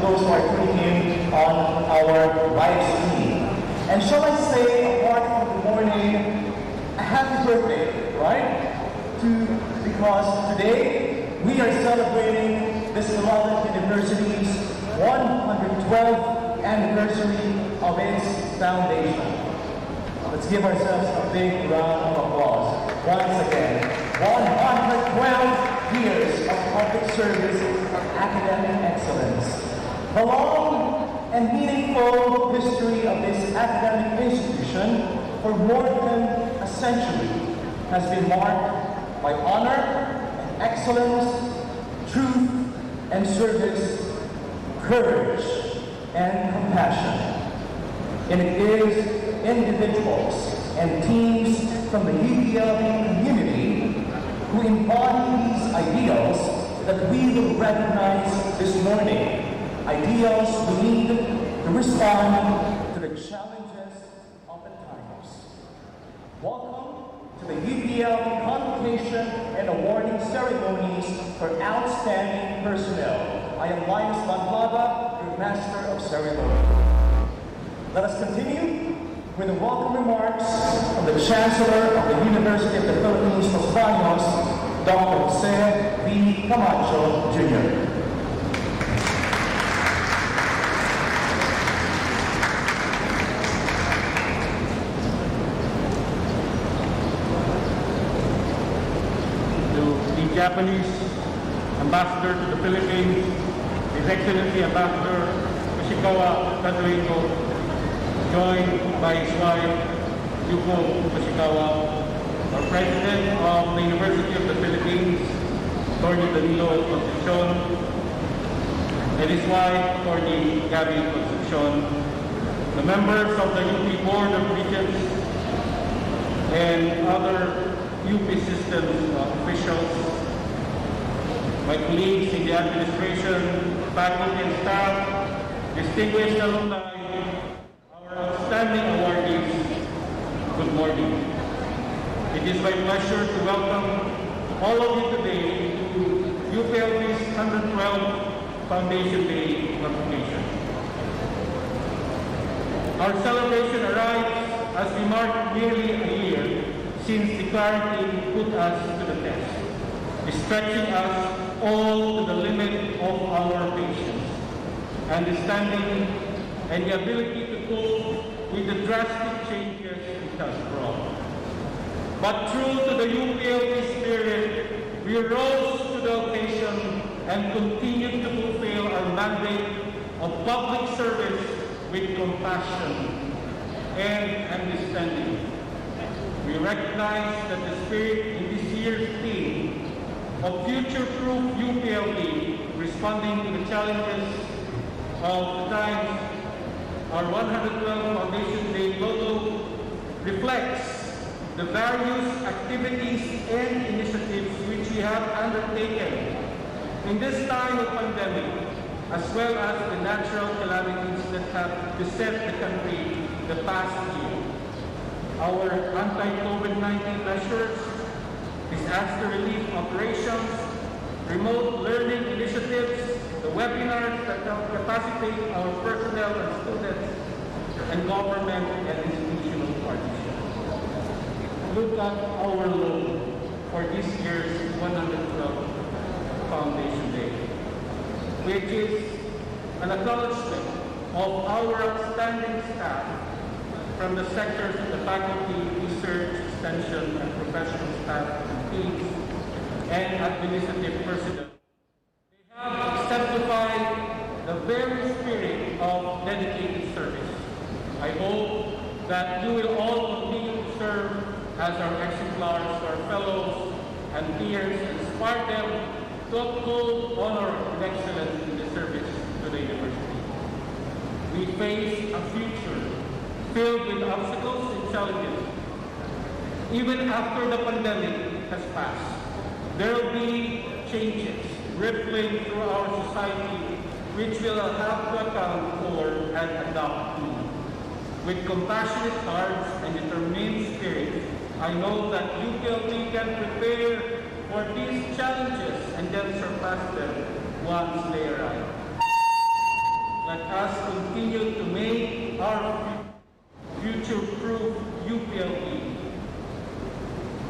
those who are tuning in on our live stream. And shall I say, apart from the morning, a happy birthday, right? Because today we are celebrating this beloved university's 112th anniversary of its foundation. Let's give ourselves a big round of applause. Once again, 112 years of public service and academic excellence. The long and meaningful history of this academic institution for more than a century has been marked by honor and excellence, truth and service, courage and compassion. And it is individuals and teams from the UPLB community who embody these ideals that we will recognize this morning. Ideals we need to respond to the challenges of the times. Welcome to the UPLB Convocation and Awarding Ceremonies for Outstanding Personnel. I am Linus Banlava, your Master of Ceremony. Let us continue with the welcome remarks from the Chancellor of the University of the Philippines, Baños, Dr. Jose V. Camacho, Jr. Japanese Ambassador to the Philippines, His Excellency Ambassador Yoshikawa Tadrigo, joined by his wife, Yuko Yoshikawa, our President of the University of the Philippines, Attorney Danilo Concepcion, and his wife, Attorney Gabby Concepcion, the members of the UP Board of Regents, and other UP systems officials, my colleagues in the administration, faculty and staff, distinguished alumni, our outstanding awardees, good morning. It is my pleasure to welcome all of you today to UPLB's 112th Foundation Day convocation. Our celebration arrives as we mark nearly a year since the quarantine put us to the test, stretching us all to the limit of our patience, understanding, and the ability to cope with the drastic changes it has brought. But true to the UPLB spirit, we rose to the occasion and continued to fulfill our mandate of public service with compassion and understanding. We recognize that the spirit in this year's theme of future-proof UPLB, responding to the challenges of the times, our 112 Foundation Day logo reflects the various activities and initiatives which we have undertaken in this time of pandemic, as well as the natural calamities that have beset the country the past year. Our anti-COVID-19 measures, disaster relief operations, remote learning initiatives, the webinars that help capacitate our personnel and students, and government and institutional partnerships. Look at our logo for this year's 112th Foundation Day, which is an acknowledgement of our outstanding staff from the sectors of the faculty, research, extension, and professional staff and teams, and administrative personnel. They have exemplified the very spirit of dedicated service. I hope that you will all continue to serve as our exemplars to our fellows and peers and inspire them to uphold honor and excellence in the service to the university. We face a future filled with obstacles and challenges. Even after the pandemic has passed, there will be changes rippling through our society which we'll have to account for and adapt to. With compassionate hearts and determined spirit, I know that UPLB can prepare for these challenges and then surpass them once they arrive. let us continue to make our future-proof UPLB,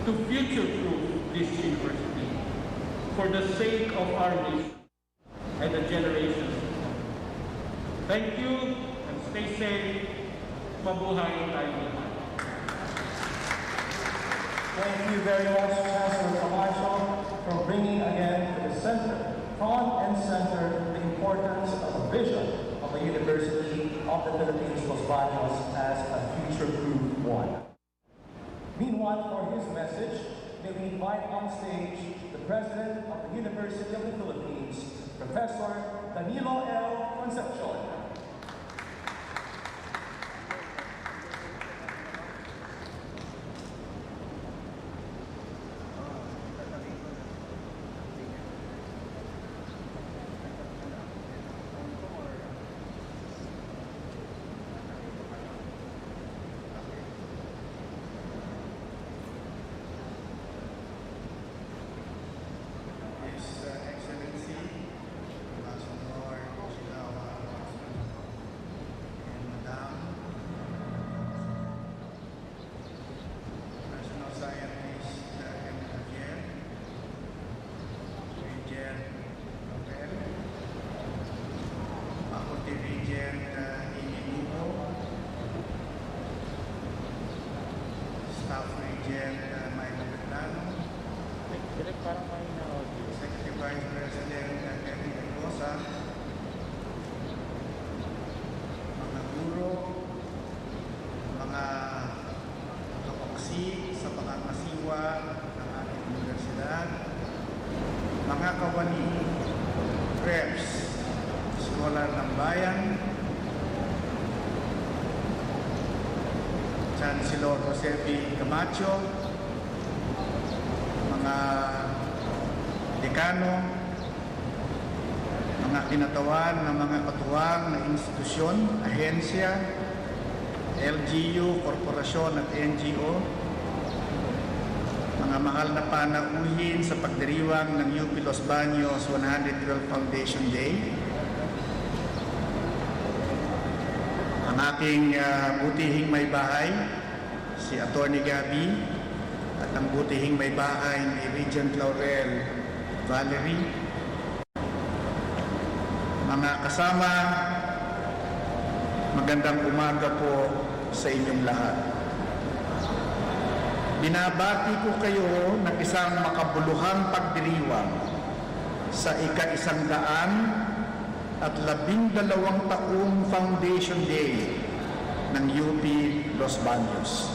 to future-proof this university for the sake of our nation and the generations to come. Thank you and stay safe. Mabuhay tayong lahat. Thank you very much, Chancellor Camacho, for bringing again to the center, front and center, the importance of a vision of the University of the Philippines, Los Baños, as a future-proof one. Meanwhile, for his message, may we invite on stage the President of the University of the Philippines, Professor Danilo L. Concepcion. Executive Vice President Henry Mendoza, mga guro, mga kapaksi sa pangangasiwa ng ating universidad, mga kawani, reps, scholar ng bayan, Chancellor Jose B. Camacho, mga dekano, mga kinatawan ng mga katuwang na institusyon, ahensya, LGU, korporasyon at NGO, mga mahal na panauhin sa pagdiriwang ng UP Los Baños 112 Foundation Day, ang aking butihing may bahay, si Attorney Gabi, at ang butihing may bahay ni Regent Laurel Valerie, mga kasama, magandang umaga po sa inyong lahat. Binabati ko kayo ng isang makabuluhang pagdiriwang sa ika-100 at 12 taong Foundation Day ng UP Los Baños.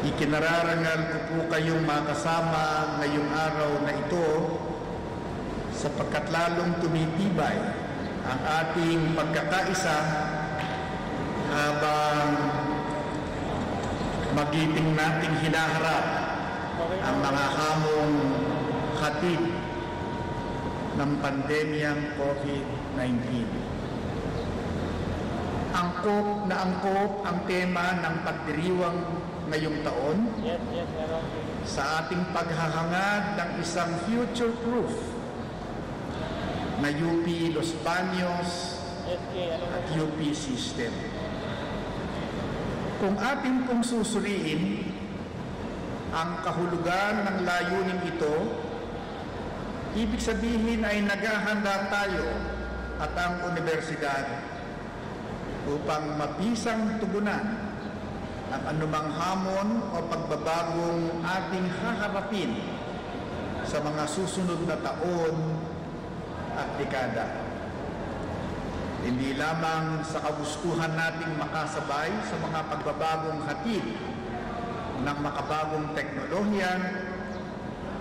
Ikinararangal ko po kayong makasama ngayong araw na ito sapagkat lalong tumitibay ang ating pagkakaisa habang magiting nating hinaharap ang mga hamong hatid ng pandemyang COVID-19. Angkop na angkop ang tema ng pagdiriwang ngayong taon sa ating paghahangad ng isang future-proof na UP Los Baños at UP system. Kung ating pong susuriin ang kahulugan ng layunin ito, ibig sabihin ay naghahanda tayo at ang universidad upang mabisang tugunan ang anumang hamon o pagbabagong ating haharapin sa mga susunod na taon at dekada. Hindi lamang sa kagustuhan nating makasabay sa mga pagbabagong hatid ng makabagong teknolohiya,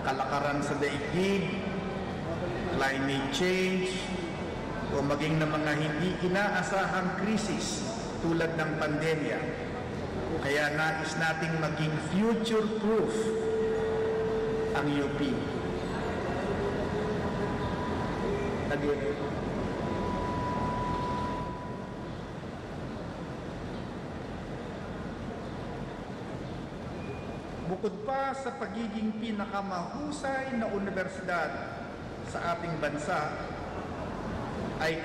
kalakaran sa daigdig, climate change, o maging ng mga hindi inaasahang krisis tulad ng pandemya. Kaya nais nating maging future-proof ang UP. Bukod pa sa pagiging pinakamahusay na universidad sa ating bansa, ay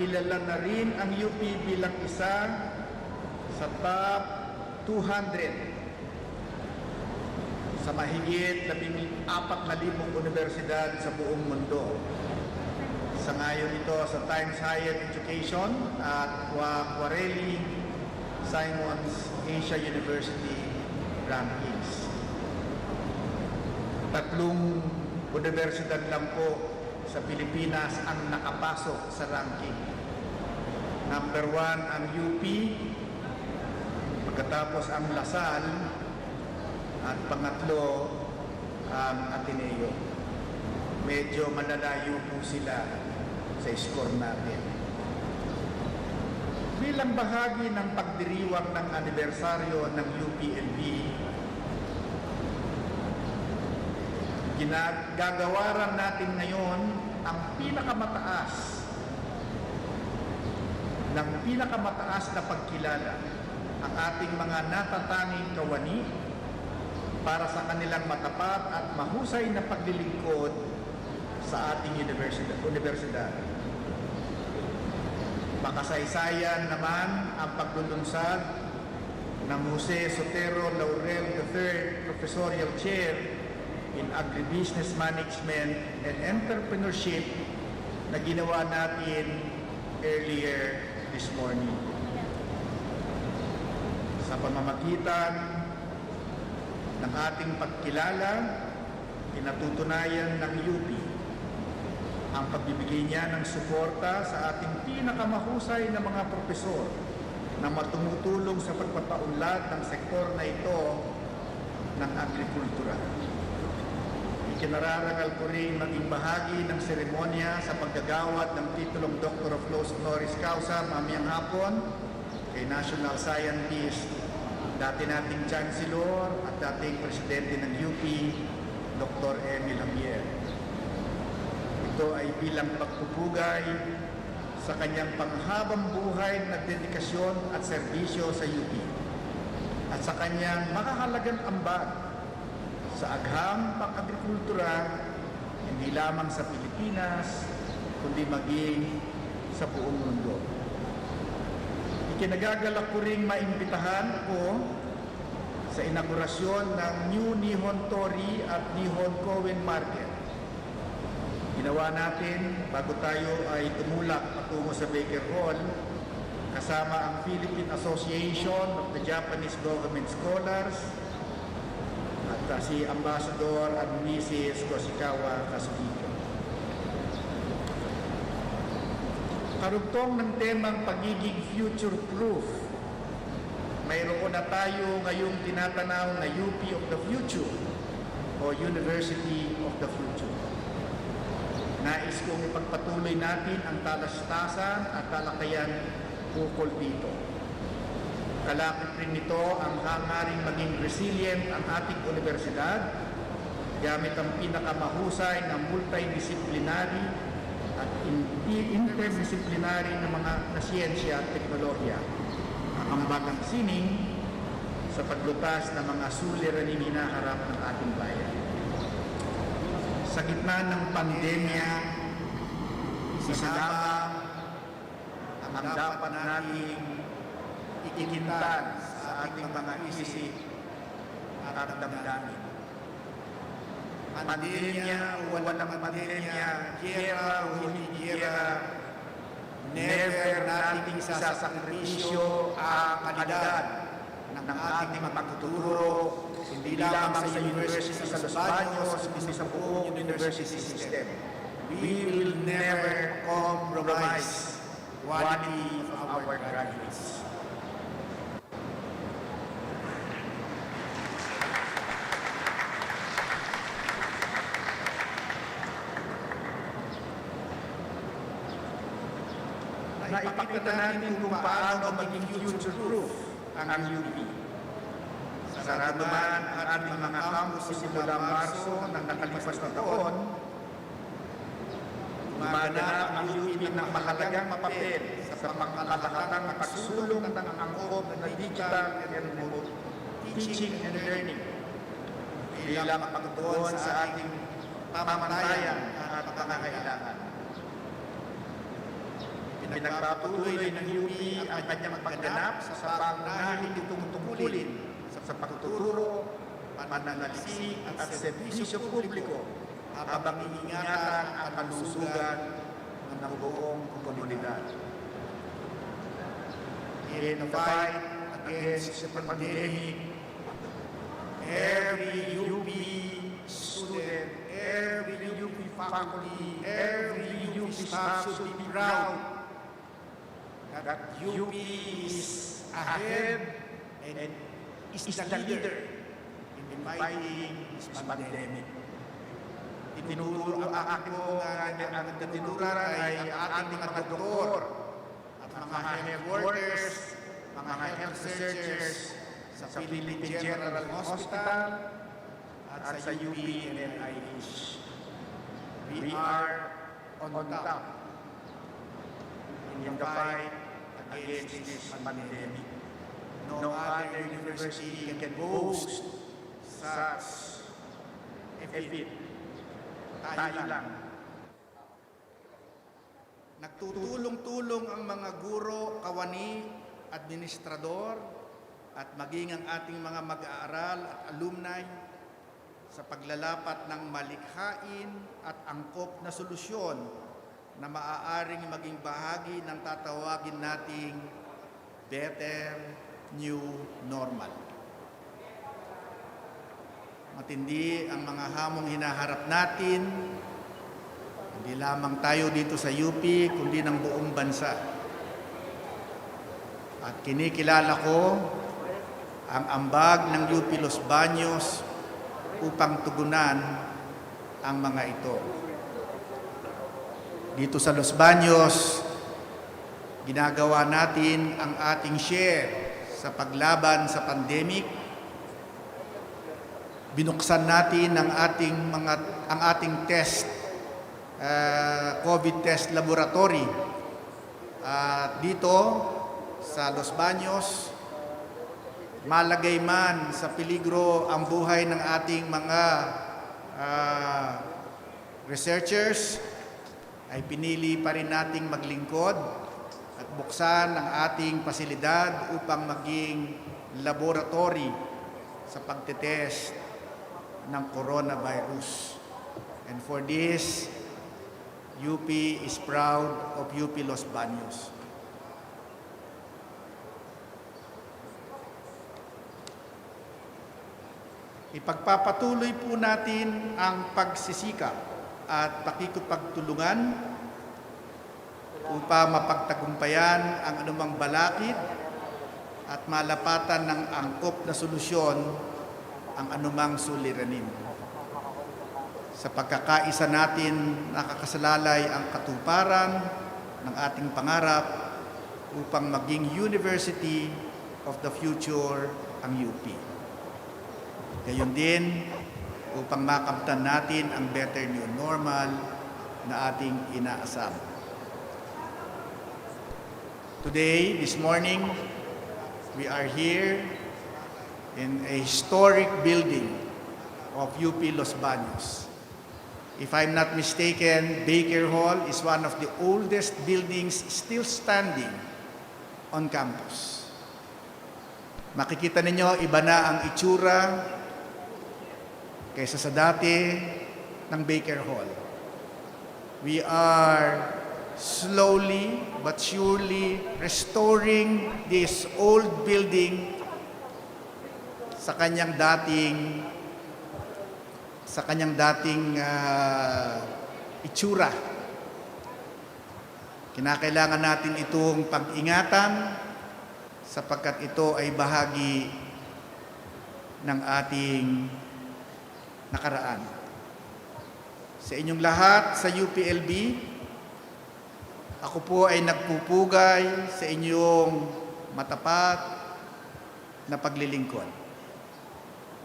kilala na rin ang UP bilang isa sa top 200 sa mahigit 14,000 universidad sa buong mundo. Sangayon ito sa Times Higher Education at Quarelli Simons Asia University rankings. 3 universidad lang po sa Pilipinas ang nakapasok sa ranking. Number 1 ang UP, pagkatapos ang Lasal, at pangatlo ang Ateneo. Medyo malalayo po sila sa score natin. Bilang bahagi ng pagdiriwang ng anibersaryo ng UPLB, ginagawaran natin ngayon ang pinakamataas na pagkilala ang ating mga natatanging kawani para sa kanilang matapat at mahusay na paglilingkod sa ating universidad. Makasaysayan naman ang paglulunsad ng Jose Sotero Laurel III Professorial Chair in Agribusiness Management and Entrepreneurship na ginawa natin earlier this morning. Sa pamamagitan ng ating pagkilala, pinatutunayan ng UP ang pagbibigay niya ng suporta sa ating pinakamahusay na mga propesor na tumutulong sa pagpapaunlad ng sektor na ito ng agrikultura. Ikinararangal ko rin maging bahagi ng seremonya sa paggagawad ng titulong Doctor of Laws Honoris Causa mamayang hapon kay National Scientist, dati nating Chancellor at dating Presidente ng UP, Dr. Emil Javier. Ito ay bilang pagpupugay sa kanyang panghabang buhay na dedikasyon at serbisyo sa UP at sa kanyang makahalagang ambag sa agham pang-agrikultura hindi lamang sa Pilipinas kundi maging sa buong mundo. Ikinagagalak ko ring maimbitahan ko sa inaugurasyon ng New Nihon Tori at Nihon Koen Market. Ginawa natin bago tayo ay tumulak patungo sa Baker Hall kasama ang Philippine Association of the Japanese Government Scholars at si Ambassador at Mrs. Koshikawa Kazuhiko. Karugtong ng temang pagiging future-proof, mayroon na tayo ngayong tinatanaw na UP of the Future o University of the Future. Nais kong ipagpatuloy natin ang talastasan at talakayan ukol dito. Kalakip rin nito ang hangaring maging resilient ang ating universidad gamit ang pinakamahusay na multidisciplinary at interdisciplinary na mga siyensya at teknolohiya. Ang bagang sining sa paglutas ng mga suliraning hinaharap ng ating bayan. Sa gitna ng pandemya, isa lamang ang dapat nating ikintan sa ating mga isip at damdamin. Pandemya o walang pandemya, giyera o hindi giyera, never nating isasakripisyo ang kalidad ng ating pagtuturo, hindi lamang sa university sa Baños, kundi sa buong university system. We will never compromise quality of our graduates. Naipakita natin kung paano maging future-proof ang UP. Sarado man ang ating mga campus simula Marso ng nakalipas na taon, gumaganap ang UP ng mahalagang papel sa pangkalahatan ng pagsulong ng angkop na digital and remote teaching and learning bilang pagtuon sa ating pamantayan at pangangailangan. Pinagpapatuloy ng UP ang kanyang pagganap sa pangunahing tungkulin sa pagtuturo, pananaliksik at serbisyo publiko habang iingatan ang kalusugan ng buong komunidad. In the fight against the pandemic, every UP student, every UP faculty, every UP staff should be proud that UP is ahead and is the leader in fighting this pandemic. Tinuturo ang aking ang tinuturan ay ang ating mga doktor at mga health workers, mga health researchers sa Philippine General Hospital at sa UP and NIH. We are on top in the fight against this pandemic. No other university can boast such a feat. Tayo lang. Nagtutulong-tulong ang mga guro, kawani, administrador, at maging ang ating mga mag-aaral at alumni sa paglalapat ng malikhain at angkop na solusyon na maaaring maging bahagi ng tatawagin nating better new normal. Matindi ang mga hamong hinaharap natin, hindi lamang tayo dito sa UP, kundi ng buong bansa. At kinikilala ko ang ambag ng UP Los Baños upang tugunan ang mga ito. Dito sa Los Baños, ginagawa natin ang ating share sa paglaban sa pandemic. Binuksan natin ang ating test, COVID test laboratory. Dito sa Los Baños, malagay man sa peligro ang buhay ng ating mga researchers, ay pinili pa rin nating maglingkod at buksan ang ating pasilidad upang maging laboratory sa pagtetest ng coronavirus. And for this, UP is proud of UP Los Baños. Ipagpapatuloy po natin ang pagsisikap at pakikipagtulungan upang mapagtagumpayan ang anumang balakid at malapatan ng angkop na solusyon ang anumang suliranin. Sa pagkakaisa natin, nakakasalalay ang katuparan ng ating pangarap upang maging University of the Future ang UP. Gayon din, upang makamtan natin ang better new normal na ating inaasam. Today, this morning, we are here in a historic building of UP Los Baños. If I'm not mistaken, Baker Hall is one of the oldest buildings still standing on campus. Makikita ninyo, iba na ang itsura kaysa sa dati ng Baker Hall. We are slowly but surely restoring this old building sa kanyang dating itsura. Kinakailangan natin itong pag-ingatan sapagkat ito ay bahagi ng ating nakaraan. Sa inyong lahat sa UPLB, ako po ay nagpupugay sa inyong matapat na paglilingkod.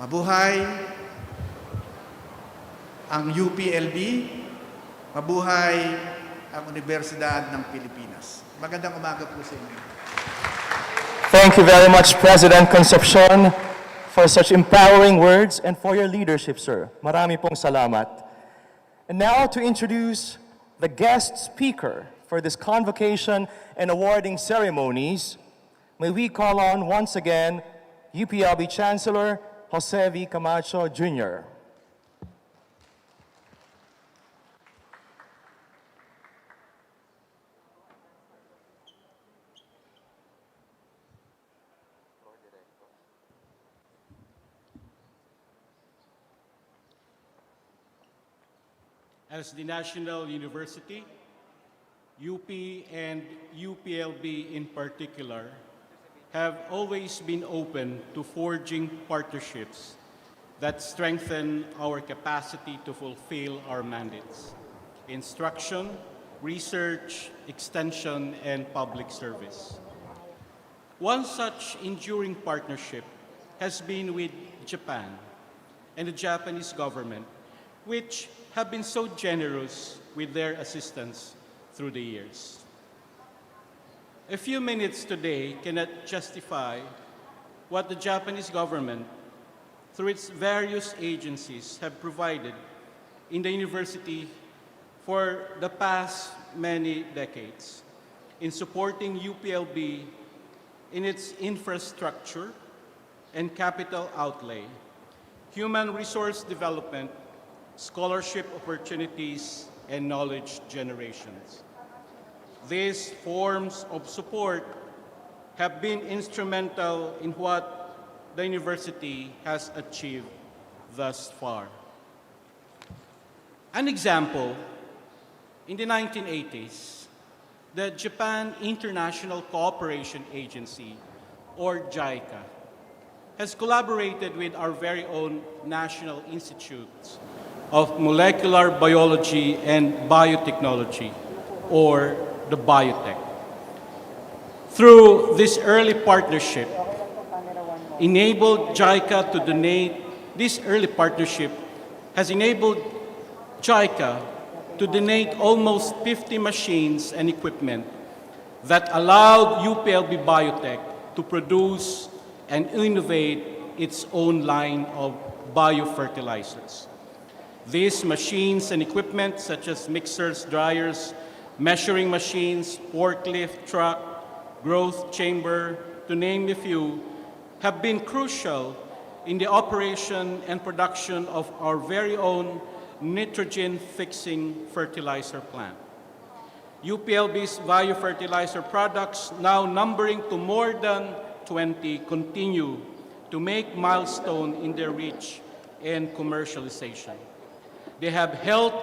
Mabuhay ang UPLB, mabuhay ang Universidad ng Pilipinas. Magandang umaga po sa inyo. Thank you very much, President Concepcion, for such empowering words and for your leadership, sir. Marami pong salamat. And now to introduce the guest speaker for this convocation and awarding ceremonies, may we call on once again UPLB Chancellor Jose V. Camacho Jr. As the national university, UP and UPLB in particular have always been open to forging partnerships that strengthen our capacity to fulfill our mandates: instruction, research, extension, and public service. One such enduring partnership has been with Japan and the Japanese government, which have been so generous with their assistance through the years. A few minutes today cannot justify what the Japanese government, through its various agencies, have provided in the university for the past many decades in supporting UPLB in its infrastructure and capital outlay, human resource development, scholarship opportunities, and knowledge generations. These forms of support have been instrumental in what the university has achieved thus far. An example, in the 1980s, the Japan International Cooperation Agency, or JICA, has collaborated with our very own National Institutes of Molecular Biology and Biotechnology, or the Biotech. Through this early partnership, this early partnership has enabled JICA to donate almost 50 machines and equipment that allowed UPLB Biotech to produce and innovate its own line of biofertilizers. These machines and equipment, such as mixers, dryers, measuring machines, forklift truck, growth chamber, to name a few, have been crucial in the operation and production of our very own nitrogen-fixing fertilizer plant. UPLB's biofertilizer products, now numbering to more than 20, continue to make milestone in their reach and commercialization. They have helped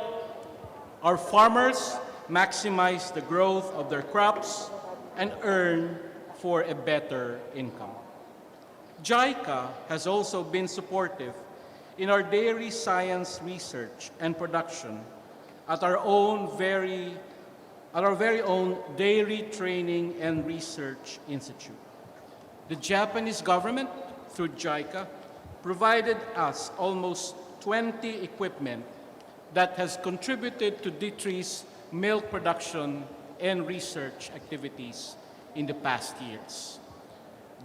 our farmers maximize the growth of their crops and earn for a better income. JICA has also been supportive in our dairy science research and production at our very own Dairy Training and Research Institute. The Japanese government, through JICA, provided us almost 20 equipment that has contributed to decrease milk production and research activities in the past years.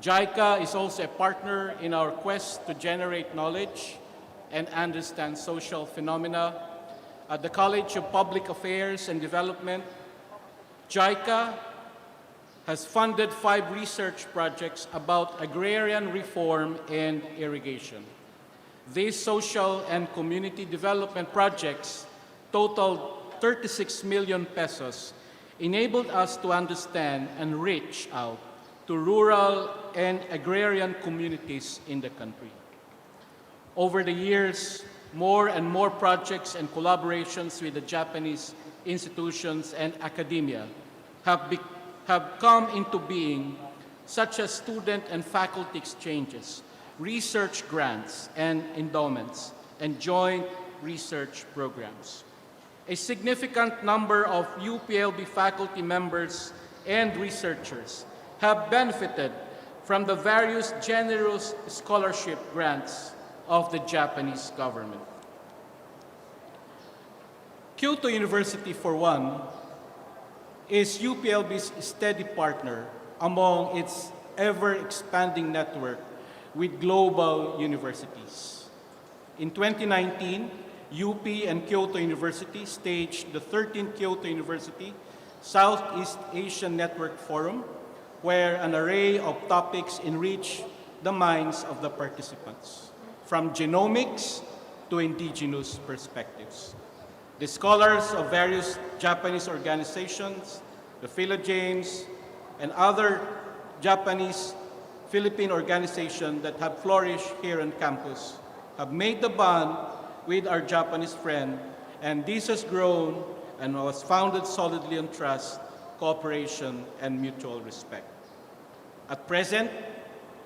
JICA is also a partner in our quest to generate knowledge and understand social phenomena. At the College of Public Affairs and Development, JICA has funded 5 research projects about agrarian reform and irrigation. These social and community development projects totaled 36 million pesos, enabled us to understand and reach out to rural and agrarian communities in the country. Over the years, more and more projects and collaborations with the Japanese institutions and academia have come into being, such as student and faculty exchanges, research grants and endowments, and joint research programs. A significant number of UPLB faculty members and researchers have benefited from the various generous scholarship grants of the Japanese government. Kyoto University, for one, is UPLB's steady partner among its ever-expanding network with global universities. In 2019, UP and Kyoto University staged the 13th Kyoto University Southeast Asian Network Forum, where an array of topics enrich the minds of the participants, from genomics to indigenous perspectives. The scholars of various Japanese organizations, the Philo-James, and other Japanese Philippine organizations that have flourished here on campus have made the bond with our Japanese friend, and this has grown and was founded solidly on trust, cooperation, and mutual respect. At present,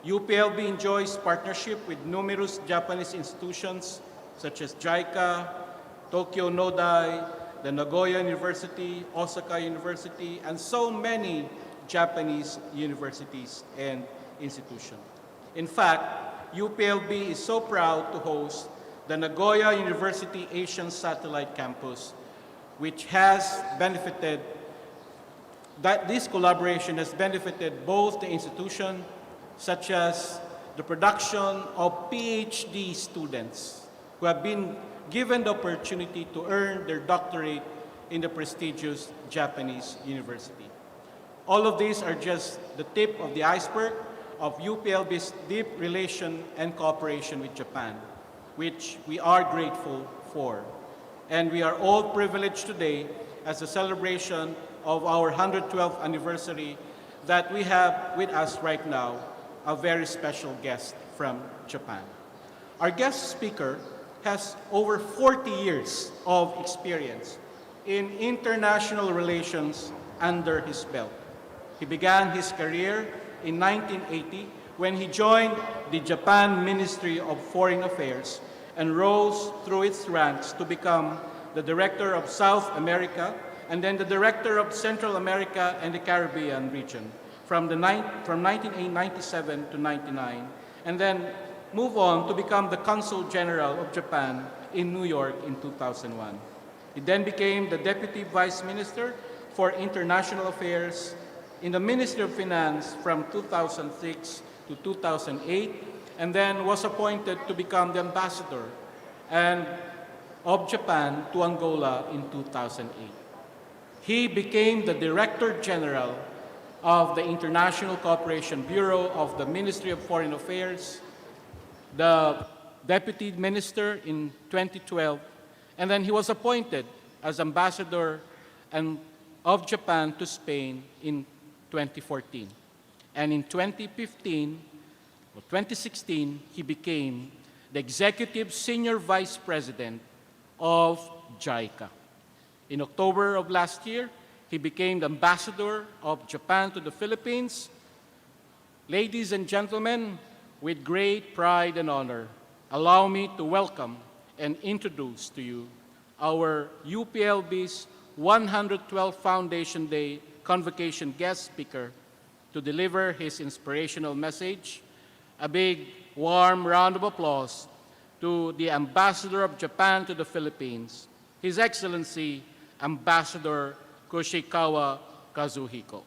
UPLB enjoys partnership with numerous Japanese institutions such as JICA, Tokyo Nodai, the Nagoya University, Osaka University, and so many Japanese universities and institutions. In fact, UPLB is so proud to host the Nagoya University Asian Satellite Campus, which has benefited, that this collaboration has benefited both the institution, such as the production of PhD students who have been given the opportunity to earn their doctorate in the prestigious Japanese university. All of these are just the tip of the iceberg of UPLB's deep relation and cooperation with Japan, which we are grateful for. And we are all privileged today as a celebration of our 112th anniversary that we have with us right now a very special guest from Japan. Our guest speaker has over 40 years of experience in international relations under his belt. He began his career in 1980 when he joined the Japan Ministry of Foreign Affairs and rose through its ranks to become the Director of South America and then the Director of Central America and the Caribbean region from 1997 to 99, and then move on to become the Consul General of Japan in New York in 2001. He then became the Deputy Vice Minister for International Affairs in the Ministry of Finance from 2006 to 2008, and then was appointed to become the Ambassador of Japan to Angola in 2008. He became the Director General of the International Cooperation Bureau of the Ministry of Foreign Affairs, the Deputy Minister in 2012, and then he was appointed as Ambassador of Japan to Spain in 2014. And in 2016, he became the Executive Senior Vice President of JICA. In October of last year, he became the Ambassador of Japan to the Philippines. Ladies and gentlemen, with great pride and honor, allow me to welcome and introduce to you our UPLB's 112th Foundation Day Convocation guest speaker to deliver his inspirational message. A big, warm round of applause to the Ambassador of Japan to the Philippines, His Excellency Ambassador Koshikawa Kazuhiko.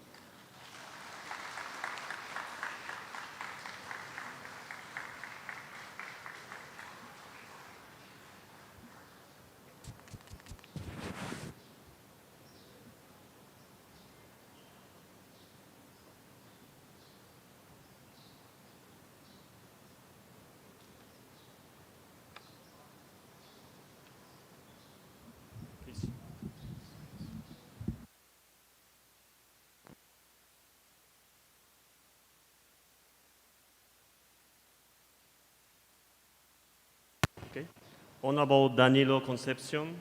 Okay. Honorable Danilo Concepcion,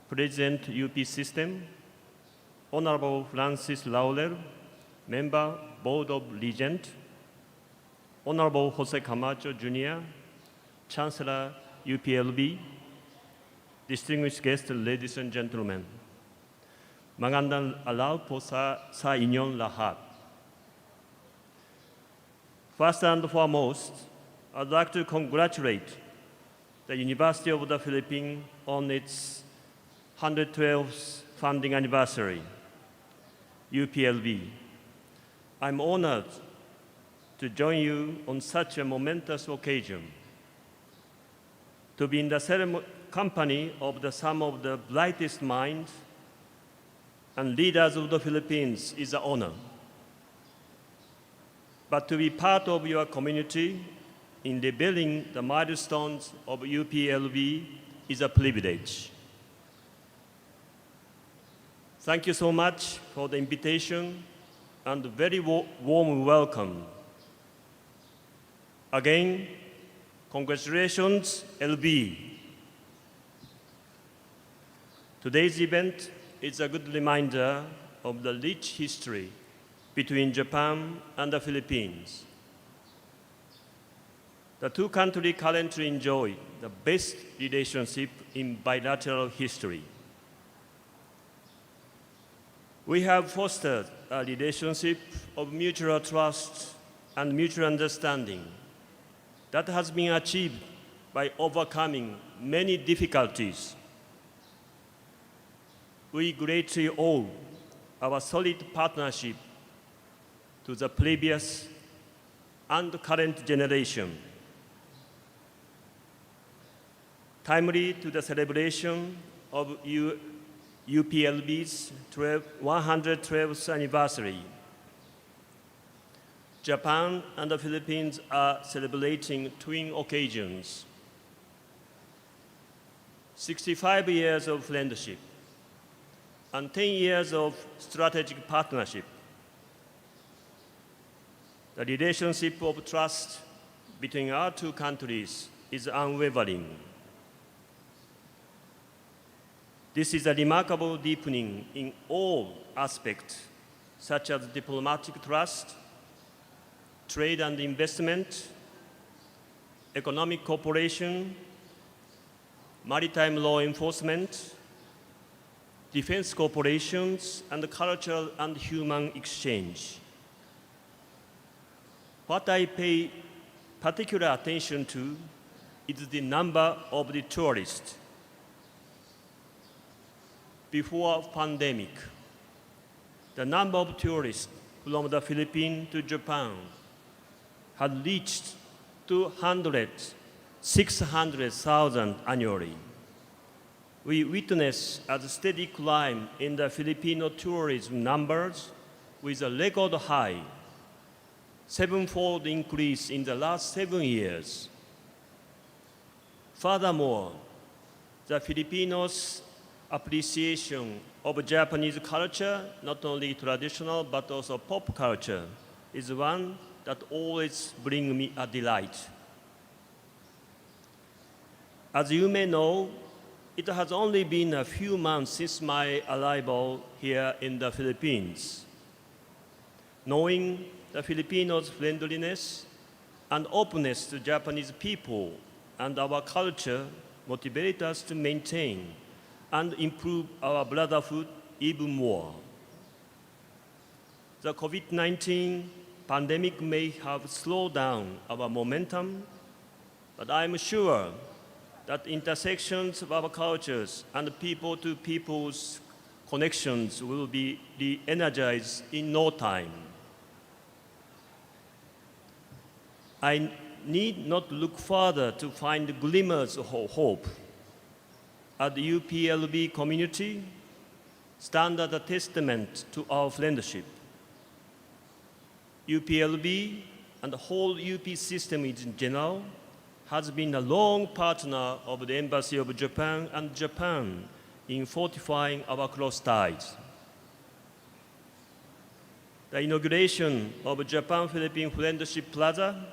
President UP System, Honorable Francis Lauler, Member Board of Regent, Honorable Jose Camacho Jr., Chancellor UPLB, distinguished guests, ladies and gentlemen, magandang araw po sa inyong lahat. First and foremost, I'd like to congratulate the University of the Philippines on its 112th founding anniversary, UPLB. I'm honored to join you on such a momentous occasion, to be in the company of some of the brightest minds and leaders of the Philippines is an honor. But to be part of your community in revealing the milestones of UPLB is a privilege. Thank you so much for the invitation and very warm welcome. Again, congratulations, LB. Today's event is a good reminder of the rich history between Japan and the Philippines. The two countries currently enjoy the best relationship in bilateral history. We have fostered a relationship of mutual trust and mutual understanding that has been achieved by overcoming many difficulties. We greatly owe our solid partnership to the previous and current generation. Timely to the celebration of UPLB's 112th anniversary, Japan and the Philippines are celebrating twin occasions. 65 years of friendship and 10 years of strategic partnership. The relationship of trust between our two countries is unwavering. This is a remarkable deepening in all aspects, such as diplomatic trust, trade and investment, economic cooperation, maritime law enforcement, defense cooperations, and cultural and human exchange. What I pay particular attention to is the number of the tourists. Before pandemic, the number of tourists from the Philippines to Japan had reached 600,000 annually. We witness a steady climb in the Filipino tourism numbers with a record high, sevenfold increase in the last 7 years. Furthermore, the Filipinos' appreciation of Japanese culture, not only traditional but also pop culture, is one that always brings me a delight. As you may know, it has only been a few months since my arrival here in the Philippines. Knowing the Filipinos' friendliness and openness to Japanese people and our culture motivate us to maintain and improve our brotherhood even more. The COVID-19 pandemic may have slowed down our momentum, but I'm sure that intersections of our cultures and people-to-people's connections will be re-energized in no time. I need not look further to find glimmers of hope. At the UPLB community stand as a testament to our friendship. UPLB and the whole UP system in general has been a long partner of the Embassy of Japan and Japan in fortifying our close ties. The inauguration of Japan-Philippine Friendship Plaza,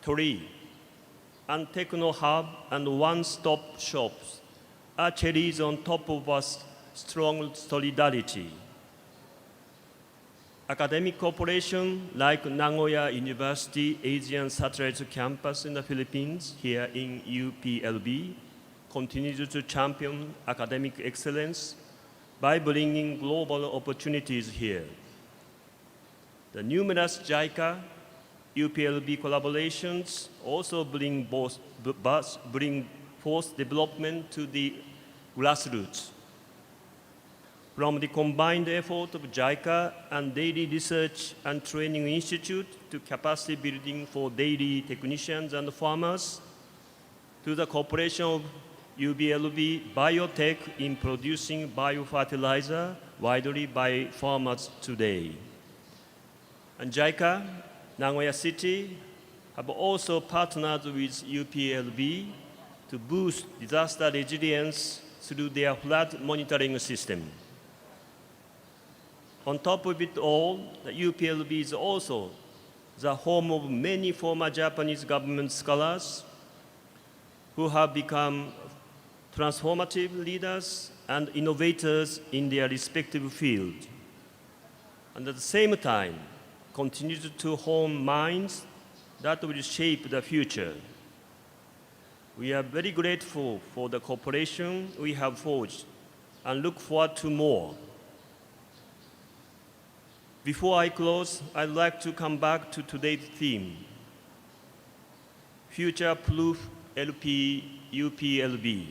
Tori, and Techno Hub and one-stop shops are cherries on top of our strong solidarity. Academic cooperation like Nagoya University Asian Satellite Campus in the Philippines here in UPLB continues to champion academic excellence by bringing global opportunities here. The numerous JICA UPLB collaborations also bring forth development to the grassroots. From the combined effort of JICA and Daily Research and Training Institute to capacity building for daily technicians and farmers, to the cooperation of UPLB biotech in producing biofertilizer widely by farmers today. And JICA, Nagoya City, have also partnered with UPLB to boost disaster resilience through their flood monitoring system. On top of it all, the UPLB is also the home of many former Japanese government scholars who have become transformative leaders and innovators in their respective fields, and at the same time, continue to hone minds that will shape the future. We are very grateful for the cooperation we have forged and look forward to more. Before I close, I'd like to come back to today's theme, Future-Proof LP UPLB.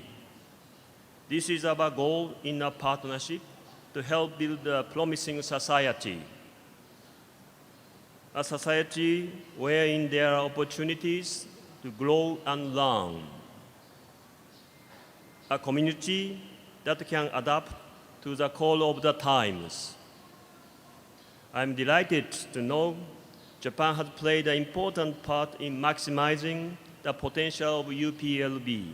This is our goal in our partnership to help build a promising society. A society wherein there are opportunities to grow and learn. A community that can adapt to the call of the times. I'm delighted to know Japan has played an important part in maximizing the potential of UPLB.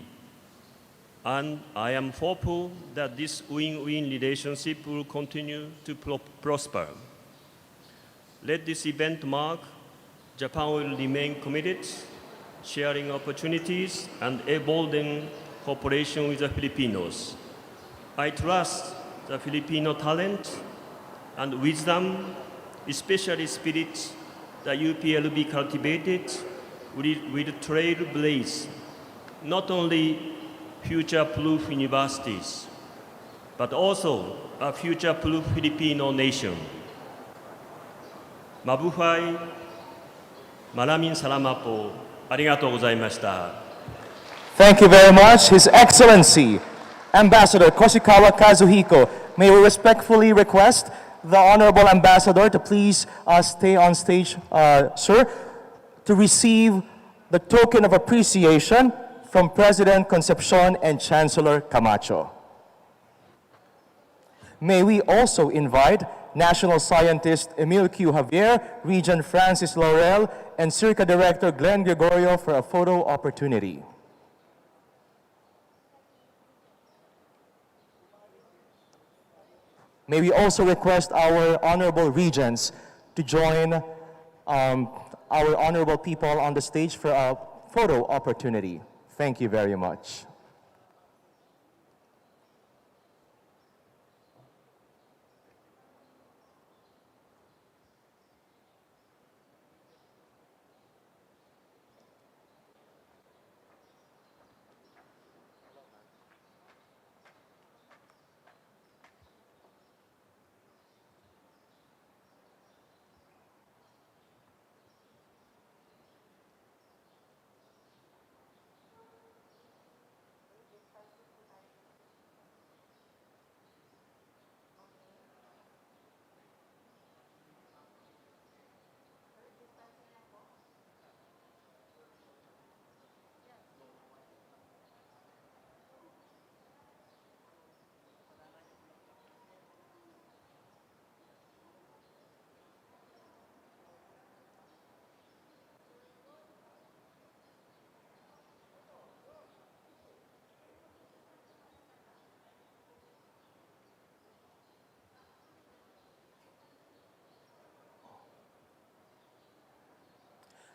And I am hopeful that this win-win relationship will continue to prosper. Let this event mark Japan will remain committed, sharing opportunities and evolving cooperation with the Filipinos. I trust the Filipino talent and wisdom, especially spirit that UPLB cultivated, will trailblaze not only future-proof universities, but also a future-proof Filipino nation. Mabuhay, maraming salamat po, arigatou gozaimashita. Thank you very much, His Excellency, Ambassador Koshikawa Kazuhiko. May we respectfully request the Honorable Ambassador to please stay on stage, sir, to receive the token of appreciation from President Concepcion and Chancellor Camacho. May we also invite National Scientist Emil Q. Javier, Regent Francis Laurel, and Circa Director Glenn Gregorio for a photo opportunity. May we also request our honorable regents to join our honorable people on the stage for a photo opportunity. Thank you very much.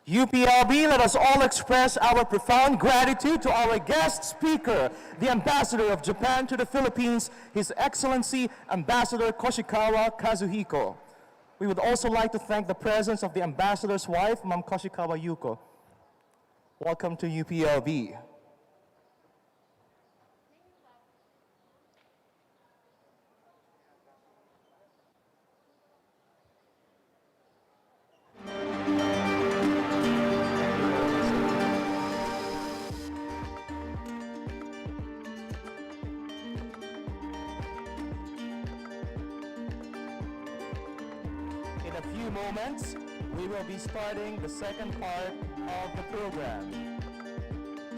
UPLB, let us all express our profound gratitude to our guest speaker, the Ambassador of Japan to the Philippines, His Excellency Ambassador Koshikawa Kazuhiko. We would also like to thank the presence of the Ambassador's wife, Ma'am Koshikawa Yuko. Welcome to UPLB. In a few moments, we will be starting the second part of the program.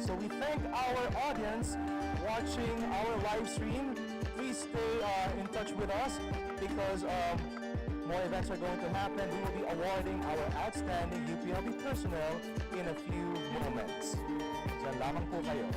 So we thank our audience watching our live stream, please stay in touch with us because more events are going to happen. We will be awarding our outstanding UPLB personnel in a few moments. Diyan lamang po kayo.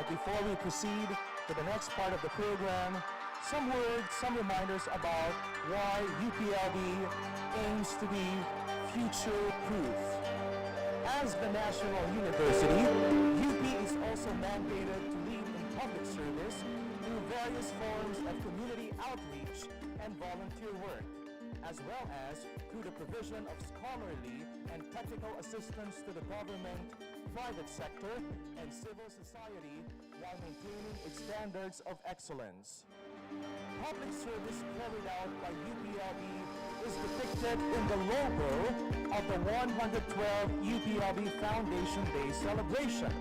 But before we proceed to the next part of the program, some words, some reminders about why UPLB aims to be future-proof. As the national university, UP is also mandated to lead in public service through various forms of community outreach and volunteer work, as well as through the provision of scholarly and technical assistance to the government, private sector, and civil society while maintaining its standards of excellence. Public service carried out by UPLB is depicted in the logo of the 112 UPLB Foundation Day celebration.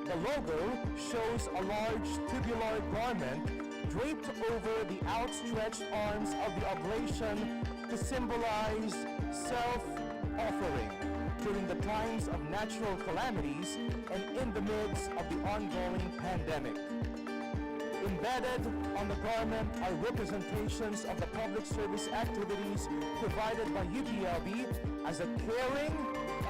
The logo shows a large tubular garment draped over the outstretched arms of the oblation to symbolize self-offering during the times of natural calamities and in the midst of the ongoing pandemic. Embedded on the garment are representations of the public service activities provided by UPLB as a caring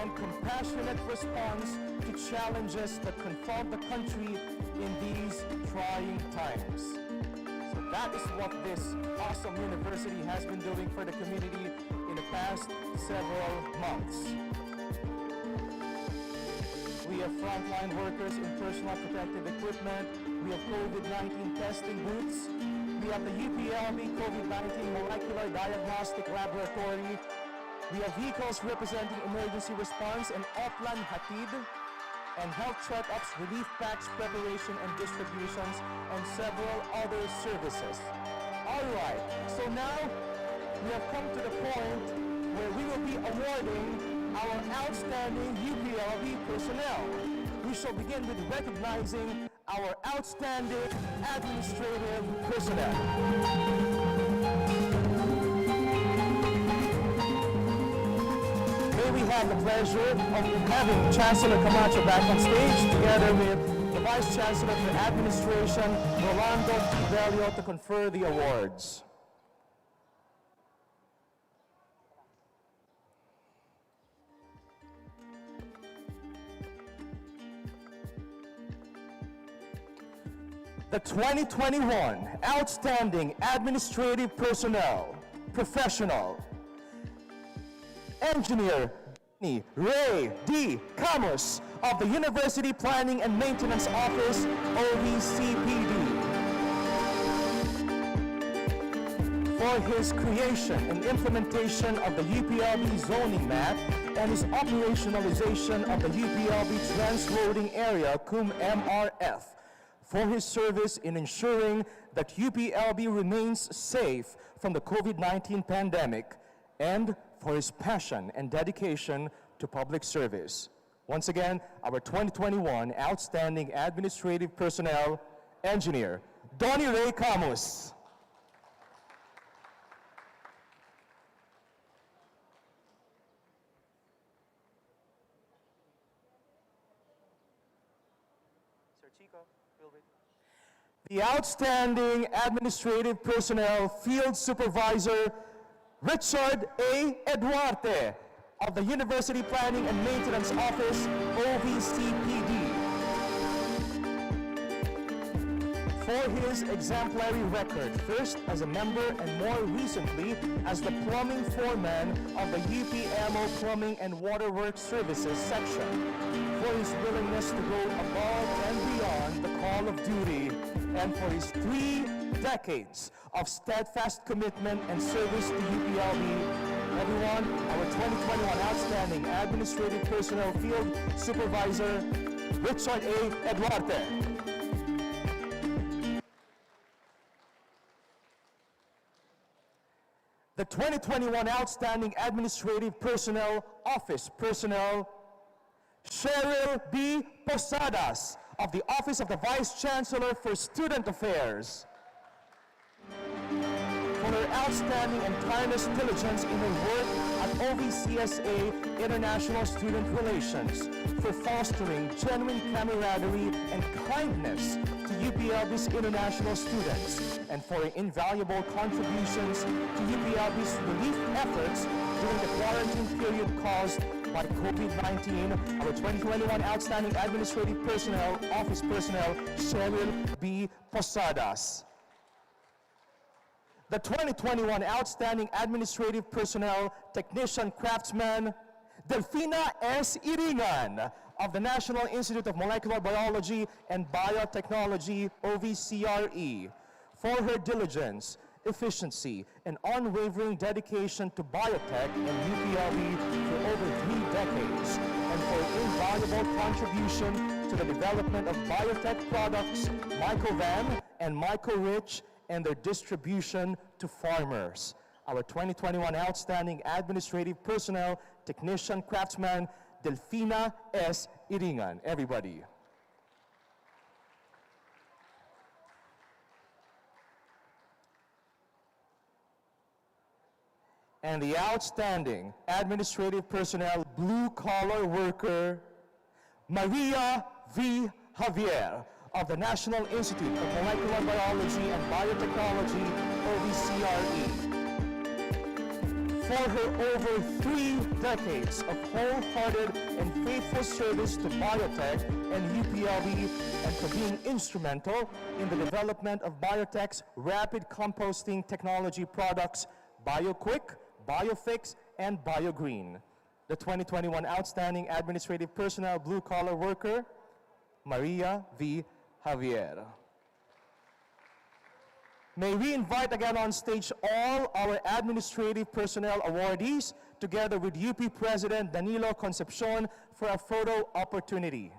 and compassionate response to challenges that confront the country in these trying times. So that is what this awesome university has been doing for the community in the past several months. We have frontline workers in personal protective equipment. We have COVID-19 testing booths. We have the UPLB COVID-19 Molecular Diagnostic Laboratory. We have vehicles representing emergency response and Oplan Hatid, and health checkups, relief packs, preparation and distributions, and several other services. All right, so now we have come to the point where we will be awarding our outstanding UPLB personnel. We shall begin with recognizing our outstanding administrative personnel. May we have the pleasure of having Chancellor Camacho back on stage together with the Vice Chancellor for Administration, Rolando Tiberio, to confer the awards. The 2021 Outstanding Administrative Personnel Professional Engineer Ray D. Camus of the University Planning and Maintenance Office, OVCPD, for his creation and implementation of the UPLB zoning map and his operationalization of the UPLB transloading area, cum MRF, for his service in ensuring that UPLB remains safe from the COVID-19 pandemic, and for his passion and dedication to public service. Once again, our 2021 Outstanding Administrative Personnel Engineer, Donnie Ray Camus. The Outstanding Administrative Personnel Field Supervisor, Richard A. Eduarte of the University Planning and Maintenance Office, OVCPD, for his exemplary record, first as a member and more recently as the plumbing foreman of the UPMO Plumbing and Waterworks Services section, for his willingness to go above and beyond the call of duty, and for his 3 decades of steadfast commitment and service to UPLB. Everyone, our 2021 Outstanding Administrative Personnel Field Supervisor, Richard A. Eduarte. The 2021 Outstanding Administrative Personnel Office Personnel, Cheryl B. Posadas of the Office of the Vice Chancellor for Student Affairs, for her outstanding and tireless diligence in her work at OVCSA International Student Relations, for fostering genuine camaraderie and kindness to UPLB's international students, and for her invaluable contributions to UPLB's relief efforts during the quarantine period caused by COVID-19, our 2021 Outstanding Administrative Personnel, Office Personnel, Cheryl B. Posadas. The 2021 Outstanding Administrative Personnel, Technician Craftsman, Delfina S. Iringan of the National Institute of Molecular Biology and Biotechnology, OVCRE, for her diligence, efficiency, and unwavering dedication to biotech and UPLB for over 3 decades, and for invaluable contribution to the development of biotech products, Mycovan and Mycorich, and their distribution to farmers. Our 2021 Outstanding Administrative Personnel, Technician Craftsman, Delfina S. Iringan. Everybody. And the Outstanding Administrative Personnel, Blue Collar Worker, Maria V. Javier of the National Institute of Molecular Biology and Biotechnology, OVCRE, for her over 3 decades of wholehearted and faithful service to biotech and UPLB, and for being instrumental in the development of biotech's rapid composting technology products, BioQuick, BioFix, and BioGreen. The 2021 Outstanding Administrative Personnel, Blue Collar Worker, Maria V. Javier. May we invite again on stage all our administrative personnel awardees, together with UP President Danilo Concepcion, for a photo opportunity.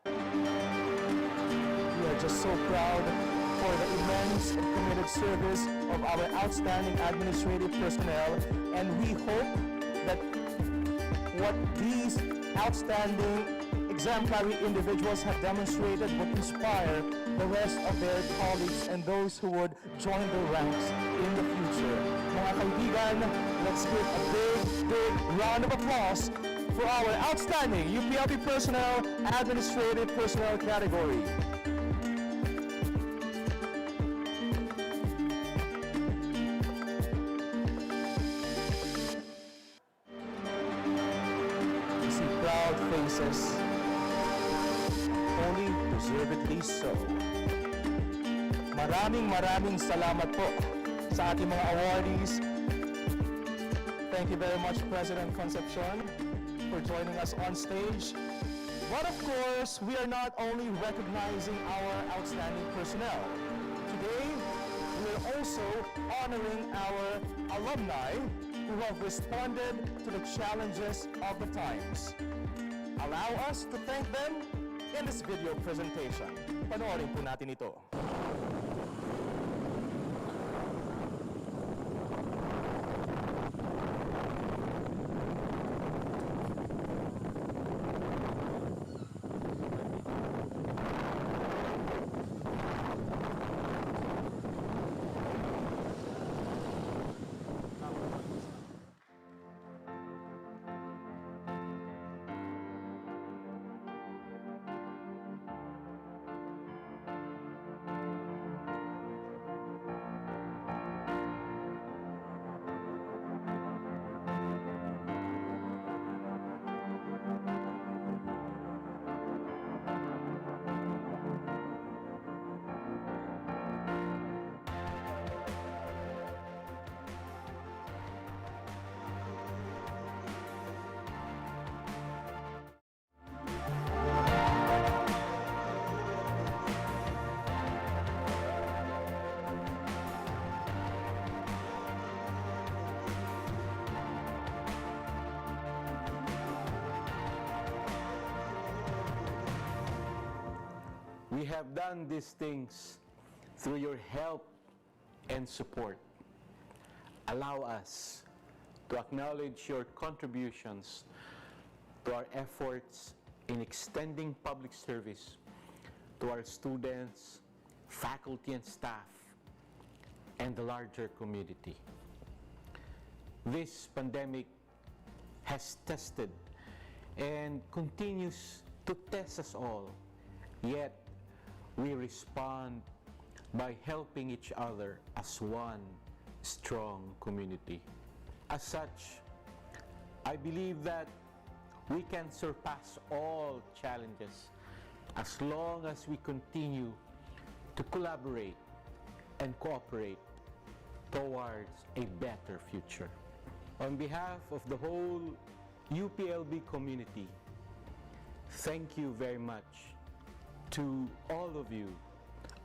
We are just so proud for the immense and committed service of our outstanding administrative personnel, and we hope that what these outstanding exemplary individuals have demonstrated would inspire the rest of their colleagues and those who would join their ranks in the future. Mga kaibigan, let's give a big round of applause for our outstanding UPLB personnel, administrative personnel category. Proud faces, only deservedly so. Maraming salamat po sa ating mga awardees. Thank you very much, President Concepcion, for joining us on stage. But of course, we are not only recognizing our outstanding personnel. Today, we are also honoring our alumni who have responded to the challenges of the times. Allow us to thank them in this video presentation. Panoorin po natin ito. We have done these things through your help and support. Allow us to acknowledge your contributions to our efforts in extending public service to our students, faculty and staff, and the larger community. This pandemic has tested and continues to test us all, yet we respond by helping each other as one strong community. As such, I believe that we can surpass all challenges as long as we continue to collaborate and cooperate towards a better future. On behalf of the whole UPLB community, thank you very much to all of you,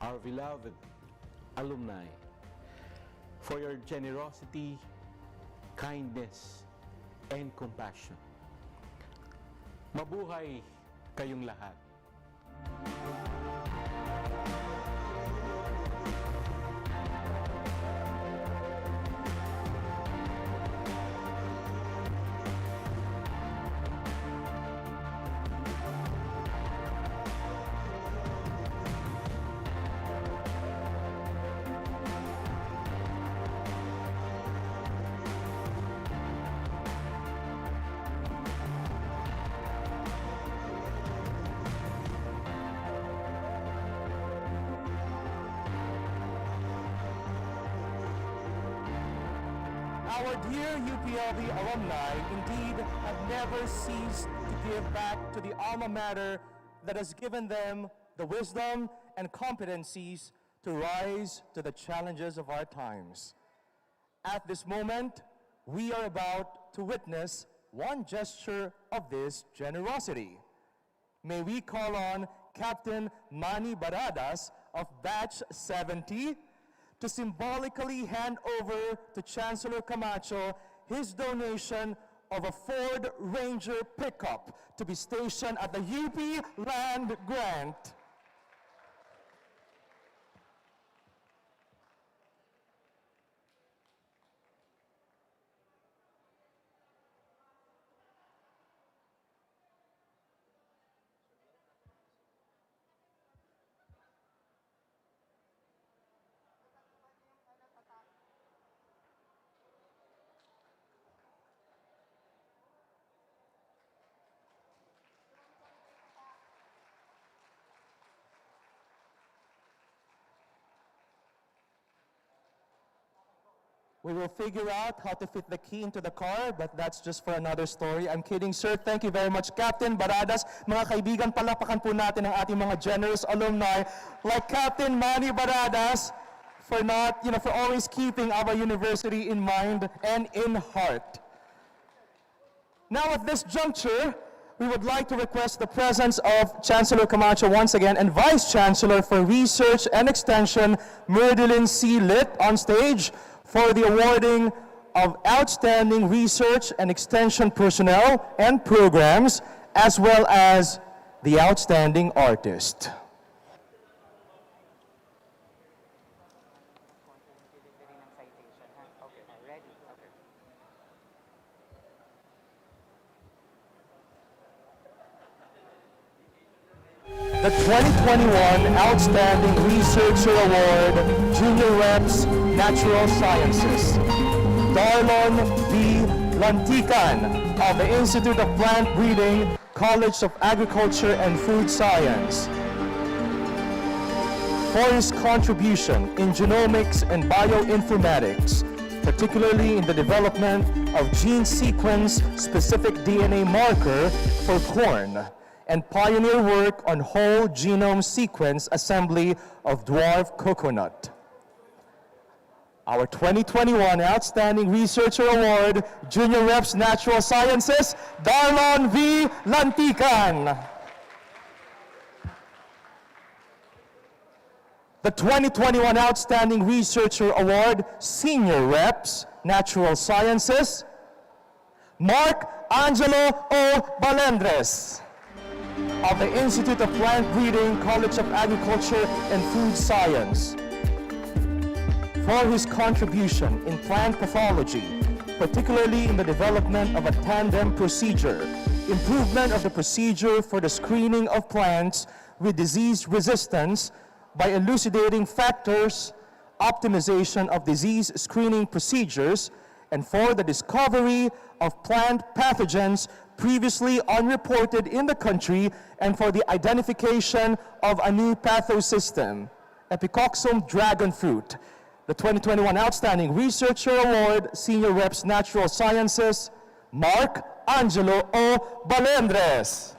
our beloved alumni, for your generosity, kindness, and compassion. Mabuhay kayong lahat. Our dear UPLB alumni indeed have never ceased to give back to the alma mater that has given them the wisdom and competencies to rise to the challenges of our times. At this moment, we are about to witness one gesture of this generosity. May we call on Captain Manny Baradas of Batch 70 to symbolically hand over to Chancellor Camacho his donation of a Ford Ranger pickup to be stationed at the UP Land Grant. We will figure out how to fit the key into the car, but that's just for another story. I'm kidding, sir. Thank you very much, Captain Baradas. Mga kaibigan, palapakan po natin ang ating mga generous alumni like Captain Manny Baradas for for always keeping our university in mind and in heart. Now at this juncture, we would like to request the presence of Chancellor Camacho once again and Vice Chancellor for Research and Extension, Merdilyn C. Litt, on stage for the awarding of outstanding research and extension personnel and programs, as well as the outstanding artist. The 2021 Outstanding Researcher Award, Junior Reps, Natural Sciences. Darlon B. Lantican of the Institute of Plant Breeding, College of Agriculture and Food Science. For his contribution in genomics and bioinformatics, particularly in the development of gene sequence-specific DNA marker for corn, and pioneer work on whole genome sequence assembly of dwarf coconut. Our 2021 Outstanding Researcher Award, Junior Reps Natural Sciences, Darlon V. Lantican. The 2021 Outstanding Researcher Award, Senior Reps Natural Sciences, Mark Angelo O. Balendres. of the Institute of Plant Breeding, College of Agriculture and Food Science, for his contribution in plant pathology, particularly in the development of a tandem procedure, improvement of the procedure for the screening of plants with disease resistance by elucidating factors, optimization of disease screening procedures, and for the discovery of plant pathogens previously unreported in the country, and for the identification of a new pathosystem, Epicoxum dragon fruit. The 2021 Outstanding Researcher Award, Senior Reps Natural Sciences, Mark Angelo O. Balendres.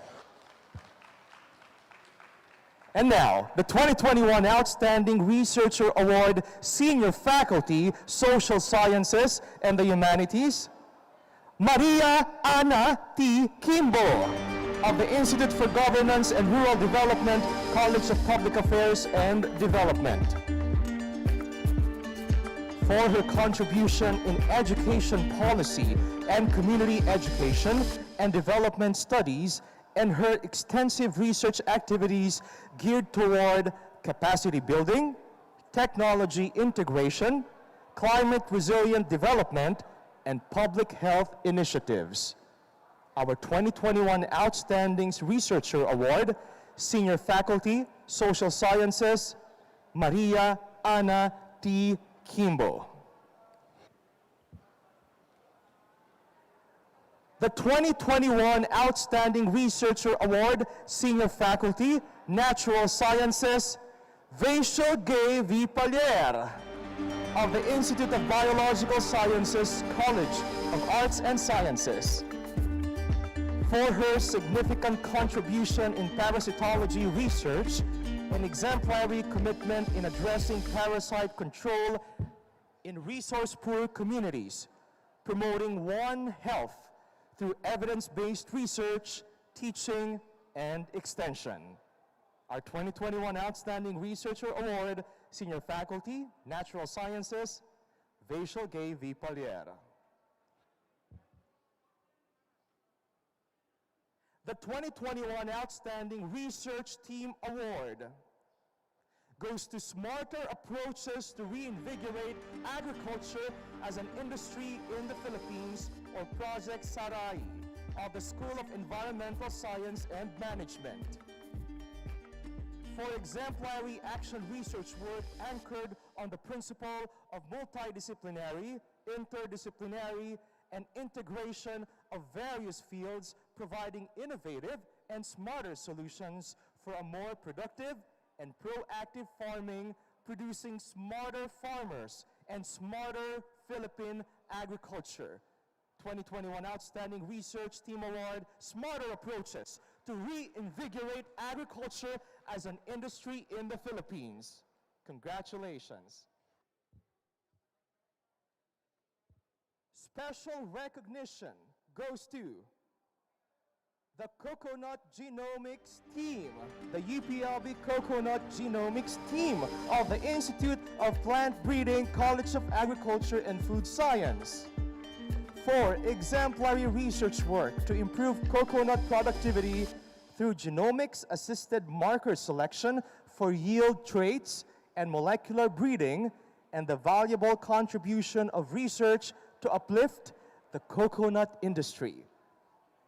And now, the 2021 Outstanding Researcher Award, Senior Faculty, Social Sciences and the Humanities, Maria Ana T. Kimbo of the Institute for Governance and Rural Development, College of Public Affairs and Development, for her contribution in education policy and community education and development studies, and her extensive research activities geared toward capacity building, technology integration, climate resilient development, and public health initiatives. Our 2021 Outstanding Researcher Award, Senior Faculty, Social Sciences, Maria Ana T. Kimbo. The 2021 Outstanding Researcher Award, Senior Faculty, Natural Sciences, Vaishal Gay V. Palier of the Institute of Biological Sciences, College of Arts and Sciences, for her significant contribution in parasitology research and exemplary commitment in addressing parasite control in resource-poor communities, promoting One Health through evidence-based research, teaching, and extension. Our 2021 Outstanding Researcher Award, Senior Faculty, Natural Sciences, Vaishal Gay V. Palier. The 2021 Outstanding Research Team Award goes to Smarter Approaches to Reinvigorate Agriculture as an Industry in the Philippines, or Project Sarai, of the School of Environmental Science and Management, for exemplary action research work anchored on the principle of multidisciplinary, interdisciplinary, and integration of various fields, providing innovative and smarter solutions for a more productive and proactive farming, producing smarter farmers and smarter Philippine agriculture. 2021 Outstanding Research Team Award, Smarter Approaches to Reinvigorate Agriculture as an Industry in the Philippines. Congratulations. Special recognition goes to the Coconut Genomics Team, the UPLB Coconut Genomics Team of the Institute of Plant Breeding, College of Agriculture and Food Science, for exemplary research work to improve coconut productivity through genomics-assisted marker selection for yield traits and molecular breeding, and the valuable contribution of research to uplift the coconut industry.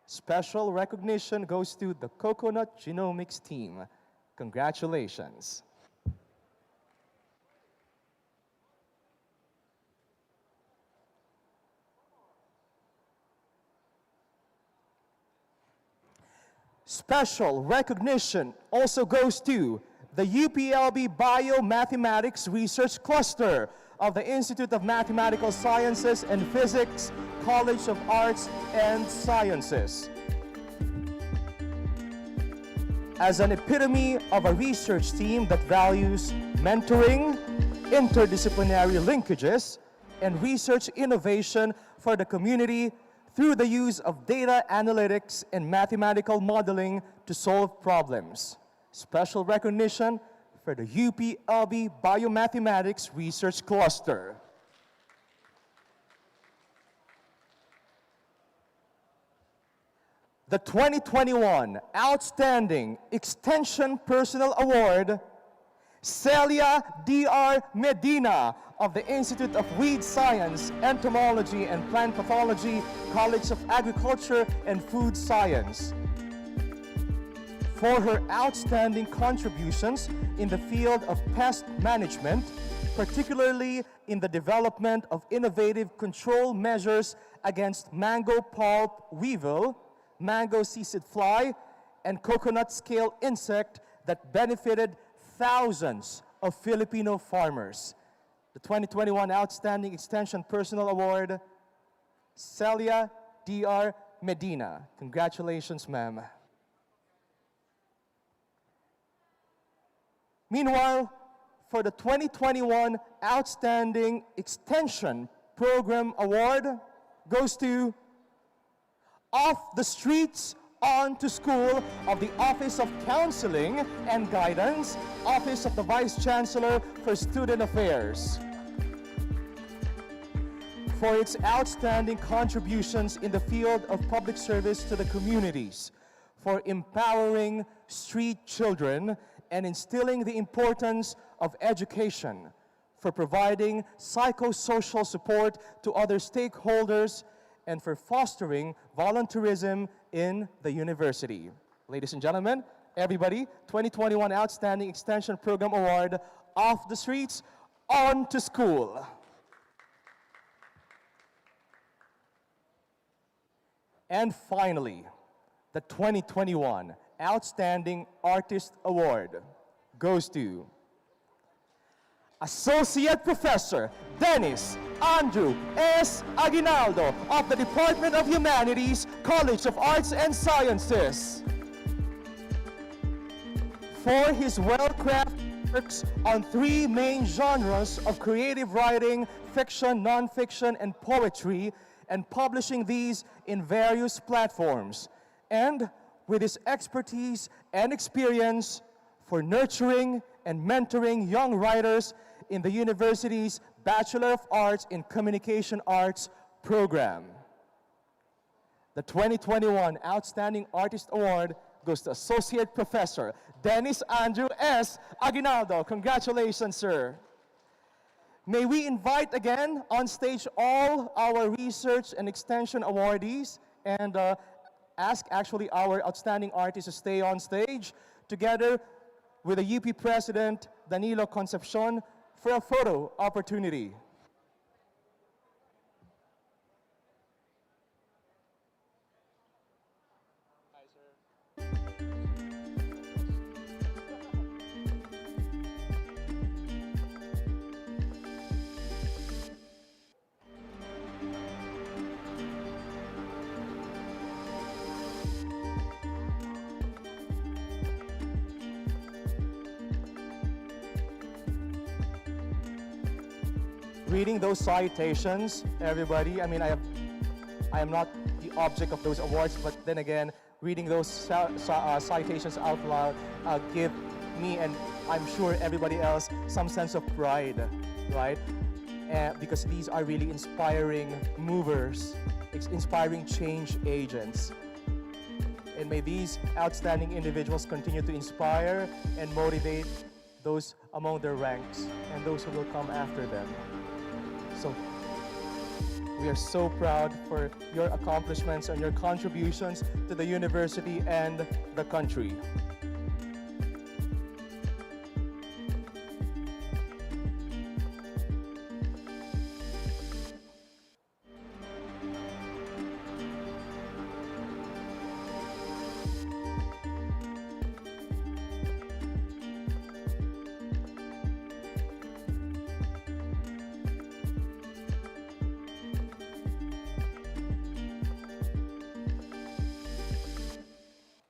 Special recognition goes to the Coconut Genomics Team. Congratulations. Special recognition also goes to the UPLB Biomathematics Research Cluster of the Institute of Mathematical Sciences and Physics, College of Arts and Sciences. As an epitome of a research team that values mentoring, interdisciplinary linkages, and research innovation for the community through the use of data analytics and mathematical modeling to solve problems. Special recognition for the UPLB Biomathematics Research Cluster. the 2021 Outstanding Extension Personnel Award, Celia D.R. Medina of the Institute of Weed Science, Entomology and Plant Pathology, College of Agriculture and Food Science, for her outstanding contributions in the field of pest management, particularly in the development of innovative control measures against mango pulp weevil, mango seed fly, and coconut scale insect that benefited thousands of Filipino farmers. The 2021 Outstanding Extension Personnel Award, Celia D.R. Medina. Congratulations, ma'am. Meanwhile, for the 2021 Outstanding Extension Program Award goes to Off the Streets On to School of the Office of Counseling and Guidance, Office of the Vice Chancellor for Student Affairs, for its outstanding contributions in the field of public service to the communities, for empowering street children and instilling the importance of education, for providing psychosocial support to other stakeholders, and for fostering volunteerism in the university. Ladies and gentlemen, everybody, 2021 Outstanding Extension Program Award, Off the Streets, On to School. And finally, the 2021 Outstanding Artist Award goes to Associate Professor Dennis Andrew S. Aguinaldo of the Department of Humanities, College of Arts and Sciences, for his well-crafted works on three main genres of creative writing, fiction, nonfiction, and poetry, and publishing these in various platforms, and with his expertise and experience for nurturing and mentoring young writers in the university's Bachelor of Arts in Communication Arts program. The 2021 Outstanding Artist Award goes to Associate Professor Dennis Andrew S. Aguinaldo. Congratulations, sir. May we invite again on stage all our research and extension awardees, and ask actually our outstanding artists to stay on stage together with the UP President Danilo Concepcion for a photo opportunity. Reading those citations, everybody, I mean, I am not the object of those awards, but then again, reading those citations out loud give me, and I'm sure everybody else, some sense of pride, right? Because these are really inspiring movers, inspiring change agents. And may these outstanding individuals continue to inspire and motivate those among their ranks and those who will come after them. So we are so proud for your accomplishments and your contributions to the university and the country.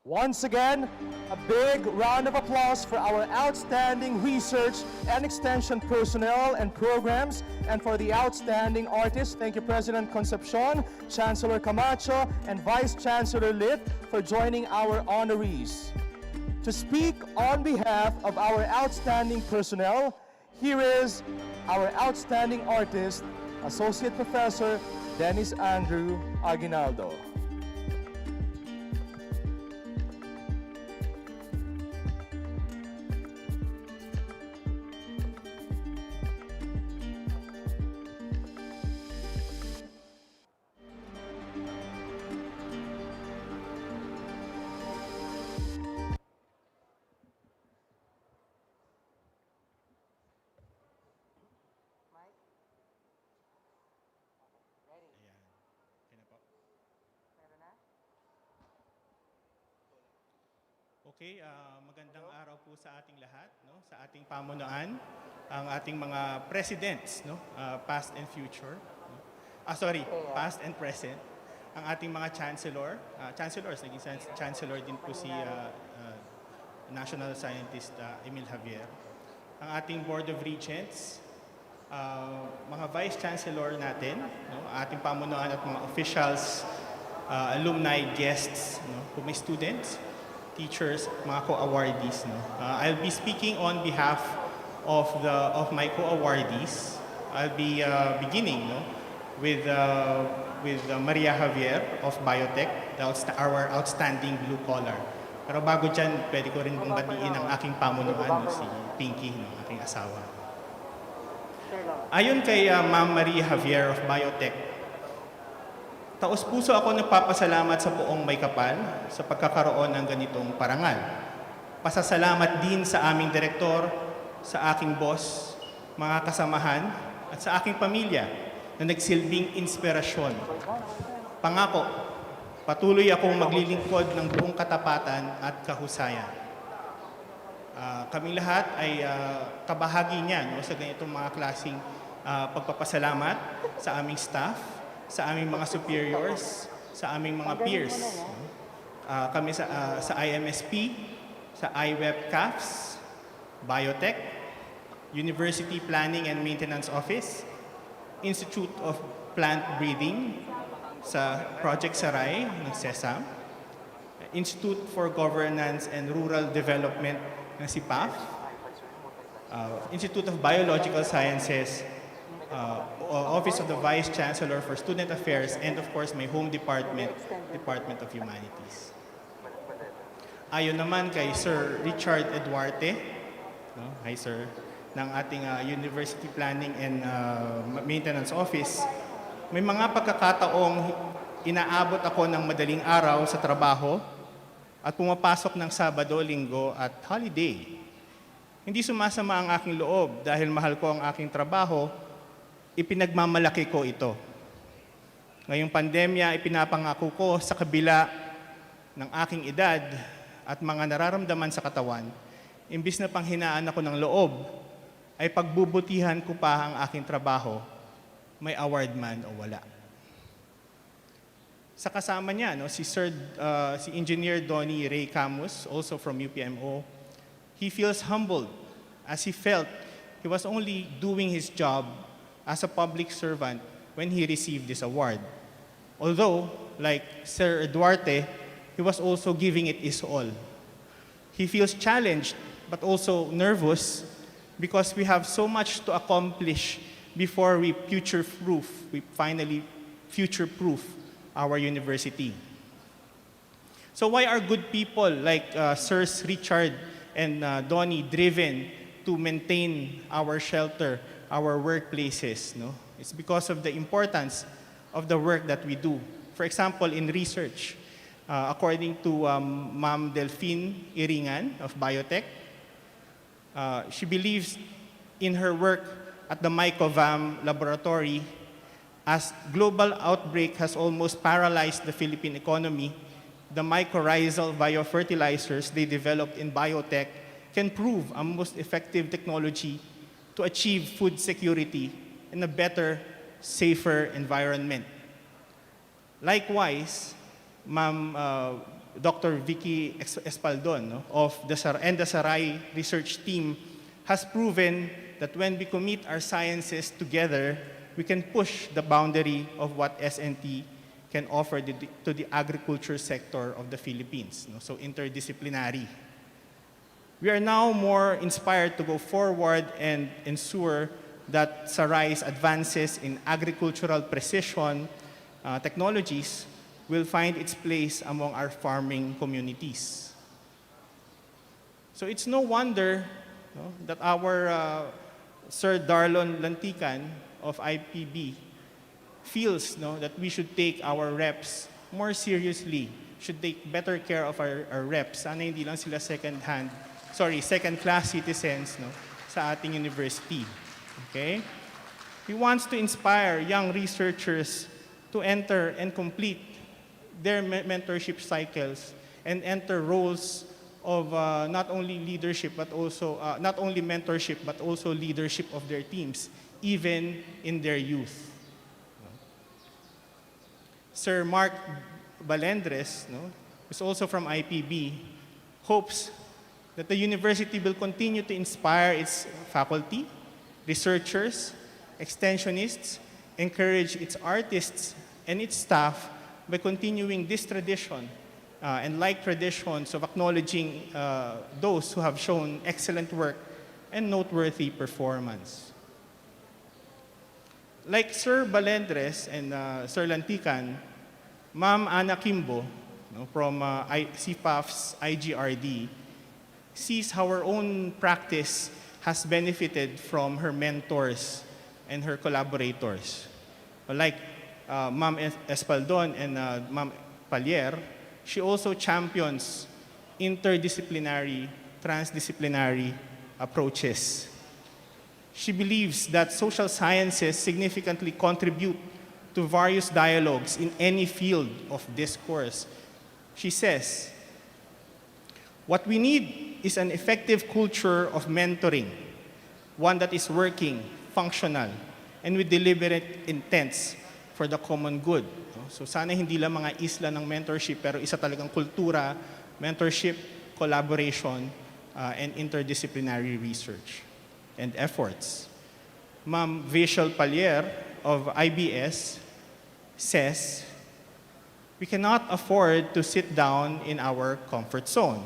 Once again, a big round of applause for our outstanding research and extension personnel and programs, and for the outstanding artists. Thank you, President Concepcion, Chancellor Camacho, and Vice Chancellor Lit for joining our honorees. To speak on behalf of our outstanding personnel, here is our outstanding artist, Associate Professor Dennis Andrew Aguinaldo. Okay, magandang araw po sa ating lahat, no? Sa ating pamunuan, ang ating mga presidents, no? Past and future. No? Past and present. Ang ating mga chancellors, naging chancellor din po si National Scientist Emil Javier. Ang ating Board of Regents, mga Vice Chancellor natin, no? Ating pamunuan at mga officials, alumni, guests, no? Kung may students, teachers, mga co-awardees. No? I'll be speaking on behalf of my co-awardees. I'll be beginning, no, with Maria Javier of Biotech, our outstanding blue collar. Pero bago dyan, pwede ko rin pong batiin ang aking pamunuan, no, si Pinky, no, aking asawa. Ayon kay Ma'am Maria Javier of Biotech, taos-puso ako nagpapasalamat sa poong may kapal sa pagkakaroon ng ganitong parangal. Pasasalamat din sa aming direktor, sa aking boss, mga kasamahan, at sa aking pamilya na nagsilbing inspirasyon. Pangako, patuloy akong maglilingkod ng buong katapatan at kahusayan. Kaming lahat ay kabahagi niya, no, sa ganitong mga klaseng pagpapasalamat sa aming staff, sa aming mga superiors, sa aming mga peers. Kami sa IMSP, sa IWEB CAFS, Biotech, University Planning and Maintenance Office, Institute of Plant Breeding, sa Project Saray ng CESAM, Institute for Governance and Rural Development ng SIPAF, Institute of Biological Sciences, Office of the Vice Chancellor for Student Affairs, and of course, my home department, Department of Humanities. Ayon naman kay Sir Richard Eduarte, no, hi Sir, ng ating University Planning and Maintenance Office, may mga pagkakataong inaabot ako ng madaling araw sa trabaho at pumapasok ng Sabado, Linggo at holiday. Hindi sumasama ang aking loob dahil mahal ko ang aking trabaho, ipinagmamalaki ko ito. Ngayong pandemya, ipinapangako ko sa kabila ng aking edad at mga nararamdaman sa katawan, imbis na panghinaan ako ng loob, ay pagbubutihan ko pa ang aking trabaho, may award man o wala. Sa kasama niya, no, si Engineer Donnie Ray Camus, also from UPMO, he feels humbled as he felt he was only doing his job as a public servant when he received this award. Although, like Sir Duarte, he was also giving it his all. He feels challenged but also nervous because we have so much to accomplish before we finally future-proof our university. So why are good people like Sirs Richard and Donnie driven to maintain our shelter, our workplaces? No? It's because of the importance of the work that we do. For example, in research, according to Ma'am Delphine Iringan of Biotech, she believes in her work at the Mycovam laboratory, as global outbreak has almost paralyzed the Philippine economy, the mycorrhizal biofertilizers they developed in biotech can prove a most effective technology to achieve food security in a better, safer environment. Likewise, Ma'am Dr. Vicky Espaldon, no, of the Saray research team has proven that when we commit our sciences together, we can push the boundary of what SNT can offer to the agriculture sector of the Philippines. No? So interdisciplinary. We are now more inspired to go forward and ensure that Saray's advances in agricultural precision technologies will find its place among our farming communities. So it's no wonder, no, that our Sir Darlon Lantican of IPB feels, no, that we should take our reps more seriously, should take better care of our reps. Sana hindi lang sila second-class citizens, no, sa ating university. Okay? He wants to inspire young researchers to enter and complete their mentorship cycles and enter roles of not only leadership but also not only mentorship but also leadership of their teams, even in their youth. Sir Mark Balendres, no, who's also from IPB, hopes that the university will continue to inspire its faculty, researchers, extensionists, encourage its artists and its staff by continuing this tradition and like traditions of acknowledging those who have shown excellent work and noteworthy performance. Like Sir Balendres and Sir Lantican, Ma'am Ana Kimbo, no, from CPAF's IGRD, sees how her own practice has benefited from her mentors and her collaborators. Like Ma'am Espaldon and Ma'am Palier, she also champions interdisciplinary, transdisciplinary approaches. She believes that social sciences significantly contribute to various dialogues in any field of discourse. She says, what we need is an effective culture of mentoring, one that is working, functional, and with deliberate intents for the common good. So sana hindi lang mga isla ng mentorship, pero isa talagang kultura, mentorship, collaboration, and interdisciplinary research and efforts. Ma'am Vishal Palier of IBS says, we cannot afford to sit down in our comfort zone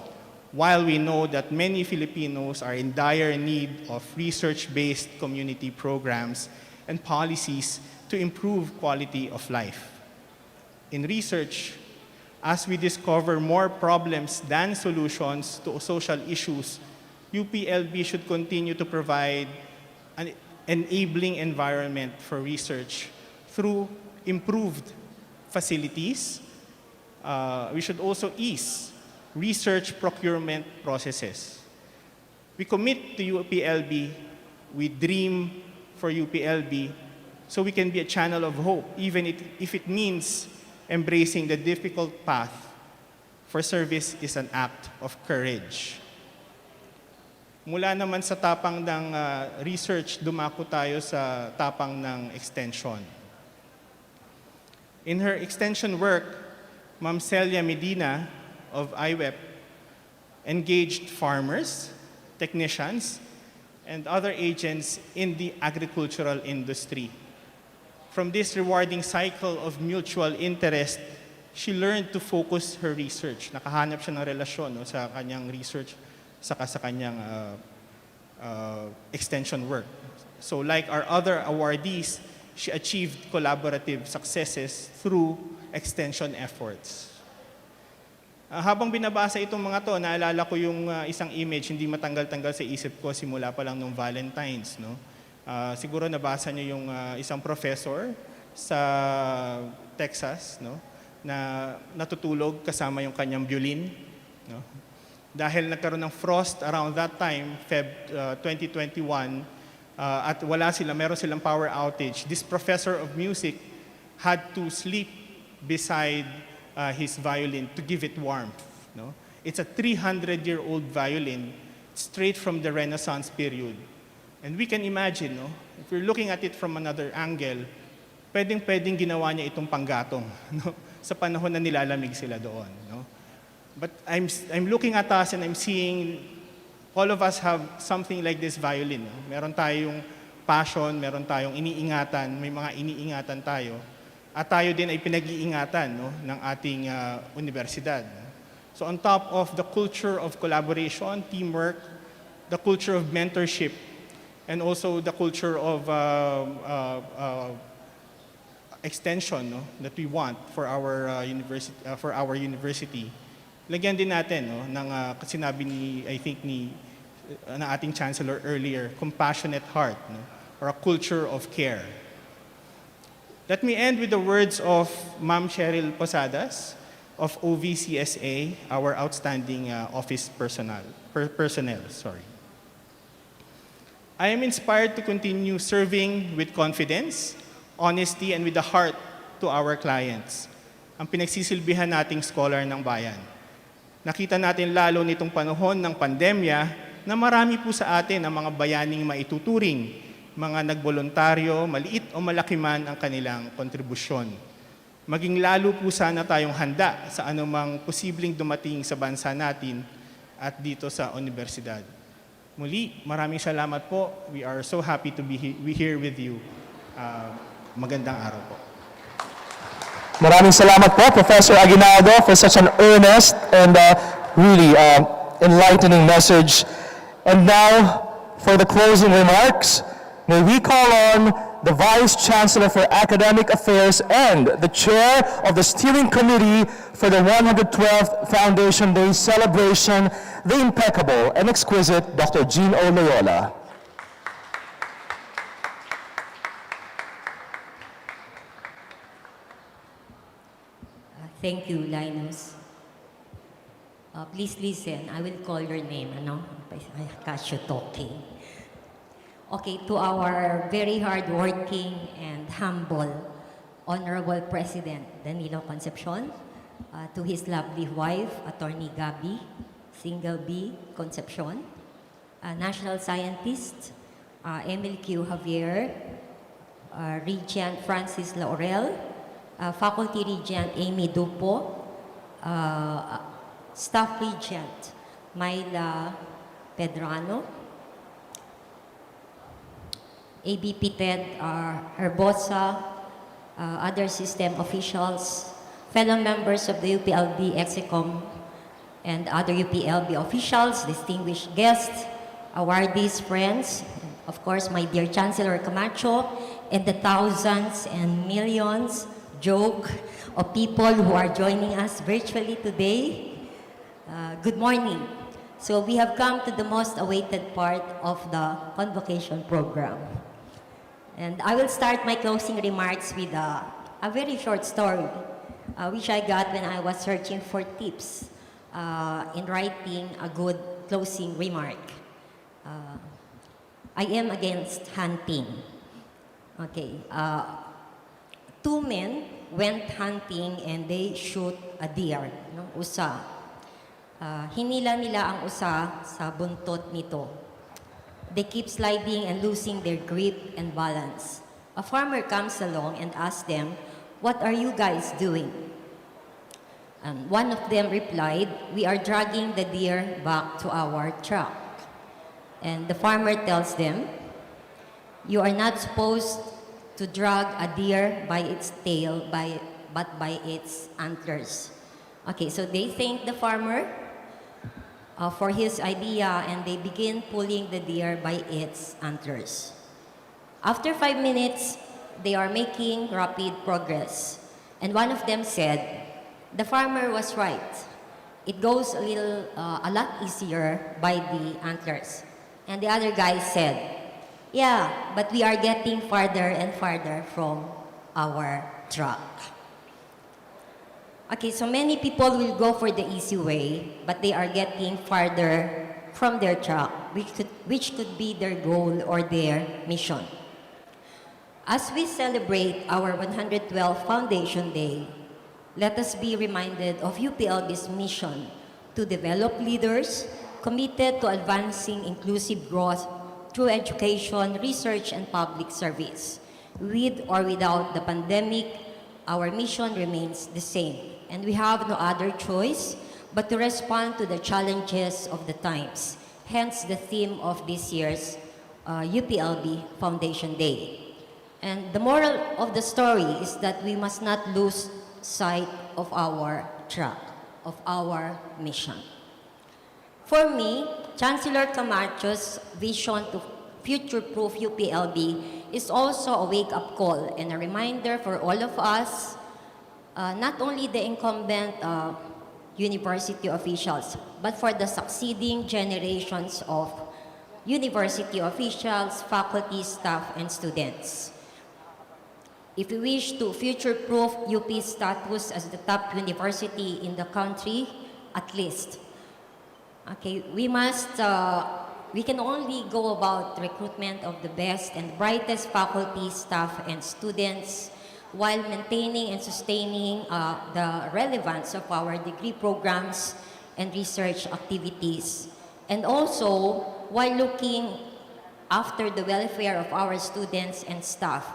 while we know that many Filipinos are in dire need of research-based community programs and policies to improve quality of life. In research, as we discover more problems than solutions to social issues, UPLB should continue to provide an enabling environment for research through improved facilities. We should also ease research procurement processes. We commit to UPLB, we dream for UPLB, so we can be a channel of hope, even if it means embracing the difficult path, for service is an act of courage. Mula naman sa tapang ng research, dumako tayo sa tapang ng extension. In her extension work, Ma'am Celia Medina of IWEP engaged farmers, technicians, and other agents in the agricultural industry. From this rewarding cycle of mutual interest, she learned to focus her research. Nakahanap siya ng relasyon, no, sa kanyang research saka sa kanyang extension work. So like our other awardees, she achieved collaborative successes through extension efforts. Habang binabasa itong mga to, naalala ko yung isang image, hindi matanggal-tanggal sa isip ko simula pa lang nung Valentine's. No? Siguro nabasa niyo yung isang professor sa Texas, no? Na natutulog kasama yung kanyang violin. No? Dahil nagkaroon ng frost around that time, Feb 2021, at meron silang power outage, this professor of music had to sleep beside his violin to give it warmth. No? It's a 300-year-old violin, straight from the Renaissance period. And we can imagine, no? If we're looking at it from another angle, pwedeng ginawa niya itong panggatong, no? Sa panahon na nilalamig sila doon. No? But I'm looking at us and I'm seeing all of us have something like this violin. No? Meron tayong passion, meron tayong iniingatan, may mga iniingatan tayo. At tayo din ay pinag-iingatan, no, ng ating universidad. No? So on top of the culture of collaboration, teamwork, the culture of mentorship, and also the culture of extension, no, that we want for our university. Lagyan din natin, no, ng sinabi ng ating chancellor earlier, compassionate heart, no, or a culture of care. Let me end with the words of Ma'am Cheryl Posadas of OVCSA, our outstanding office personnel. I am inspired to continue serving with confidence, honesty, and with the heart to our clients, ang pinagsisilbihan nating scholar ng bayan. Nakita natin lalo nitong panahon ng pandemya na marami po sa atin ang mga bayaning maituturing, mga nagboluntaryo, maliit o malaki man ang kanilang kontribusyon. Maging lalo po sana tayong handa sa anumang posibleng dumating sa bansa natin at dito sa universidad. Muli, maraming salamat po. We are so happy to be here with you. Magandang araw po. Maraming salamat po, Professor Aguinaldo, for such an earnest and really enlightening message. And now, for the closing remarks, may we call on the Vice Chancellor for Academic Affairs and the Chair of the Steering Committee for the 112th Foundation Day celebration, the impeccable and exquisite Dr. Jean O. Loyola. Thank you, Linus. Please listen. I will call your name. I catch you talking. Okay, to our very hardworking and humble Honorable President Danilo Concepcion, to his lovely wife, Attorney Gabby, Single B Concepcion, National Scientist, Emil Q. Javier, Regent Francis Laurel, Faculty Regent Amy Dupo, Staff Regent Myla Pedrano, ABP TED Herbosa, other system officials, fellow members of the UPLB Execom, and other UPLB officials, distinguished guests, awardees, friends, of course, my dear Chancellor Camacho, and the thousands and millions of people who are joining us virtually today. Good morning. So we have come to the most awaited part of the convocation program. And I will start my closing remarks with a very short story, which I got when I was searching for tips in writing a good closing remark. I am against hunting. Okay. Two men went hunting and they shoot a deer, usa. Hinila nila ang usa sa buntot nito. They keep sliding and losing their grip and balance. A farmer comes along and asks them, "What are you guys doing?" And one of them replied, "We are dragging the deer back to our truck." And the farmer tells them, "You are not supposed to drag a deer by its tail, but by its antlers." Okay, so they thank the farmer for his idea, and they begin pulling the deer by its antlers. After 5 minutes, they are making rapid progress. And one of them said, "The farmer was right. It goes a lot easier by the antlers." And the other guy said, "Yeah, but we are getting farther and farther from our truck." Okay, so many people will go for the easy way, but they are getting farther from their truck, which could be their goal or their mission. As we celebrate our 112th Foundation Day, let us be reminded of UPLB's mission to develop leaders committed to advancing inclusive growth through education, research, and public service. With or without the pandemic, our mission remains the same, and we have no other choice but to respond to the challenges of the times. Hence the theme of this year's UPLB Foundation Day. And the moral of the story is that we must not lose sight of our track, of our mission. For me, Chancellor Camacho's vision to future-proof UPLB is also a wake-up call and a reminder for all of us, not only the incumbent university officials, but for the succeeding generations of university officials, faculty, staff, and students. If we wish to future-proof UP's status as the top university in the country, at least, okay, we can only go about recruitment of the best and brightest faculty, staff, and students while maintaining and sustaining the relevance of our degree programs and research activities. And also, while looking after the welfare of our students and staff,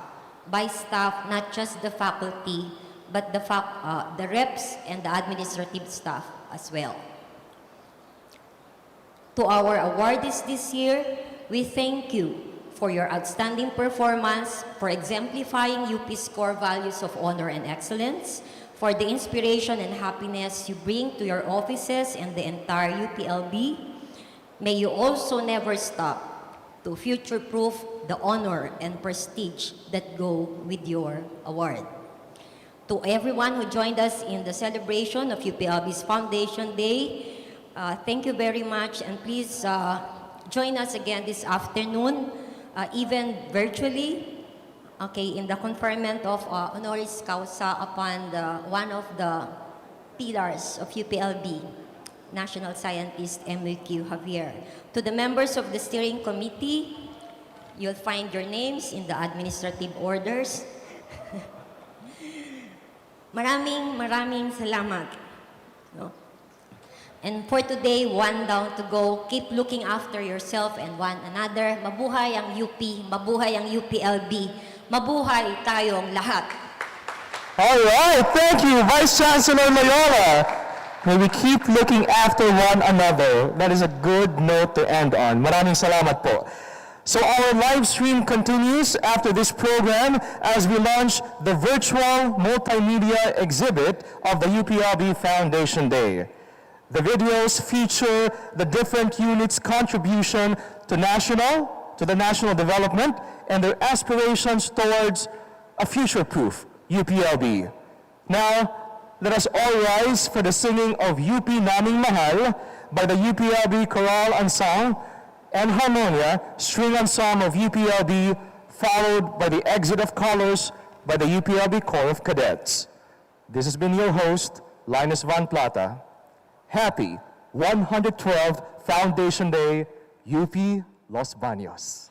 by staff, not just the faculty, but the reps and the administrative staff as well. To our awardees this year, we thank you for your outstanding performance, for exemplifying UP's core values of honor and excellence, for the inspiration and happiness you bring to your offices and the entire UPLB. May you also never stop to future-proof the honor and prestige that go with your award. To everyone who joined us in the celebration of UPLB's Foundation Day, thank you very much, and please join us again this afternoon, even virtually, okay, in the conferment of honoris causa upon one of the pillars of UPLB, National Scientist MQ Javier. To the members of the steering committee, you'll find your names in the administrative orders. Maraming salamat. No? And for today, one down to go. Keep looking after yourself and one another. Mabuhay ang UP, mabuhay ang UPLB, mabuhay tayong lahat. All right, thank you, Vice Chancellor Loyola. May we keep looking after one another. That is a good note to end on. Maraming salamat po. So our live stream continues after this program as we launch the virtual multimedia exhibit of the UPLB Foundation Day. The videos feature the different units' contribution to the national development and their aspirations towards a future-proof UPLB. Now, let us all rise for the singing of UP Naming Mahal by the UPLB Choral Ensemble and Harmonia String Ensemble of UPLB, followed by the Exit of Colors by the UPLB Corps of Cadets. This has been your host, Linus Van Plata. Happy 112th Foundation Day, UP Los Baños.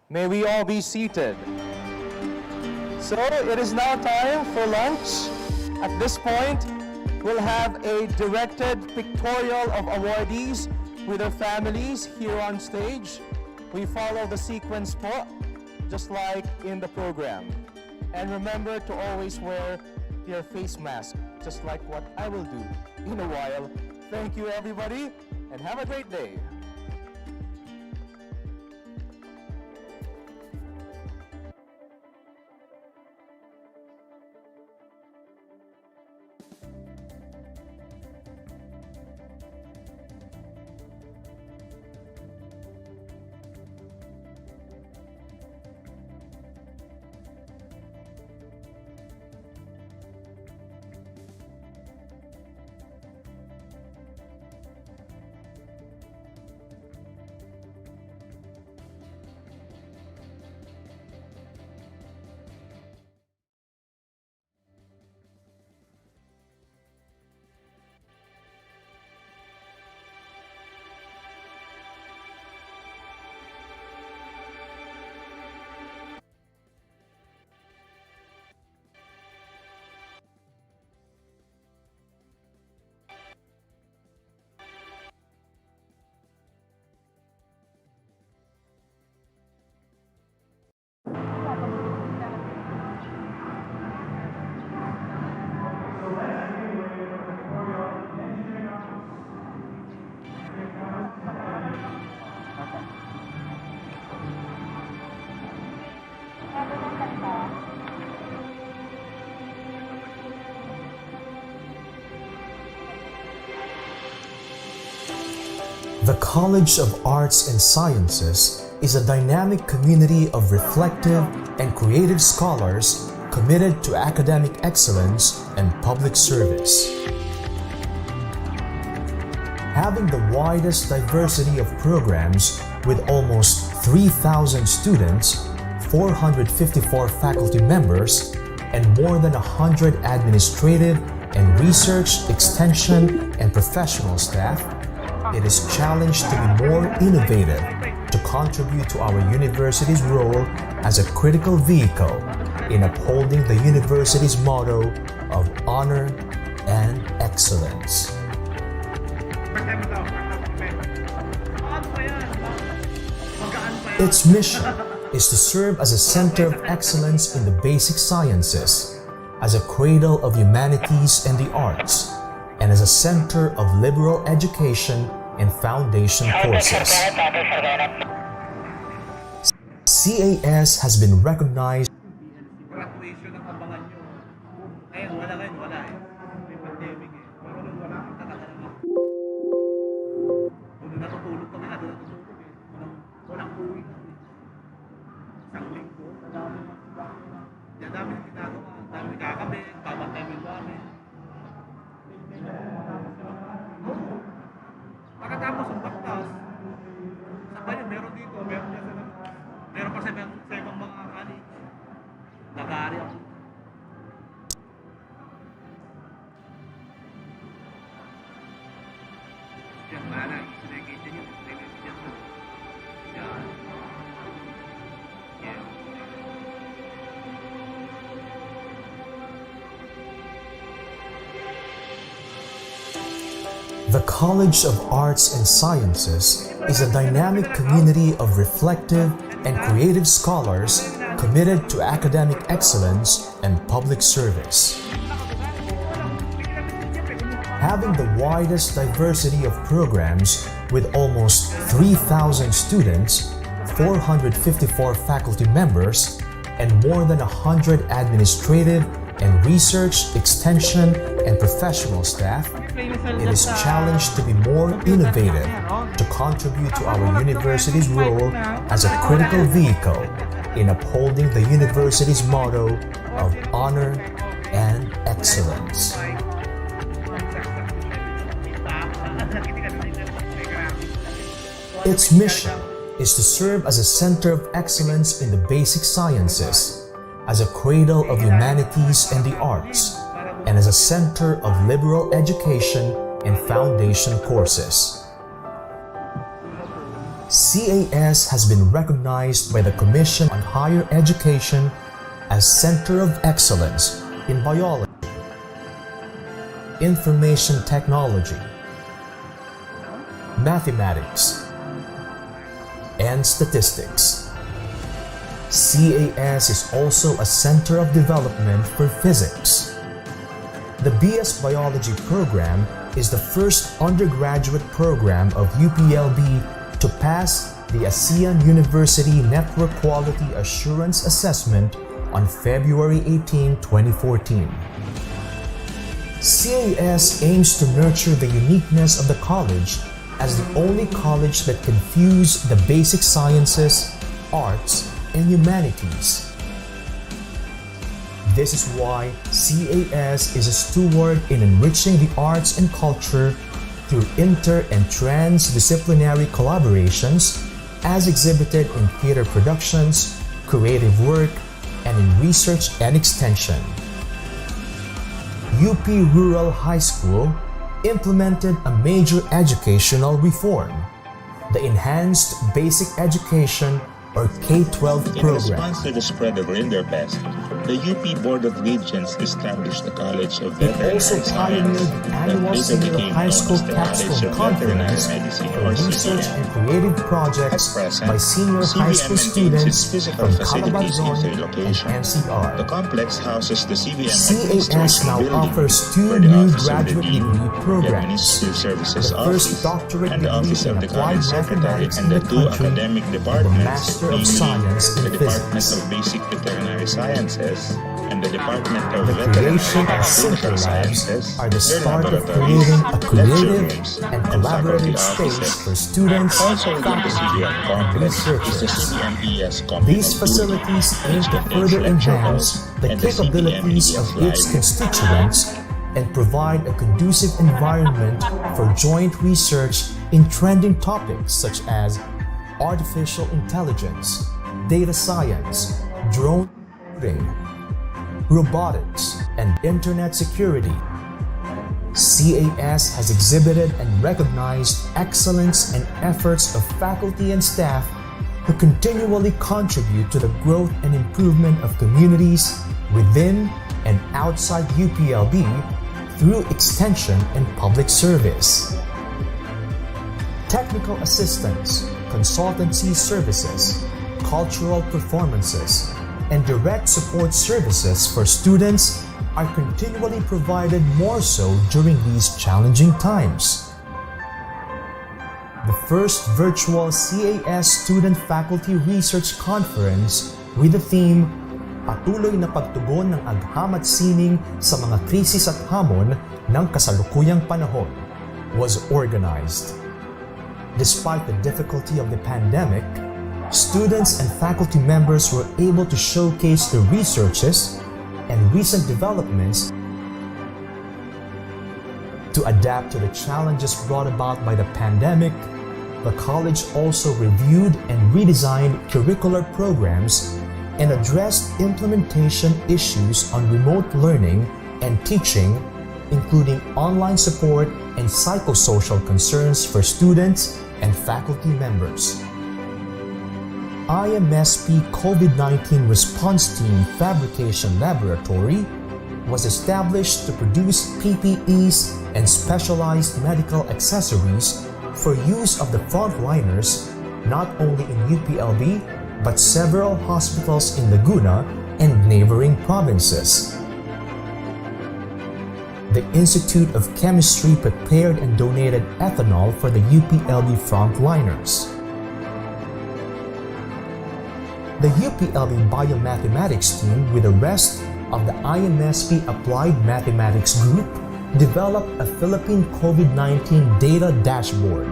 May we all be seated. So it is now time for lunch. At this point, we'll have a directed pictorial of awardees with their families here on stage. We follow the sequence po, just like in the program. And remember to always wear your face mask, just like what I will do in a while. Thank you, everybody, and have a great day. The College of Arts and Sciences is a dynamic community of reflective and creative scholars committed to academic excellence and public service. Having the widest diversity of programs with almost 3,000 students, 454 faculty members, and more than 100 administrative and research, extension, and professional staff, it is challenged to be more innovative to contribute to our university's role as a critical vehicle in upholding the university's motto of honor and excellence. Its mission is to serve as a center of excellence in the basic sciences, as a cradle of humanities and the arts, and as a center of liberal education and foundation courses. CAS has been recognized Pagkatapos ang baktas, sa kayo meron dito, meron pa sa ibang mga college. Nag-aari ako. Yan, malala, sinigate nyo. Yan. Yan. The College of Arts and Sciences is a dynamic community of reflective and creative scholars committed to academic excellence and public service. Having the widest diversity of programs with almost 3,000 students, 454 faculty members, and more than 100 administrative and research, extension, and professional staff, it is challenged to be more innovative to contribute to our university's role as a critical vehicle in upholding the university's motto of honor and excellence. Its mission is to serve as a center of excellence in the basic sciences, as a cradle of humanities and the arts, and as a center of liberal education and foundation courses. CAS has been recognized by the Commission on Higher Education as Center of Excellence in Biology, Information Technology, Mathematics, and Statistics. CAS is also a center of development for physics. The BS Biology program is the first undergraduate program of UPLB to pass the ASEAN University Network Quality Assurance Assessment on February 18, 2014. CAS aims to nurture the uniqueness of the college as the only college that can fuse the basic sciences, arts, and humanities. This is why CAS is a steward in enriching the arts and culture through inter- and transdisciplinary collaborations as exhibited in theater productions, creative work, and in research and extension. UP Rural High School implemented a major educational reform, the Enhanced Basic Education or K-12 In program. response to the spread of rinderpest, the UP Board of Regents established the College of It Veterinary also pioneered Science the that annual later senior became high known school as the College capstone of Veterinary conference Medicine for or research CVM. and creative projects At present, by senior high CVM school maintains students its physical from facilities in Calabarzon three and locations. The NCR. complex houses the CVM CAS Administration now Building, offers two where the new Office of the graduate Dean, degree the programs. Administrative Services The Office, first doctorate and the degree Office in of the applied College Secretary, mathematics and in the the two country, academic and the departments, Master of namely Science in the Department Physics. of Basic Veterinary Sciences and the Department of The Veterinary creation and of Center Clinical Labs Sciences, are the their start of laboratories, creating a lecture creative rooms, and faculty collaborative space offices. for students, Also within the faculty, CVM and complex is the researchers. CVMES complex. These facilities aim to further enhance the capabilities of its constituents and provide a conducive environment for joint research in trending topics such as artificial intelligence, data science, drone coding, robotics, and internet security. CAS has exhibited and recognized excellence and efforts of faculty and staff who continually contribute to the growth and improvement of communities within and outside UPLB through extension and public service. Technical assistance, consultancy services, cultural performances, and direct support services for students are continually provided more so during these challenging times. The first virtual CAS Student Faculty Research Conference with the theme Patuloy na pagtugon ng agham at sining sa mga krisis at hamon ng kasalukuyang panahon was organized. Despite the difficulty of the pandemic, students and faculty members were able to showcase their researches and recent developments to adapt to the challenges brought about by the pandemic. The college also reviewed and redesigned curricular programs and addressed implementation issues on remote learning and teaching, including online support and psychosocial concerns for students and faculty members. IMSP COVID-19 Response Team Fabrication Laboratory was established to produce PPEs and specialized medical accessories for use of the frontliners not only in UPLB but several hospitals in Laguna and neighboring provinces. The Institute of Chemistry prepared and donated ethanol for the UPLB frontliners. The UPLB Biomathematics team with the rest of the IMSP Applied Mathematics Group developed a Philippine COVID-19 data dashboard,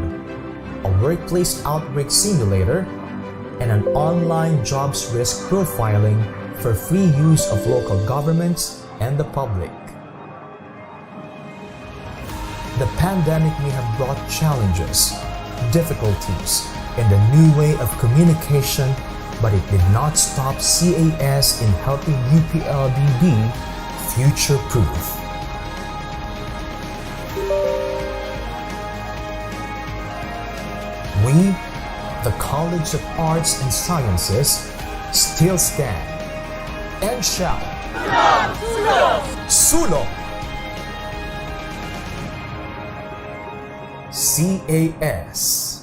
a workplace outbreak simulator, and an online jobs risk profiling for free use of local governments and the public. The pandemic may have brought challenges, difficulties, and a new way of communication, but it did not stop CAS in helping UPLB be future-proof. We, the College of Arts and Sciences still stand and shout, Sulong! CAS.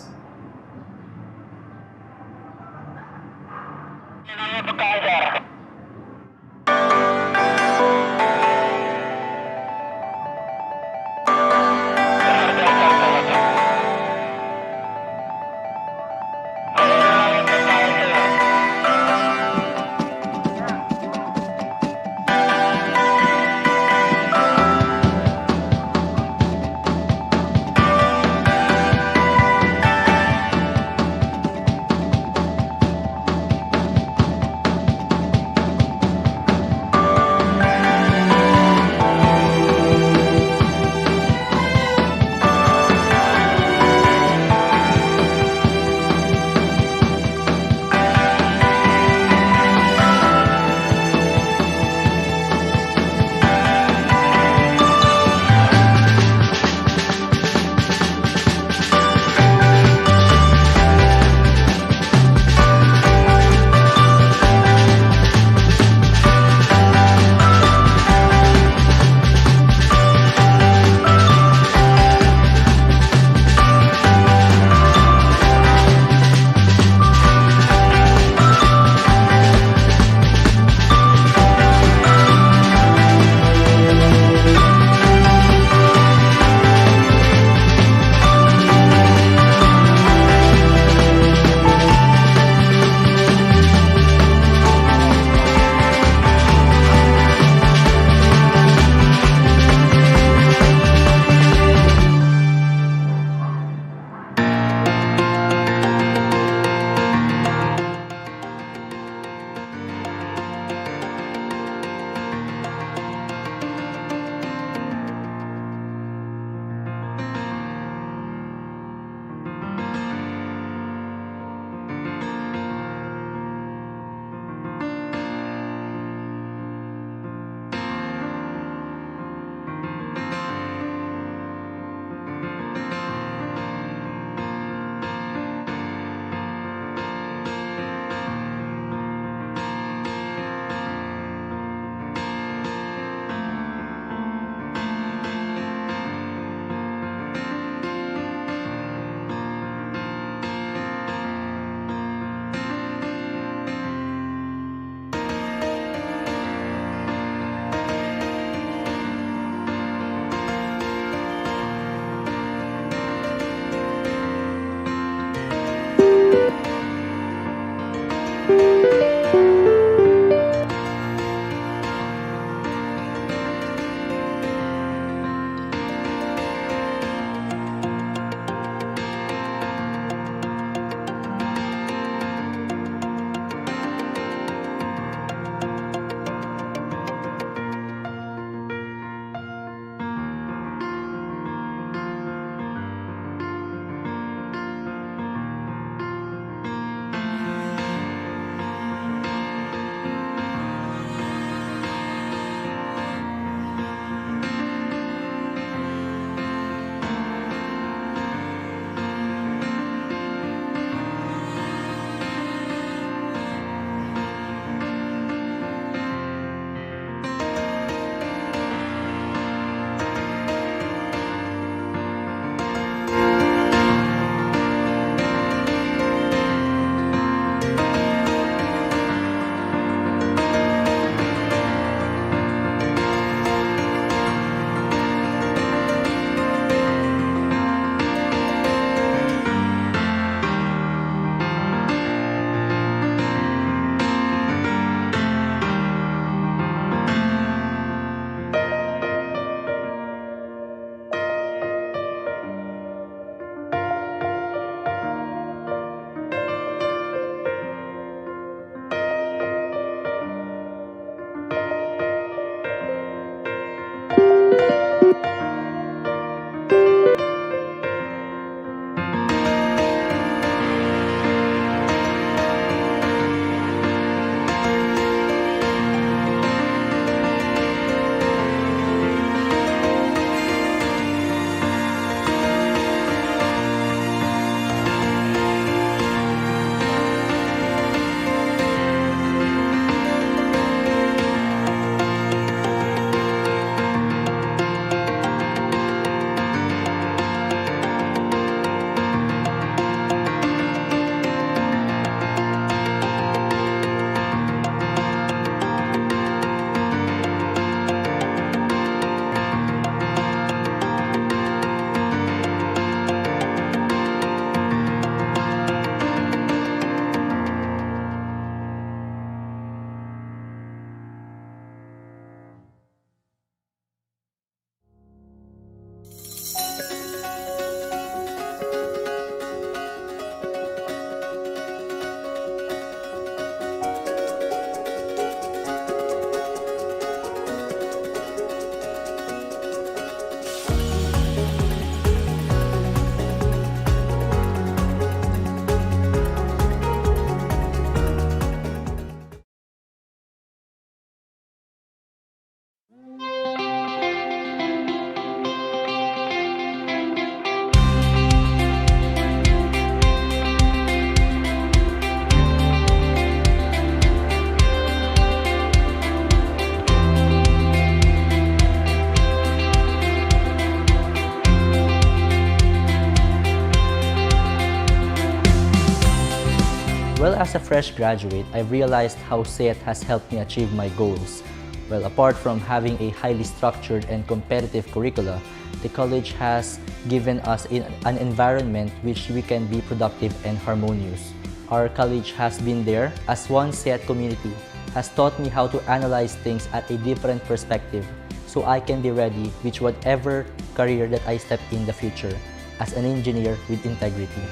Well, as a fresh graduate, I've realized how CEAT has helped me achieve my goals. Well, apart from having a highly structured and competitive curricula, the college has given us an environment which we can be productive and harmonious. Our college has been there as one CEAT community, has taught me how to analyze things at a different perspective so I can be ready with whatever career that I step in the future as an engineer with integrity.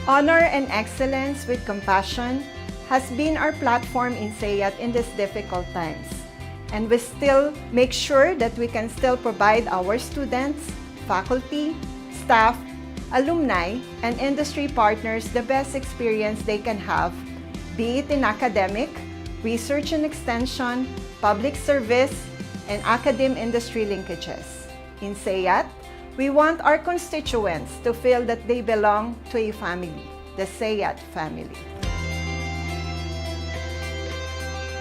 Honor and excellence with compassion has been our platform in CEAT in these difficult times. And we still make sure that we can still provide our students, faculty, staff, alumni, and industry partners the best experience they can have, be it in academic, research and extension, public service, and academic industry linkages. In CEAT, we want our constituents to feel that they belong to a family, the CEAT family.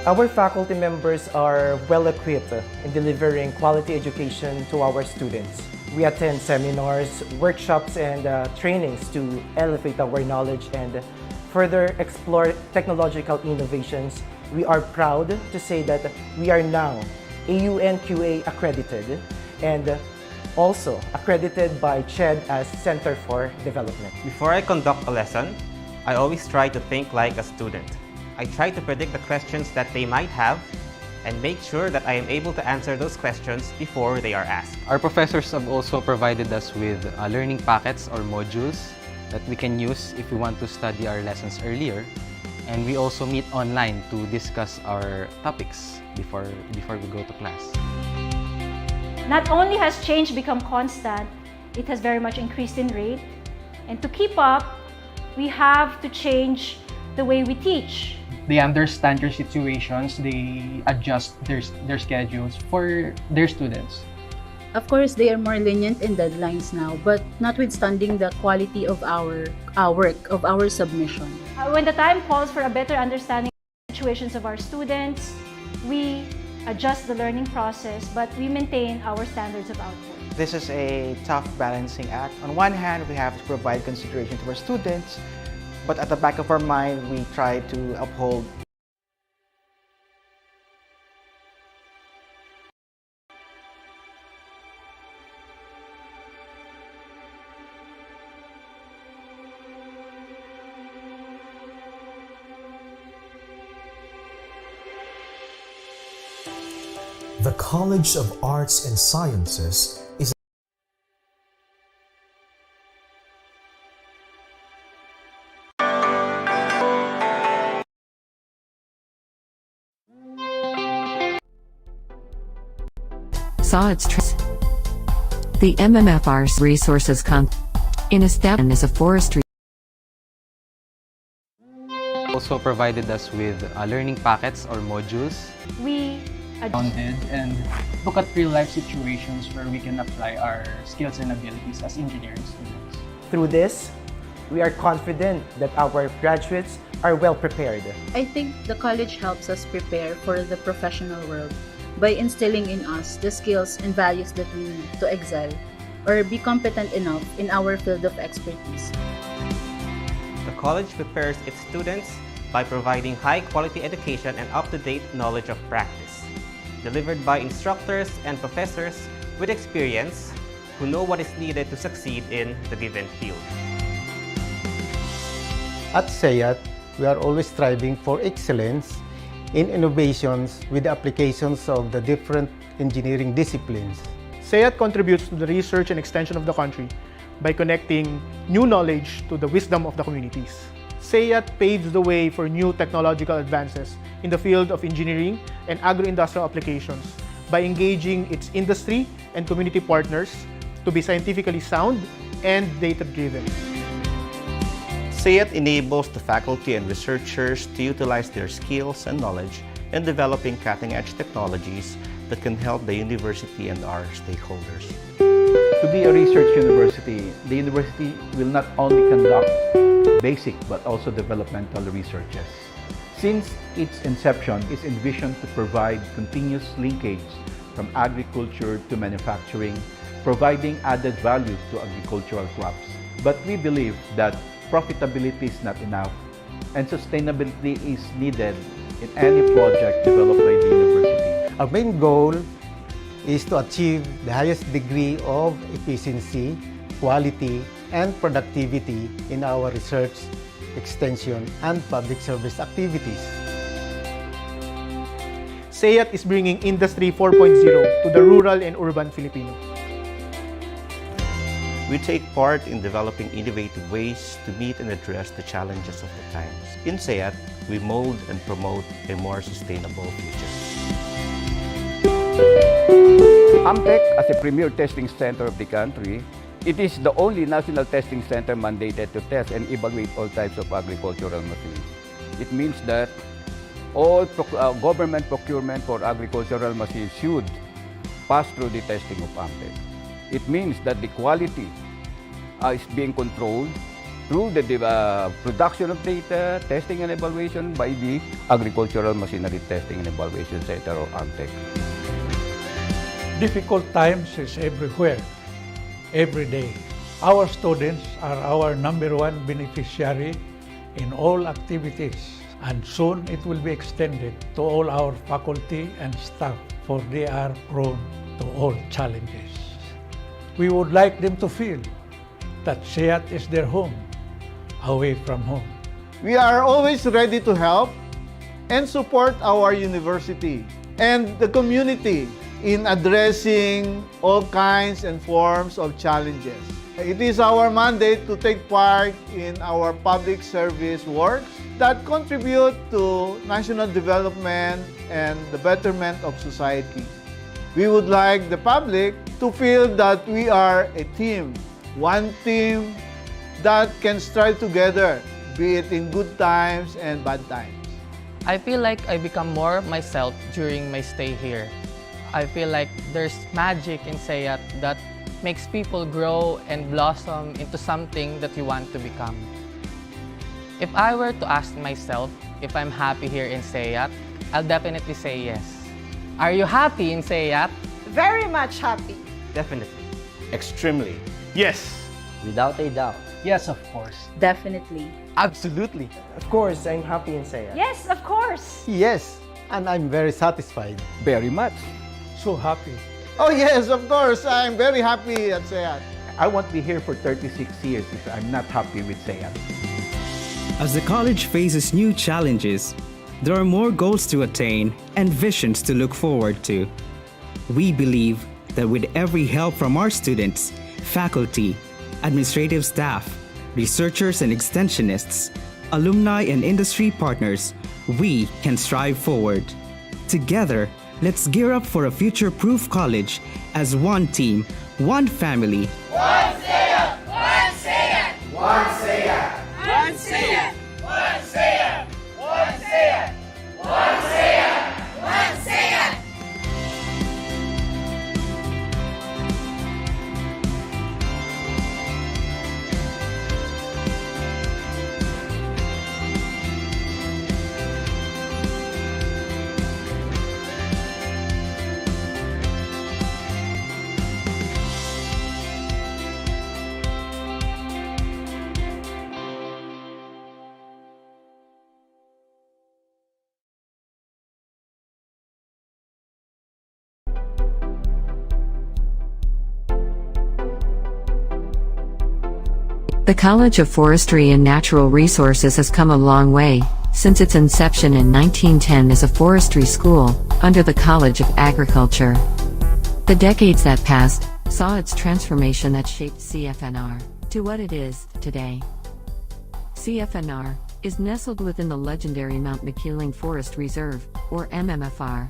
Our faculty members are well equipped in delivering quality education to our students. We attend seminars, workshops, and trainings to elevate our knowledge and further explore technological innovations. We are proud to say that we are now AUNQA accredited and also accredited by CHED as Center for Development. Before I conduct a lesson, I always try to think like a student. I try to predict the questions that they might have and make sure that I am able to answer those questions before they are asked. Our professors have also provided us with learning packets or modules that we can use if we want to study our lessons earlier. And we also meet online to discuss our topics before we go to class. Not only has change become constant, it has very much increased in rate. And to keep up, we have to change the way we teach. They understand their situations, they adjust their schedules for their students. Of course, they are more lenient in deadlines now, but notwithstanding the quality of our work, of our submission. When the time calls for a better understanding of the situations of our students, we adjust the learning process, but we maintain our standards of output. This is a tough balancing act. On one hand, we have to provide consideration to our students, but at the back of our mind, we try to uphold The College of Arts and Sciences is saw its the MMFR's resources in a step and is a forestry. Also provided us with learning packets or modules. We Grounded and look at real-life situations where we can apply our skills and abilities as engineering students. Through this, we are confident that our graduates are well prepared. I think the college helps us prepare for the professional world by instilling in us the skills and values that we need to excel or be competent enough in our field of expertise. The college prepares its students by providing high-quality education and up-to-date knowledge of practice, delivered by instructors and professors with experience who know what is needed to succeed in the given field. At CEAT, we are always striving for excellence in innovations with the applications of the different engineering disciplines. CEAT contributes to the research and extension of the country by connecting new knowledge to the wisdom of the communities. CEAT paves the way for new technological advances in the field of engineering and agro-industrial applications by engaging its industry and community partners to be scientifically sound and data-driven. CEAT enables the faculty and researchers to utilize their skills and knowledge in developing cutting-edge technologies that can help the university and our stakeholders. To be a research university, the university will not only conduct basic but also developmental researches. Since its inception, it's envisioned to provide continuous linkage from agriculture to manufacturing, providing added value to agricultural crops. But we believe that profitability is not enough and sustainability is needed in any project developed by the university. Our main goal is to achieve the highest degree of efficiency, quality, and productivity in our research, extension, and public service activities. SEAT is bringing Industry 4.0 to the rural and urban Filipino. We take part in developing innovative ways to meet and address the challenges of the times. In SEAT, we mold and promote a more sustainable future. AMTEC, as a premier testing center of the country, it is the only national testing center mandated to test and evaluate all types of agricultural machines. It means that all government procurement for agricultural machines should pass through the testing of AMTEC. It means that the quality is being controlled through the production of data, testing and evaluation by the Agricultural Machinery Testing and Evaluation Center or AMTEC. Difficult times is everywhere, every day. Our students are our #1 beneficiary in all activities, and soon it will be extended to all our faculty and staff, for they are prone to all challenges. We would like them to feel that SEAT is their home, away from home. We are always ready to help and support our university and the community in addressing all kinds and forms of challenges. It is our mandate to take part in our public service works that contribute to national development and the betterment of society. We would like the public to feel that we are a team, one team that can strive together, be it in good times and bad times. I feel like I become more myself during my stay here. I feel like there's magic in SEAT that makes people grow and blossom into something that you want to become. If I were to ask myself if I'm happy here in SEAT, I'll definitely say yes. Are you happy in SEAT? Very much happy. Definitely. Extremely. Yes. Without a doubt. Yes, of course. Definitely. Absolutely. Of course, I'm happy in SEAT. Yes, of course. Yes, and I'm very satisfied. Very much. So happy. Oh yes, of course, I'm very happy at SEAT. I won't be here for 36 years if I'm not happy with SEAT. As the college faces new challenges, there are more goals to attain and visions to look forward to. We believe that with every help from our students, faculty, administrative staff, researchers and extensionists, alumni and industry partners, we can strive forward. Together, let's gear up for a future-proof college as one team, one family. One SEAT! One SEAT! One SEAT! One SEAT! One SEAT! One SEAT! One SEAT! One SEAT! The College of Forestry and Natural Resources has come a long way since its inception in 1910 as a forestry school under the College of Agriculture. The decades that passed saw its transformation that shaped CFNR to what it is today. CFNR is nestled within the legendary Mount McKeeling Forest Reserve, or MMFR.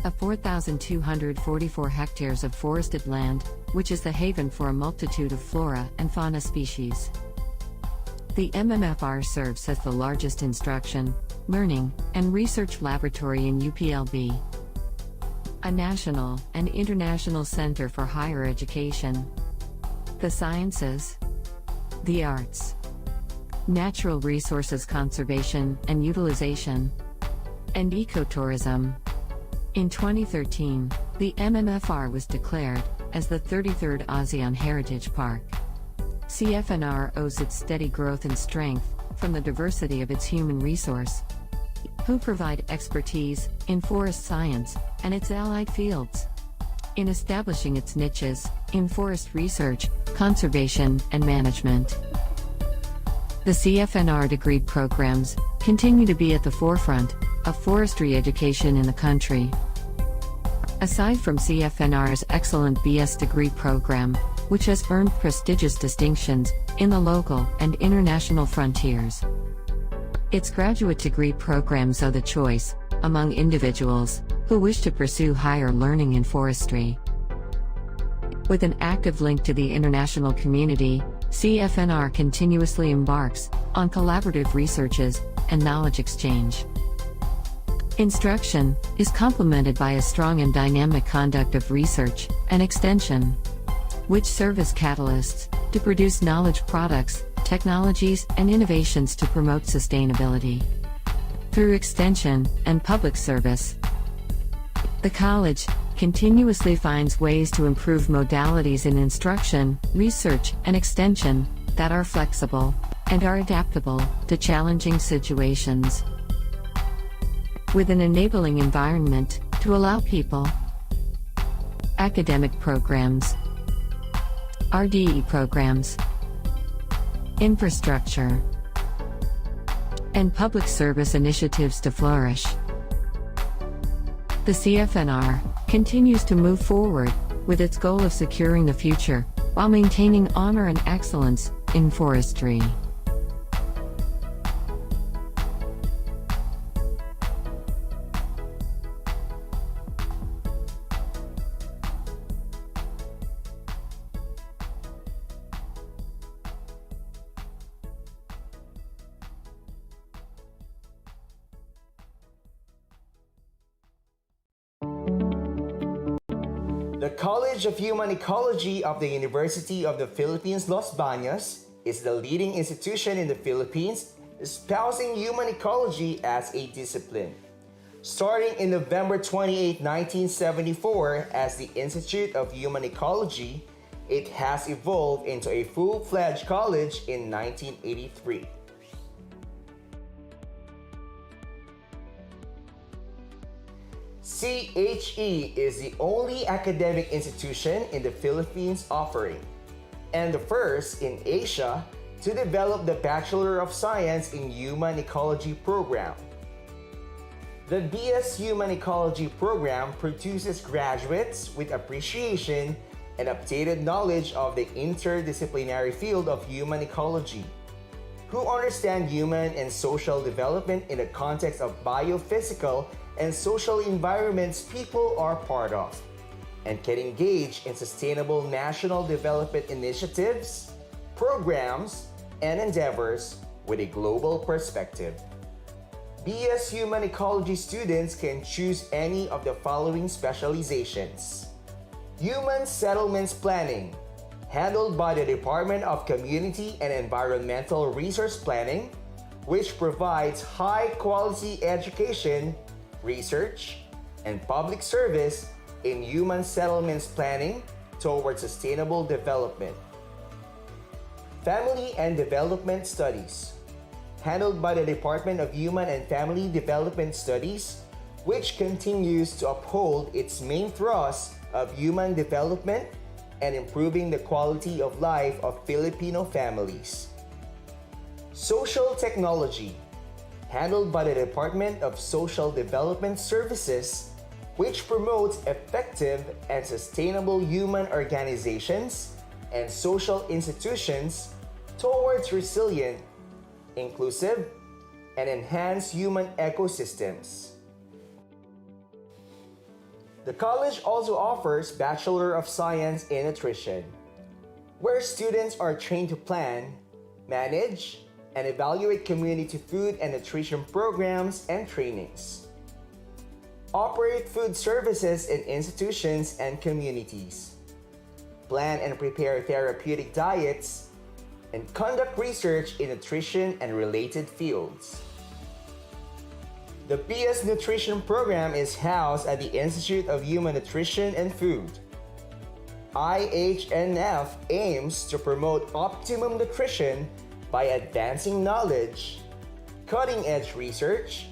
A 4,244 hectares of forested land, which is the haven for a multitude of flora and fauna species. The MMFR serves as the largest instruction, learning, and research laboratory in UPLB. A national and international center for higher education, the sciences, the arts, natural resources conservation and utilization, and ecotourism. In 2013, the MMFR was declared as the 33rd ASEAN Heritage Park. CFNR owes its steady growth and strength from the diversity of its human resource, who provide expertise in forest science and its allied fields, in establishing its niches in forest research, conservation, and management. The CFNR degree programs continue to be at the forefront of forestry education in the country. Aside from CFNR's excellent BS degree program, which has earned prestigious distinctions in the local and international frontiers, its graduate degree programs are the choice among individuals who wish to pursue higher learning in forestry. With an active link to the international community, CFNR continuously embarks on collaborative researches and knowledge exchange. Instruction is complemented by a strong and dynamic conduct of research and extension, which serve as catalysts to produce knowledge products, technologies, and innovations to promote sustainability. Through extension and public service, the college continuously finds ways to improve modalities in instruction, research, and extension that are flexible and are adaptable to challenging situations, with an enabling environment to allow people, academic programs, RDE programs, infrastructure, and public service initiatives to flourish. The CFNR continues to move forward with its goal of securing the future while maintaining honor and excellence in forestry. The College of Human Ecology of the University of the Philippines, Los Baños, is the leading institution in the Philippines espousing human ecology as a discipline. Starting in November 28, 1974 as the Institute of Human Ecology, it has evolved into a full-fledged college in 1983. CHE is the only academic institution in the Philippines offering, and the first in Asia to develop the Bachelor of Science in Human Ecology program. The BS Human Ecology program produces graduates with appreciation and updated knowledge of the interdisciplinary field of human ecology, who understand human and social development in the context of biophysical and social environments people are part of, and can engage in sustainable national development initiatives, programs, and endeavors with a global perspective. BS Human Ecology students can choose any of the following specializations: Human Settlements Planning, handled by the Department of Community and Environmental Resource Planning, which provides high-quality education, research, and public service in human settlements planning towards sustainable development. Family and Development Studies, handled by the Department of Human and Family Development Studies, which continues to uphold its main thrust of human development and improving the quality of life of Filipino families. Social Technology, handled by the Department of Social Development Services, which promotes effective and sustainable human organizations and social institutions towards resilient, inclusive, and enhanced human ecosystems. The college also offers Bachelor of Science in Nutrition, where students are trained to plan, manage, and evaluate community food and nutrition programs and trainings, operate food services in institutions and communities, plan and prepare therapeutic diets, and conduct research in nutrition and related fields. The BS Nutrition program is housed at the Institute of Human Nutrition and Food. IHNF aims to promote optimum nutrition by advancing knowledge, cutting-edge research,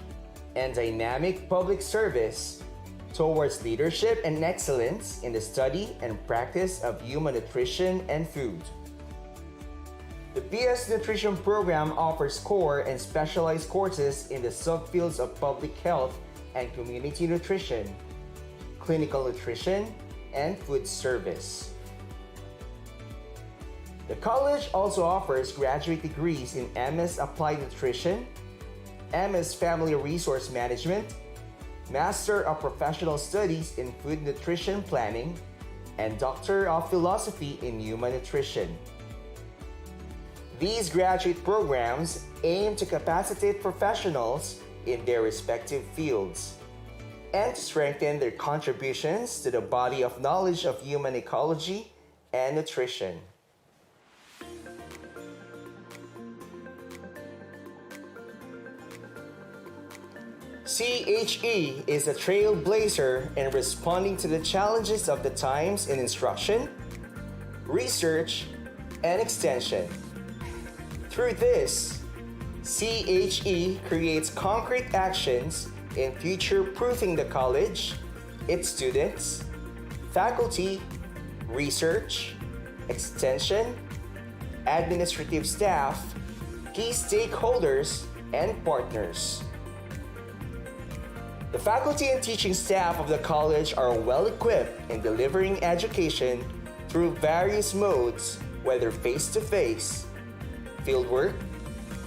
and dynamic public service towards leadership and excellence in the study and practice of human nutrition and food. The BS Nutrition program offers core and specialized courses in the subfields of public health and community nutrition, clinical nutrition, and food service. The college also offers graduate degrees in MS Applied Nutrition, MS Family Resource Management, Master of Professional Studies in Food Nutrition Planning, and Doctor of Philosophy in Human Nutrition. These graduate programs aim to capacitate professionals in their respective fields and to strengthen their contributions to the body of knowledge of human ecology and nutrition. CHE is a trailblazer in responding to the challenges of the times in instruction, research, and extension. Through this, CHE creates concrete actions in future-proofing the college, its students, faculty, research, extension, administrative staff, key stakeholders, and partners. The faculty and teaching staff of the college are well equipped in delivering education through various modes, whether face-to-face, fieldwork,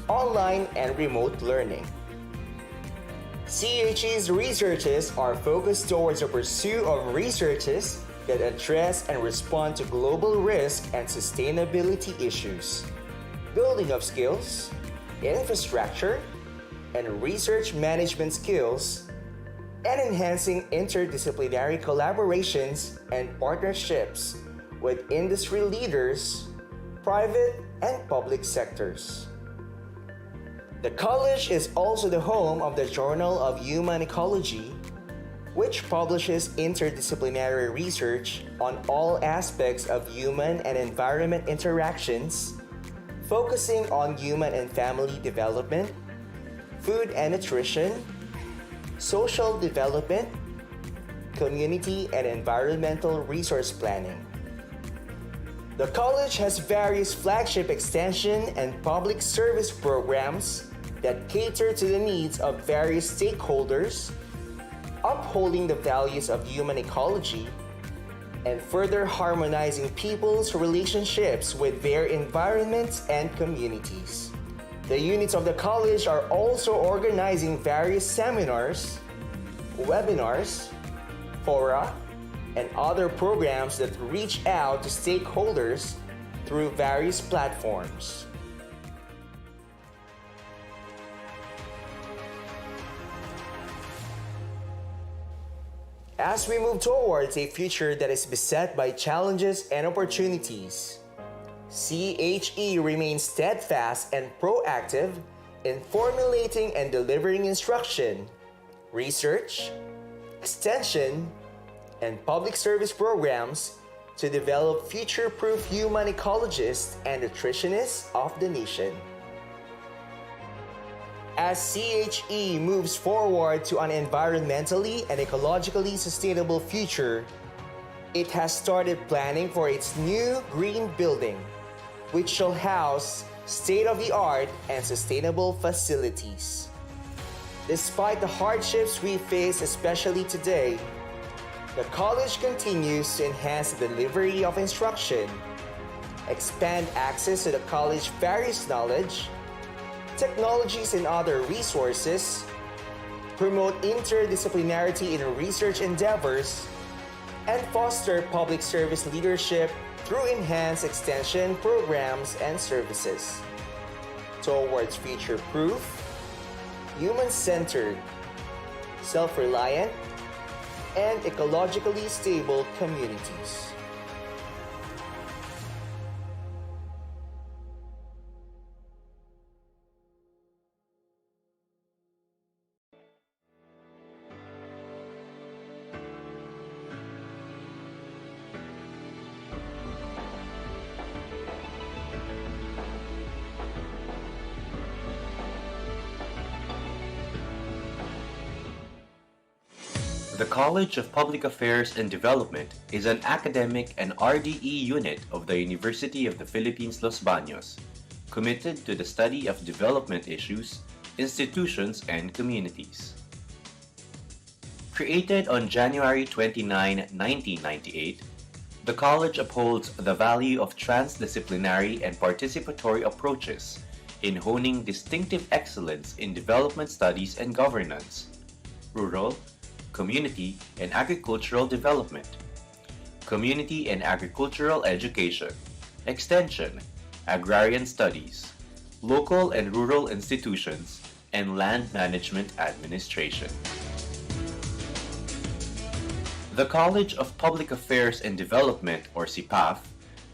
online, and remote learning. CHE's researches are focused towards the pursuit of researches that address and respond to global risk and sustainability issues, building of skills, infrastructure, and research management skills, and enhancing interdisciplinary collaborations and partnerships with industry leaders, private and public sectors. The college is also the home of the Journal of Human Ecology, which publishes interdisciplinary research on all aspects of human and environment interactions, focusing on human and family development, food and nutrition, social development, community and environmental resource planning. The college has various flagship extension and public service programs that cater to the needs of various stakeholders, upholding the values of human ecology, and further harmonizing people's relationships with their environments and communities. The units of the college are also organizing various seminars, webinars, fora, and other programs that reach out to stakeholders through various platforms. As we move towards a future that is beset by challenges and opportunities, CHE remains steadfast and proactive in formulating and delivering instruction, research, extension, and public service programs to develop future-proof human ecologists and nutritionists of the nation. As CHE moves forward to an environmentally and ecologically sustainable future, it has started planning for its new green building, which shall house state-of-the-art and sustainable facilities. Despite the hardships we face, especially today, the college continues to enhance the delivery of instruction, expand access to the college's various knowledge, technologies and other resources, promote interdisciplinarity in research endeavors, and foster public service leadership through enhanced extension programs and services towards future-proof, human-centered, self-reliant, and ecologically stable communities. The College of Public Affairs and Development is an academic and RDE unit of the University of the Philippines, Los Baños, committed to the study of development issues, institutions, and communities. Created on January 29, 1998, the college upholds the value of transdisciplinary and participatory approaches in honing distinctive excellence in development studies and governance, rural, community and agricultural development, community and agricultural education, extension, agrarian studies, local and rural institutions, and land management administration. The College of Public Affairs and Development, or CPAF,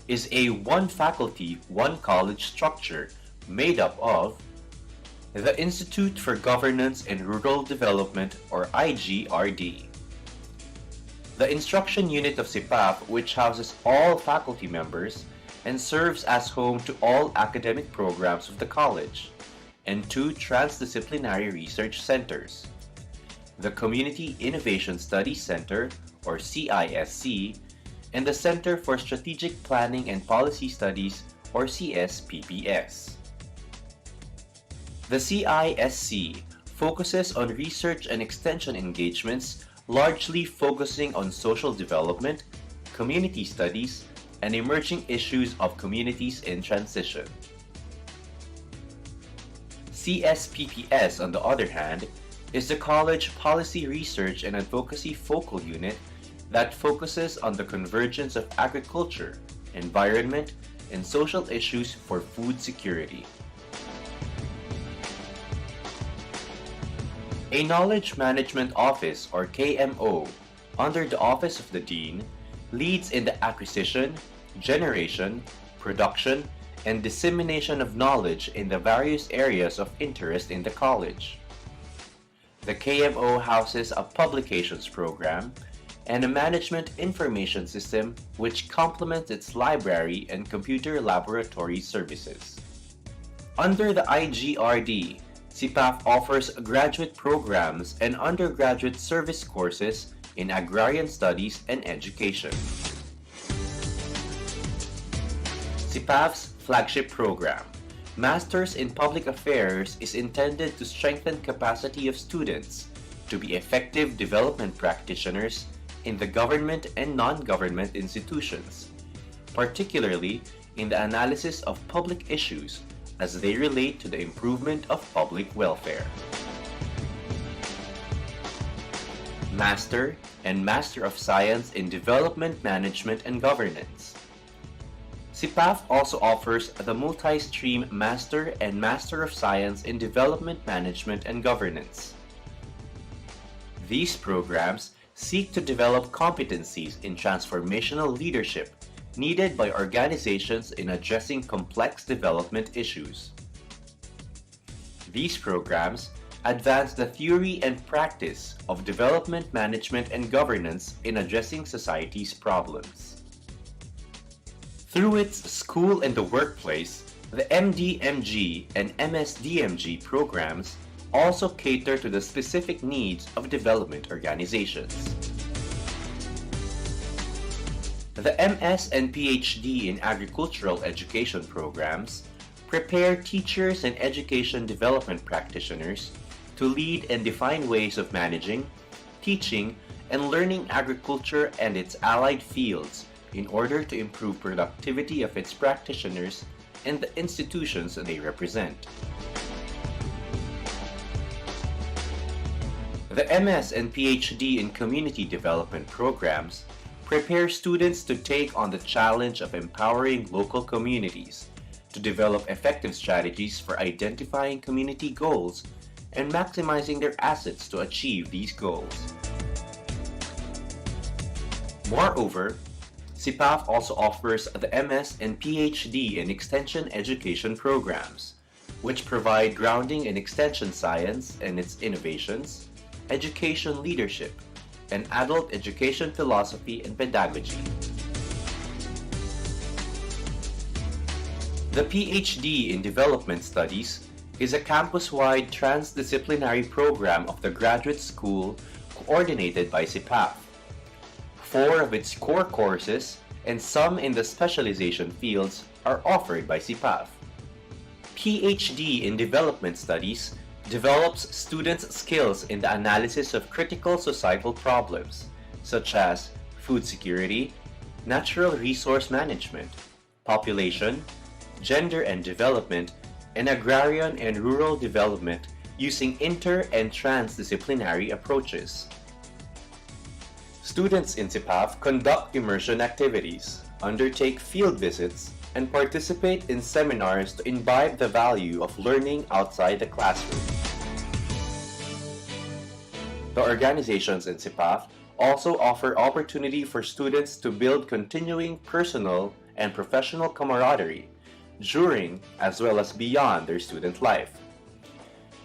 is a one-faculty, one-college structure made up of the Institute for Governance and Rural Development, or IGRD, the Instruction Unit of CPAF, which houses all faculty members and serves as home to all academic programs of the college, and two transdisciplinary research centers, the Community Innovation Studies Center, or CISC, and the Center for Strategic Planning and Policy Studies, or CSPPS. The CISC focuses on research and extension engagements, largely focusing on social development, community studies, and emerging issues of communities in transition. CSPPS, on the other hand, is the college policy research and advocacy focal unit that focuses on the convergence of agriculture, environment, and social issues for food security. A Knowledge Management Office, or KMO, under the Office of the Dean, leads in the acquisition, generation, production, and dissemination of knowledge in the various areas of interest in the college. The KMO houses a publications program and a management information system which complements its library and computer laboratory services. Under the IGRD, CPAF offers graduate programs and undergraduate service courses in agrarian studies and education. CPAF's flagship program, Masters in Public Affairs, is intended to strengthen capacity of students to be effective development practitioners in the government and non-government institutions, particularly in the analysis of public issues as they relate to the improvement of public welfare. Master and Master of Science in Development Management and Governance. CPAF also offers the multi-stream Master and Master of Science in Development Management and Governance. These programs seek to develop competencies in transformational leadership needed by organizations in addressing complex development issues. These programs advance the theory and practice of development management and governance in addressing society's problems. Through its School and the Workplace, the MDMG and MSDMG programs also cater to the specific needs of development organizations. The MS and PhD in Agricultural Education programs prepare teachers and education development practitioners to lead and define ways of managing, teaching, and learning agriculture and its allied fields in order to improve productivity of its practitioners and the institutions they represent. The MS and PhD in Community Development programs prepare students to take on the challenge of empowering local communities, to develop effective strategies for identifying community goals and maximizing their assets to achieve these goals. Moreover, CPAF also offers the MS and PhD in Extension Education programs, which provide grounding in extension science and its innovations, education leadership, and adult education philosophy and pedagogy. The PhD in Development Studies is a campus-wide transdisciplinary program of the Graduate School coordinated by CPAF. 4 of its core courses and some in the specialization fields are offered by CPAF. PhD in Development Studies develops students' skills in the analysis of critical societal problems, such as food security, natural resource management, population, gender and development, and agrarian and rural development using inter- and transdisciplinary approaches. Students in CPAF conduct immersion activities, undertake field visits, and participate in seminars to imbibe the value of learning outside the classroom. The organizations in CPAF also offer opportunity for students to build continuing personal and professional camaraderie during as well as beyond their student life.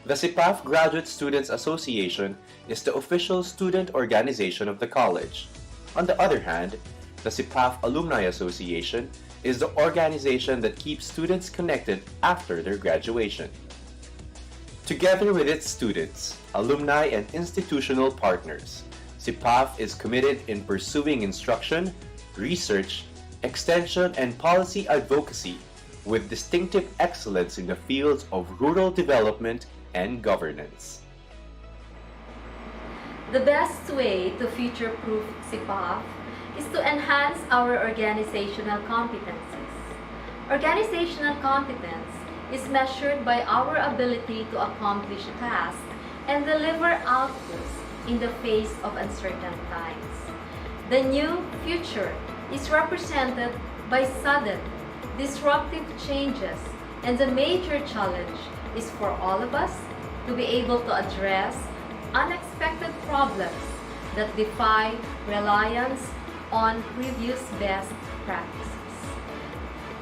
The CPAF Graduate Students Association is the official student organization of the college. On the other hand, the CPAF Alumni Association is the organization that keeps students connected after their graduation. Together with its students, alumni, and institutional partners, CPAF is committed in pursuing instruction, research, extension, and policy advocacy with distinctive excellence in the fields of rural development and governance. The best way to future-proof CPAF is to enhance our organizational competencies. Organizational competence is measured by our ability to accomplish tasks and deliver outputs in the face of uncertain times. The new future is represented by sudden, disruptive changes, and the major challenge is for all of us to be able to address unexpected problems that defy reliance on previous best practices.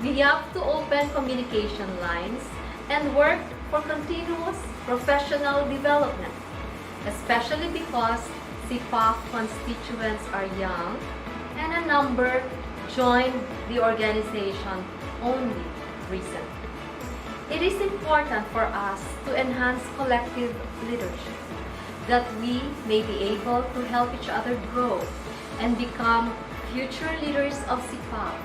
We have to open communication lines and work for continuous professional development, especially because CPAF constituents are young and a number joined the organization only recently. It is important for us to enhance collective leadership, that we may be able to help each other grow and become future leaders of CPAF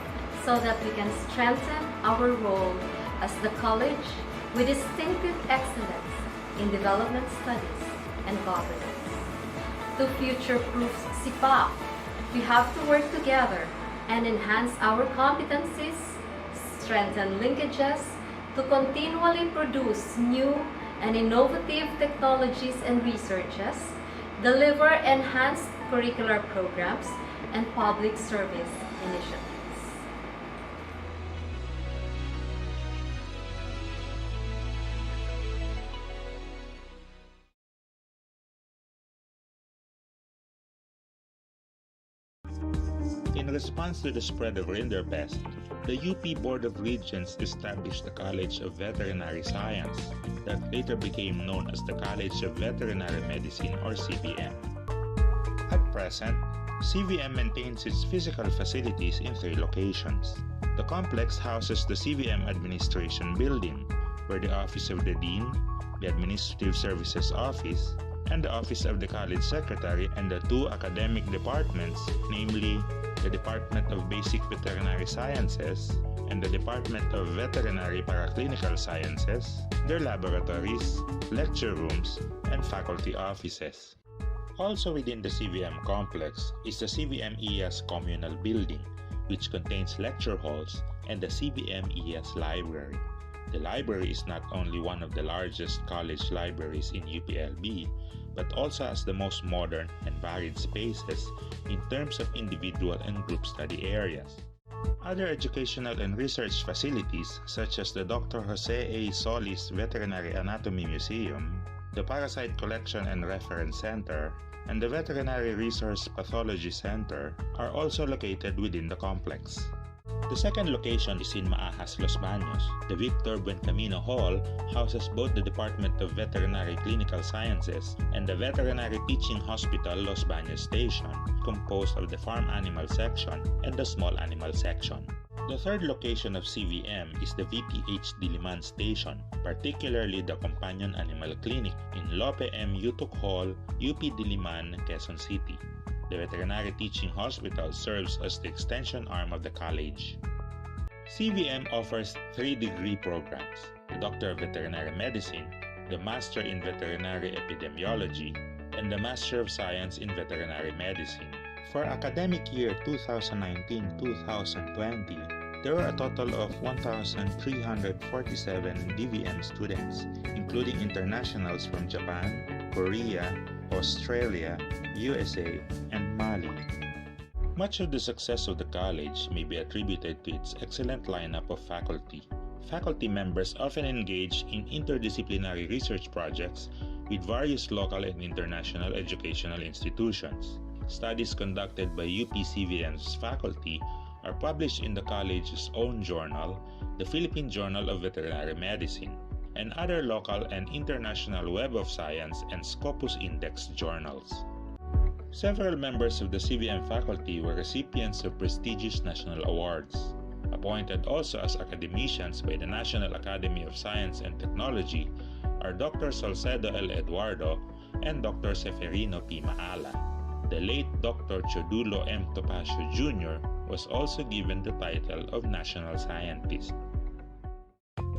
so that we can strengthen our role as the college with distinctive excellence in development studies and governance. To future-proof CPAF, we have to work together and enhance our competencies, strengthen linkages, to continually produce new and innovative technologies and researches, deliver enhanced curricular programs, and public service initiatives. In response to the spread of rinderpest, the UP Board of Regents established the College of Veterinary Science that later became known as the College of Veterinary Medicine or CVM. At present, CVM maintains its physical facilities in 3 locations. The complex houses the CVM Administration Building, where the Office of the Dean, the Administrative Services Office, and the Office of the College Secretary and the 2 academic departments, namely the Department of Basic Veterinary Sciences and the Department of Veterinary Paraclinical Sciences, their laboratories, lecture rooms, and faculty offices. Also within the CVM complex is the CVM ES Communal Building, which contains lecture halls and the CVM ES Library. The library is not only one of the largest college libraries in UPLB, but also has the most modern and varied spaces in terms of individual and group study areas. Other educational and research facilities such as the Dr. Jose A. Solis Veterinary Anatomy Museum, the Parasite Collection and Reference Center, and the Veterinary Resource Pathology Center are also located within the complex. The second location is in Maajas, Los Baños. The Victor Buencamino Hall houses both the Department of Veterinary Clinical Sciences and the Veterinary Teaching Hospital Los Baños Station, composed of the Farm Animal Section and the Small Animal Section. The third location of CVM is the VPH Diliman Station, particularly the Companion Animal Clinic in Lope M. Yutuk Hall, UP Diliman, Quezon City. The Veterinary Teaching Hospital serves as the extension arm of the college. CVM offers 3 degree programs: the Doctor of Veterinary Medicine, the Master in Veterinary Epidemiology, and the Master of Science in Veterinary Medicine. For academic year 2019-2020, there were a total of 1,347 DVM students, including internationals from Japan, Korea, Australia, USA, and Mali. Much of the success of the college may be attributed to its excellent lineup of faculty. Faculty members often engage in interdisciplinary research projects with various local and international educational institutions. Studies conducted by UPCVM's faculty are published in the college's own journal, the Philippine Journal of Veterinary Medicine, and other local and international Web of Science and Scopus Index journals. Several members of the CVM faculty were recipients of prestigious national awards. Appointed also as academicians by the National Academy of Science and Technology are Dr. Salcedo L. Eduardo and Dr. Seferino P. Maala. The late Dr. Chodulo M. Topacio Jr. was also given the title of National Scientist.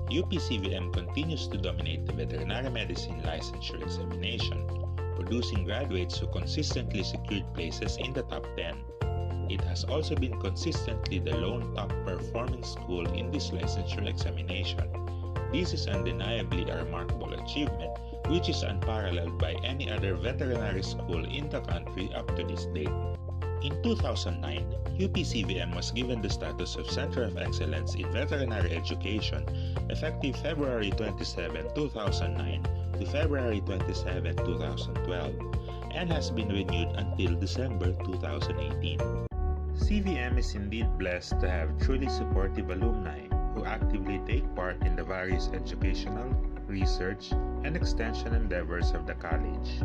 UPCVM continues to dominate the veterinary medicine licensure examination, producing graduates who consistently secured places in the top 10. It has also been consistently the lone top-performing school in this licensure examination. This is undeniably a remarkable achievement, which is unparalleled by any other veterinary school in the country up to this date. In 2009, UPCVM was given the status of Center of Excellence in Veterinary Education effective February 27, 2009 to February 27, 2012, and has been renewed until December 2018. CVM is indeed blessed to have truly supportive alumni who actively take part in the various educational, research, and extension endeavors of the college.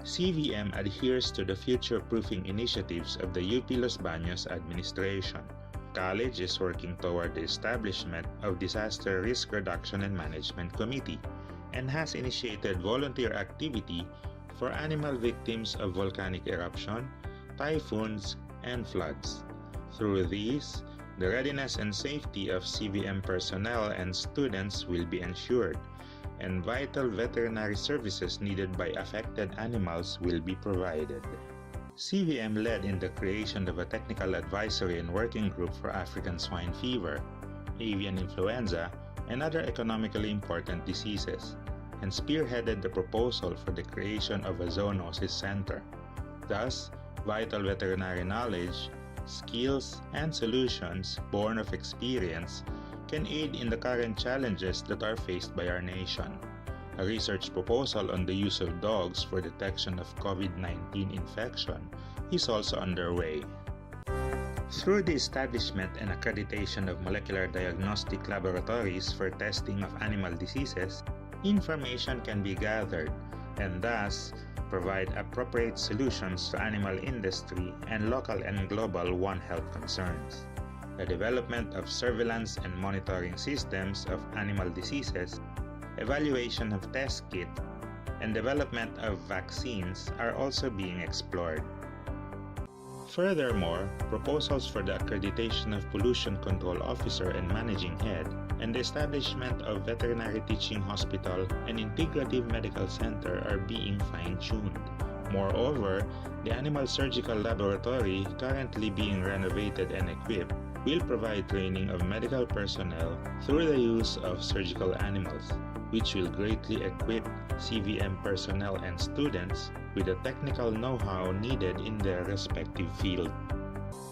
CVM adheres to the future-proofing initiatives of the UP Los Baños administration. The college is working toward the establishment of Disaster Risk Reduction and Management Committee and has initiated volunteer activity for animal victims of volcanic eruption, typhoons, and floods. Through these, the readiness and safety of CVM personnel and students will be ensured, and vital veterinary services needed by affected animals will be provided. CVM led in the creation of a technical advisory and working group for African swine fever, avian influenza, and other economically important diseases, and spearheaded the proposal for the creation of a zoonosis center. Thus, vital veterinary knowledge, skills, and solutions born of experience can aid in the current challenges that are faced by our nation. A research proposal on the use of dogs for detection of COVID-19 infection is also underway. Through the establishment and accreditation of molecular diagnostic laboratories for testing of animal diseases, information can be gathered and thus provide appropriate solutions to animal industry and local and global One Health concerns. The development of surveillance and monitoring systems of animal diseases, evaluation of test kits, and development of vaccines are also being explored. Furthermore, proposals for the accreditation of Pollution Control Officer and Managing Head and the establishment of Veterinary Teaching Hospital and Integrative Medical Center are being fine-tuned. Moreover, the Animal Surgical Laboratory, currently being renovated and equipped, will provide training of medical personnel through the use of surgical animals, which will greatly equip CVM personnel and students with the technical know-how needed in their respective field.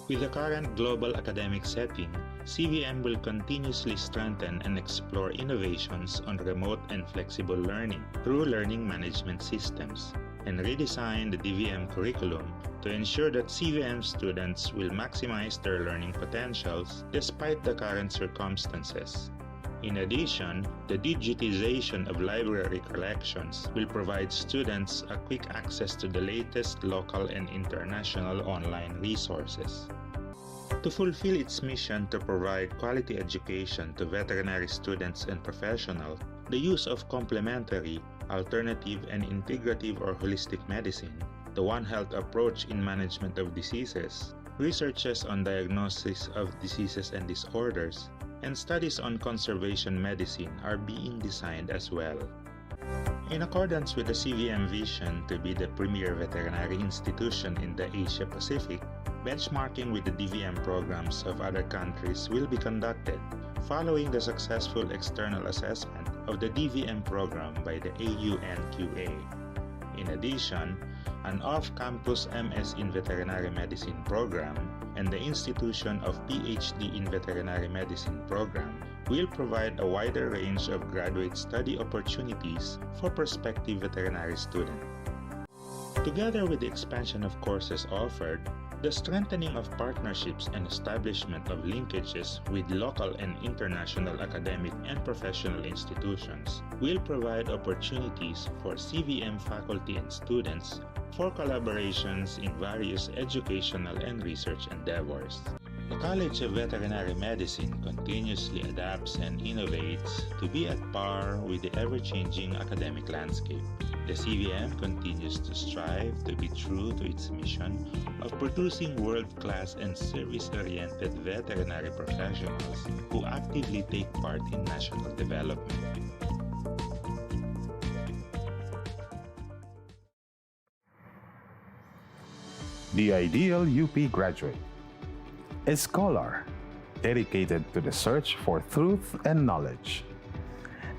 With the current global academic setting, CVM will continuously strengthen and explore innovations on remote and flexible learning through learning management systems, and redesign the DVM curriculum to ensure that CVM students will maximize their learning potentials despite the current circumstances. In addition, the digitization of library collections will provide students a quick access to the latest local and international online resources. To fulfill its mission to provide quality education to veterinary students and professionals, the use of complementary, alternative, and integrative or holistic medicine, the One Health approach in management of diseases, researches on diagnosis of diseases and disorders, and studies on conservation medicine are being designed as well. In accordance with the CVM vision to be the premier veterinary institution in the Asia Pacific, benchmarking with the DVM programs of other countries will be conducted following the successful external assessment of the DVM program by the AUNQA. In addition, an off-campus MS in Veterinary Medicine program and the Institution of PhD in Veterinary Medicine program will provide a wider range of graduate study opportunities for prospective veterinary students. Together with the expansion of courses offered, the strengthening of partnerships and establishment of linkages with local and international academic and professional institutions will provide opportunities for CVM faculty and students for collaborations in various educational and research endeavors. The College of Veterinary Medicine continuously adapts and innovates to be at par with the ever-changing academic landscape. The CVM continues to strive to be true to its mission of producing world-class and service-oriented veterinary professionals who actively take part in national development. The ideal UP graduate. A scholar dedicated to the search for truth and knowledge.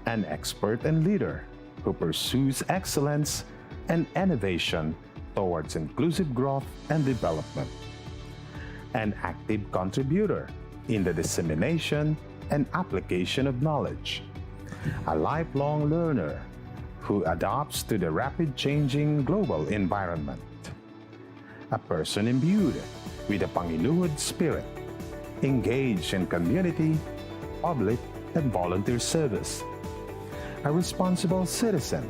An expert and leader who pursues excellence and innovation towards inclusive growth and development. An active contributor in the dissemination and application of knowledge. A lifelong learner who adapts to the rapid changing global environment. A person imbued with a Panginuhod spirit, engaged in community, public, and volunteer service. A responsible citizen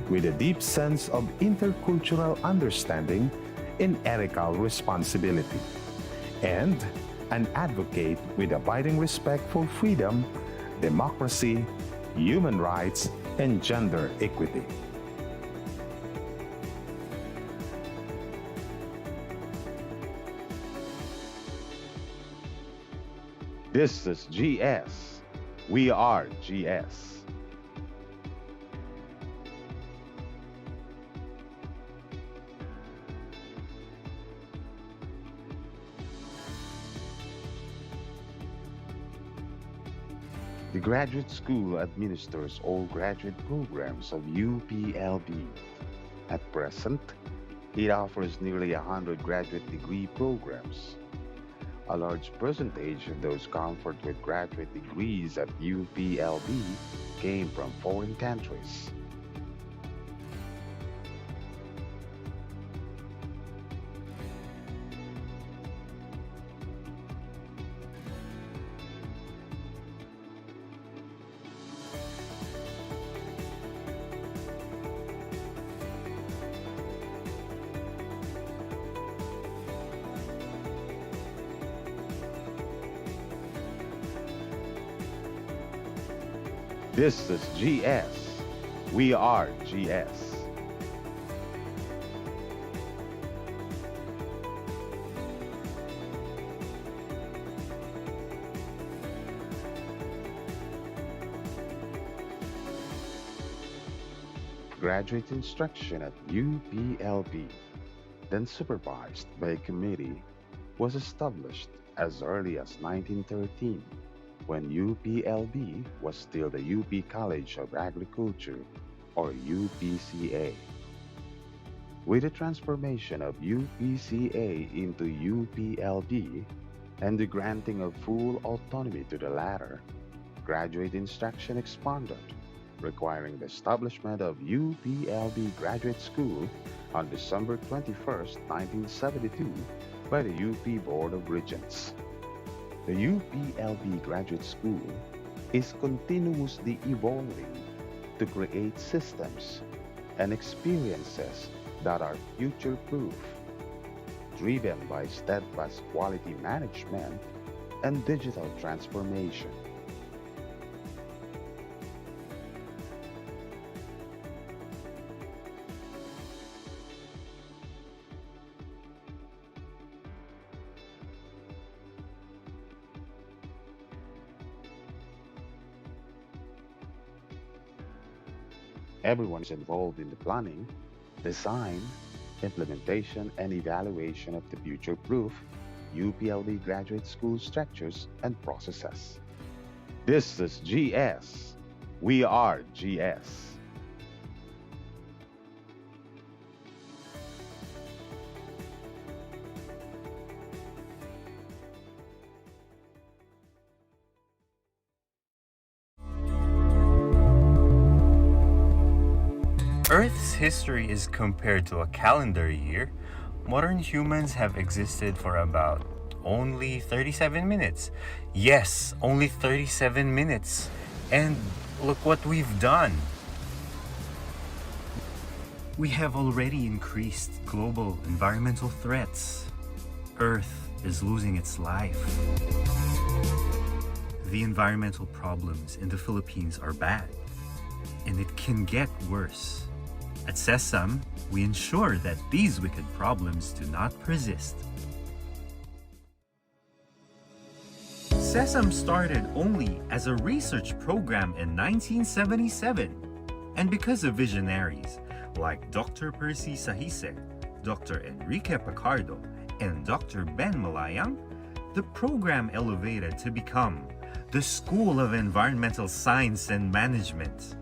with a deep sense of intercultural understanding and ethical responsibility. And an advocate with abiding respect for freedom, democracy, human rights, and gender equity. This is GS. We are GS. The graduate school administers all graduate programs of UPLB. At present, it offers nearly 100 graduate degree programs. A large percentage of those conferred with graduate degrees at UPLB came from foreign countries. This is GS. We are GS. Graduate instruction at UPLB, then supervised by a committee, was established as early as 1913. When UPLB was still the UP College of Agriculture, or UPCA. With the transformation of UPCA into UPLB and the granting of full autonomy to the latter, graduate instruction expanded, requiring the establishment of UPLB Graduate School on December 21, 1972 by the UP Board of Regents. The UPLB Graduate School is continuously evolving to create systems and experiences that are future-proof. driven by steadfast quality management and digital transformation. Everyone is involved in the planning, design, implementation, and evaluation of the future-proof UPLB graduate school structures and processes. This is GS. We are GS. Earth's history is compared to a calendar year. Modern humans have existed for about only 37 minutes. Yes, only 37 minutes. And look what we've done. We have already increased global environmental threats. Earth is losing its life. The environmental problems in the Philippines are bad, and it can get worse. At CESAM, we ensure that these wicked problems do not persist. CESAM started only as a research program in 1977, and because of visionaries like Dr. Percy Sahise, Dr. Enrique Picardo, and Dr. Ben Malayang, the program elevated to become the School of Environmental Science and Management,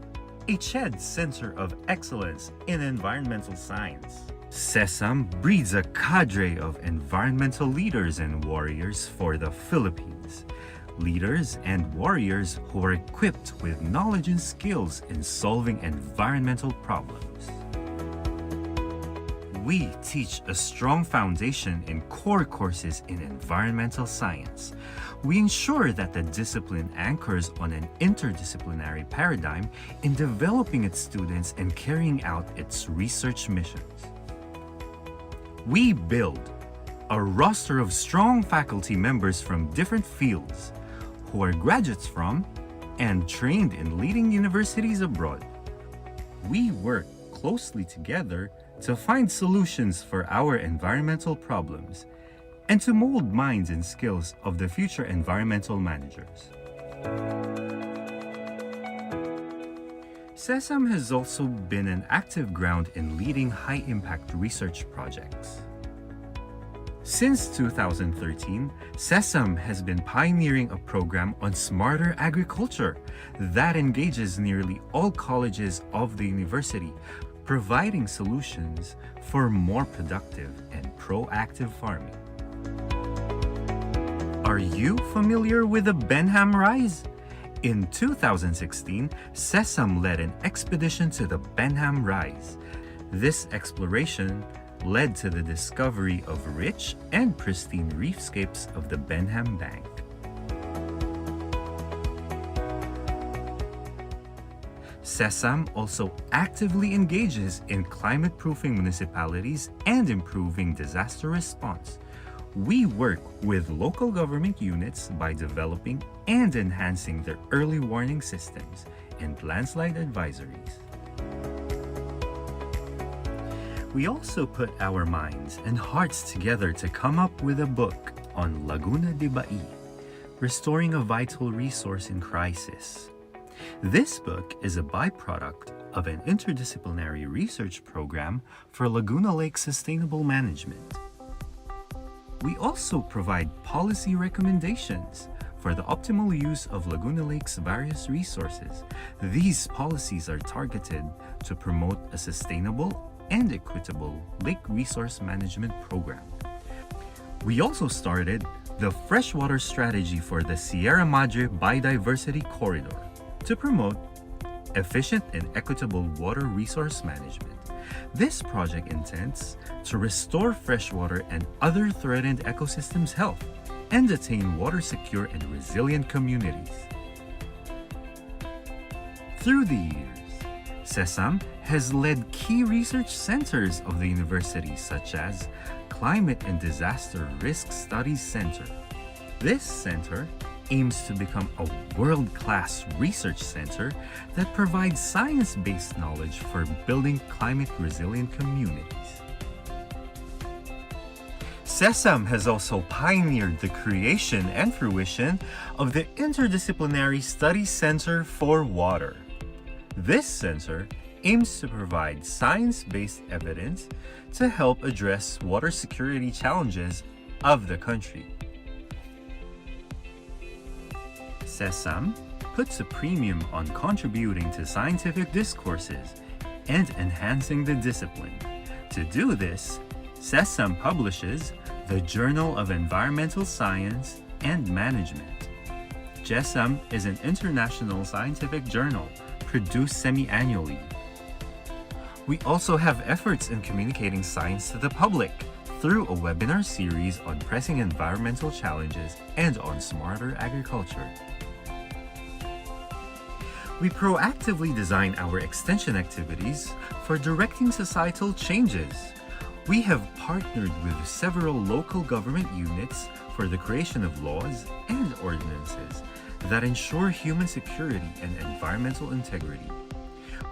a CHED Center of Excellence in Environmental Science. CESAM breeds a cadre of environmental leaders and warriors for the Philippines. Leaders and warriors who are equipped with knowledge and skills in solving environmental problems. We teach a strong foundation in core courses in environmental science. We ensure that the discipline anchors on an interdisciplinary paradigm in developing its students and carrying out its research missions. We build a roster of strong faculty members from different fields who are graduates from and trained in leading universities abroad. We work closely together to find solutions for our environmental problems and to mold minds and skills of the future environmental managers. CESAM has also been an active ground in leading high-impact research projects. Since 2013, CESAM has been pioneering a program on smarter agriculture that engages nearly all colleges of the university, providing solutions for more productive and proactive farming. Are you familiar with the Benham Rise? In 2016, CESAM led an expedition to the Benham Rise. This exploration led to the discovery of rich and pristine reefscapes of the Benham Bank. CESAM also actively engages in climate-proofing municipalities and improving disaster response. We work with local government units by developing and enhancing their early warning systems and landslide advisories. We also put our minds and hearts together to come up with a book on Laguna de Bai, restoring a vital resource in crisis. This book is a byproduct of an interdisciplinary research program for Laguna Lake sustainable management. We also provide policy recommendations for the optimal use of Laguna Lake's various resources. These policies are targeted to promote a sustainable and equitable lake resource management program. We also started the freshwater strategy for the Sierra Madre Biodiversity Corridor to promote efficient and equitable water resource management. This project intends to restore freshwater and other threatened ecosystems' health and attain water-secure and resilient communities. Through the years, CESAM has led key research centers of the university such as Climate and Disaster Risk Studies Center. This center aims to become a world-class research center that provides science-based knowledge for building climate-resilient communities. CESAM has also pioneered the creation and fruition of the Interdisciplinary Studies Center for Water. This center aims to provide science-based evidence to help address water security challenges of the country. CESAM puts a premium on contributing to scientific discourses and enhancing the discipline. To do this, CESAM publishes the Journal of Environmental Science and Management. CESAM is an international scientific journal produced semi-annually. We also have efforts in communicating science to the public through a webinar series on pressing environmental challenges and on smarter agriculture. We proactively design our extension activities for directing societal changes. We have partnered with several local government units for the creation of laws and ordinances that ensure human security and environmental integrity.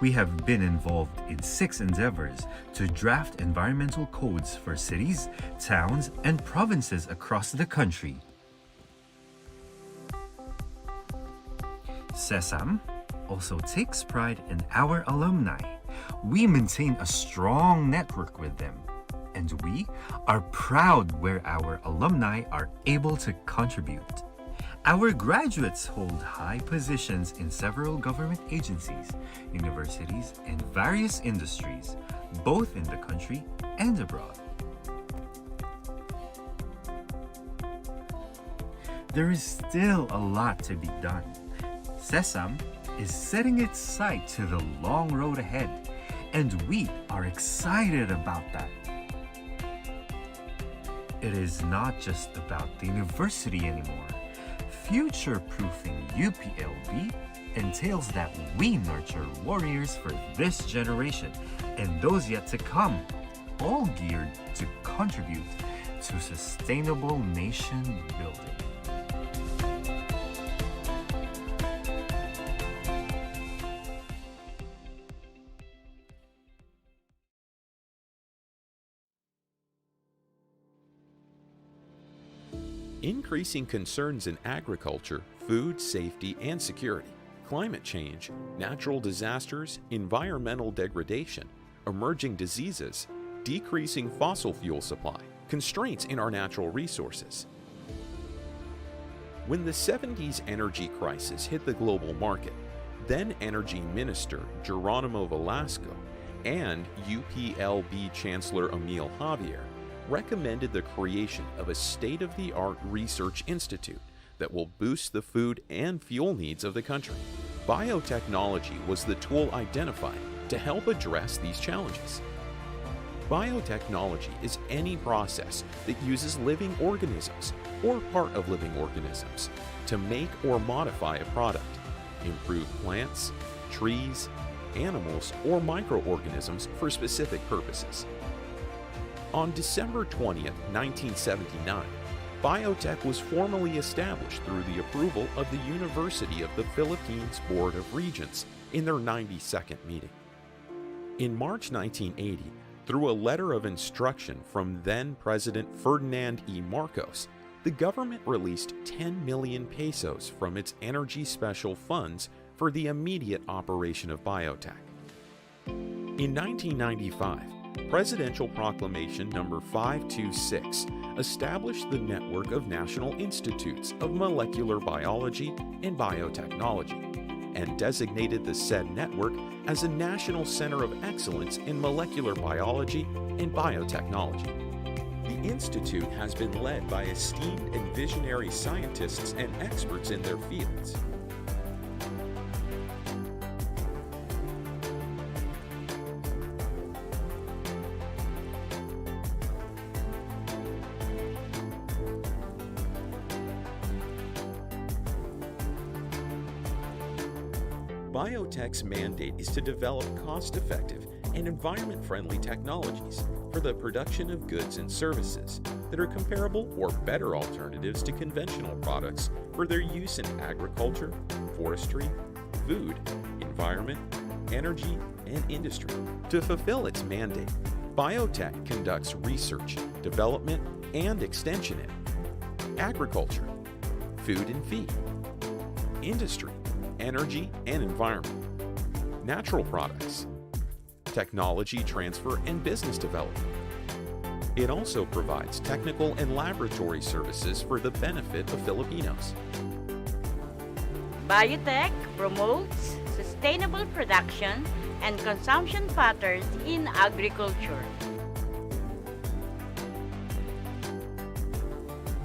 We have been involved in 6 endeavors to draft environmental codes for cities, towns, and provinces across the country. CESAM also takes pride in our alumni. We maintain a strong network with them, and we are proud where our alumni are able to contribute. Our graduates hold high positions in several government agencies, universities, and various industries, both in the country and abroad. There is still a lot to be done. CESAM is setting its sight to the long road ahead, and we are excited about that. It is not just about the university anymore. Future-proofing UPLB entails that we nurture warriors for this generation and those yet to come, all geared to contribute to sustainable nation building. Increasing concerns in agriculture, food safety and security, climate change, natural disasters, environmental degradation, emerging diseases, decreasing fossil fuel supply, constraints in our natural resources. When the 70s energy crisis hit the global market, then Energy Minister Geronimo Velasco and UPLB Chancellor Emil Javier recommended the creation of a state-of-the-art research institute that will boost the food and fuel needs of the country. Biotechnology was the tool identified to help address these challenges. Biotechnology is any process that uses living organisms or part of living organisms to make or modify a product, improve plants, trees, animals, or microorganisms for specific purposes. On December 20th, 1979, biotech was formally established through the approval of the University of the Philippines Board of Regents in their 92nd meeting. In March 1980, through a letter of instruction from then-President Ferdinand E. Marcos, the government released 10 million pesos from its energy special funds for the immediate operation of biotech. In 1995, Presidential Proclamation No. 526 established the network of National Institutes of Molecular Biology and Biotechnology and designated the said network as a National Center of Excellence in Molecular Biology and Biotechnology. The Institute has been led by esteemed and visionary scientists and experts in their fields. Biotech's mandate is to develop cost-effective and environment-friendly technologies for the production of goods and services that are comparable or better alternatives to conventional products for their use in agriculture, forestry, food, environment, energy, and industry. To fulfill its mandate, biotech conducts research, development, and extension in agriculture, food and feed, industry, energy and environment, natural products, technology transfer and business development. It also provides technical and laboratory services for the benefit of Filipinos. Biotech promotes sustainable production and consumption patterns in agriculture.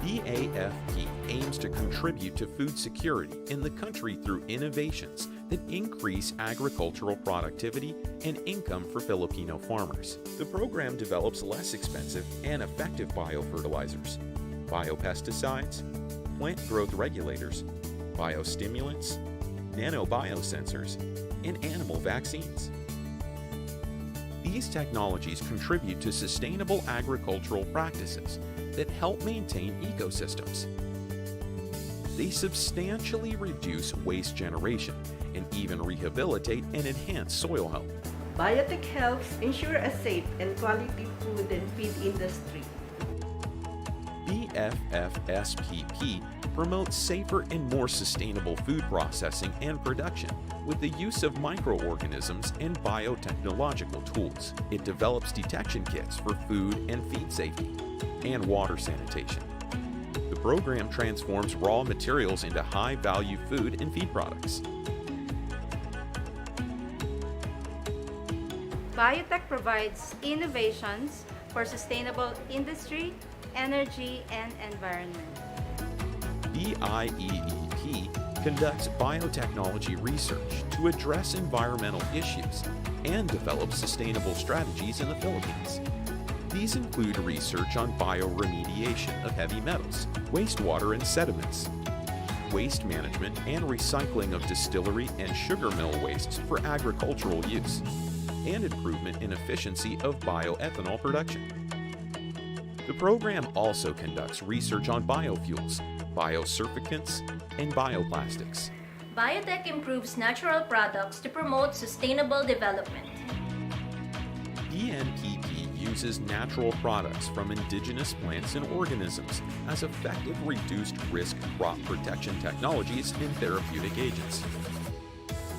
BAFP aims to contribute to food security in the country through innovations that increase agricultural productivity and income for Filipino farmers. The program develops less expensive and effective biofertilizers, biopesticides, plant growth regulators, biostimulants, nanobiosensors, and animal vaccines. These technologies contribute to sustainable agricultural practices that help maintain ecosystems. They substantially reduce waste generation and even rehabilitate and enhance soil health. Biotech helps ensure a safe and quality food and feed industry. BFFSPP promotes safer and more sustainable food processing and production with the use of microorganisms and biotechnological tools. It develops detection kits for food and feed safety and water sanitation. The program transforms raw materials into high-value food and feed products. Biotech provides innovations for sustainable industry, energy, and environment. BIEEP conducts biotechnology research to address environmental issues and develop sustainable strategies in the Philippines. These include research on bioremediation of heavy metals, wastewater and sediments, waste management and recycling of distillery and sugar mill wastes for agricultural use, and improvement in efficiency of bioethanol production. The program also conducts research on biofuels, biosurfactants, and bioplastics. Biotech improves natural products to promote sustainable development. ENPP uses natural products from indigenous plants and organisms as effective reduced-risk crop protection technologies and therapeutic agents.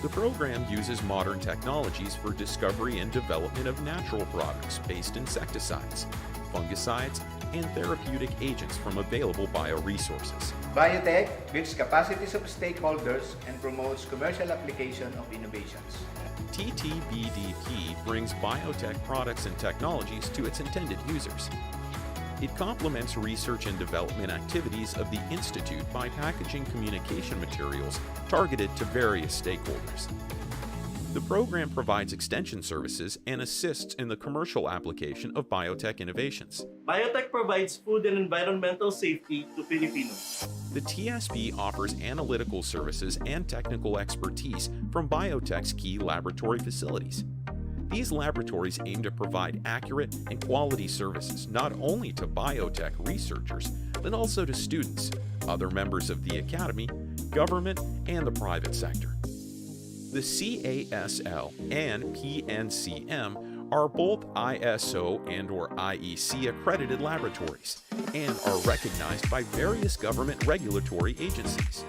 The program uses modern technologies for discovery and development of natural products-based insecticides, fungicides, and therapeutic agents from available bioresources. Biotech builds capacities of stakeholders and promotes commercial application of innovations. TTBDP brings biotech products and technologies to its intended users. It complements research and development activities of the Institute by packaging communication materials targeted to various stakeholders. The program provides extension services and assists in the commercial application of biotech innovations. Biotech provides food and environmental safety to Filipinos. The TSB offers analytical services and technical expertise from biotech's key laboratory facilities. These laboratories aim to provide accurate and quality services not only to biotech researchers, but also to students, other members of the academy, government, and the private sector. The CASL and PNCM are both ISO and/or IEC accredited laboratories and are recognized by various government regulatory agencies.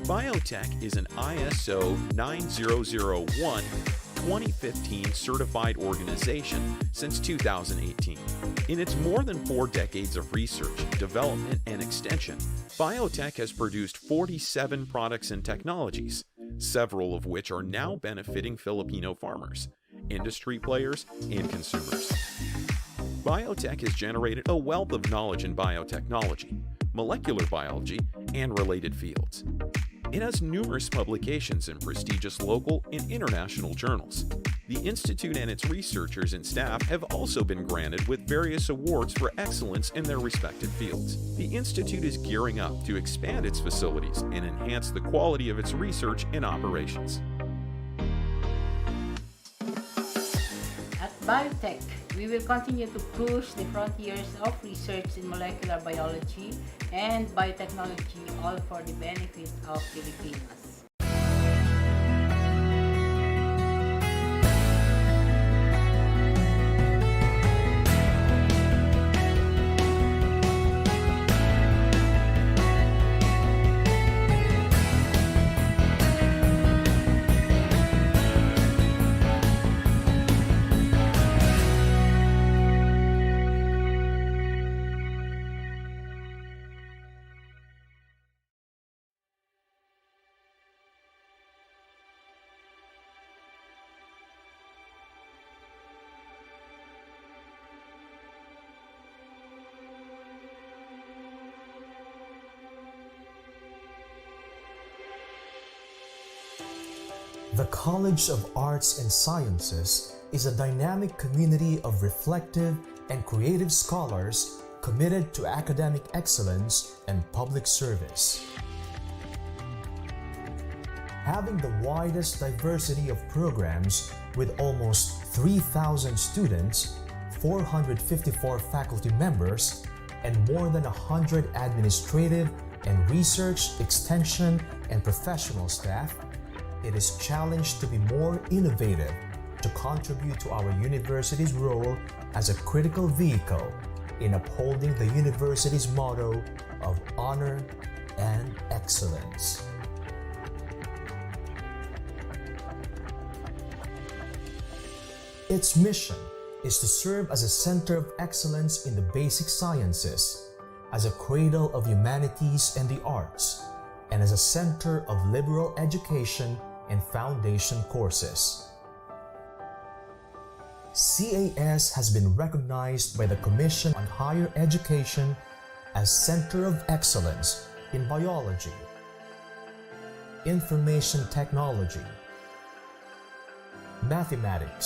Biotech is an ISO 9001-2015 certified organization since 2018. In its more than 4 decades of research, development, and extension, biotech has produced 47 products and technologies, several of which are now benefiting Filipino farmers, industry players, and consumers. Biotech has generated a wealth of knowledge in biotechnology, molecular biology, and related fields. It has numerous publications in prestigious local and international journals. The Institute and its researchers and staff have also been granted with various awards for excellence in their respective fields. The Institute is gearing up to expand its facilities and enhance the quality of its research and operations. Biotech, we will continue to push the frontiers of research in molecular biology and biotechnology, all for the benefit of Filipinos. The College of Arts and Sciences is a dynamic community of reflective and creative scholars committed to academic excellence and public service. Having the widest diversity of programs with almost 3,000 students, 454 faculty members, and more than 100 administrative and research, extension, and professional staff, it is challenged to be more innovative to contribute to our university's role as a critical vehicle in upholding the university's motto of honor and excellence. Its mission is to serve as a center of excellence in the basic sciences, as a cradle of humanities and the arts, and as a center of liberal education and foundation courses. CAS has been recognized by the Commission on Higher Education as Center of Excellence in Biology, Information Technology, Mathematics,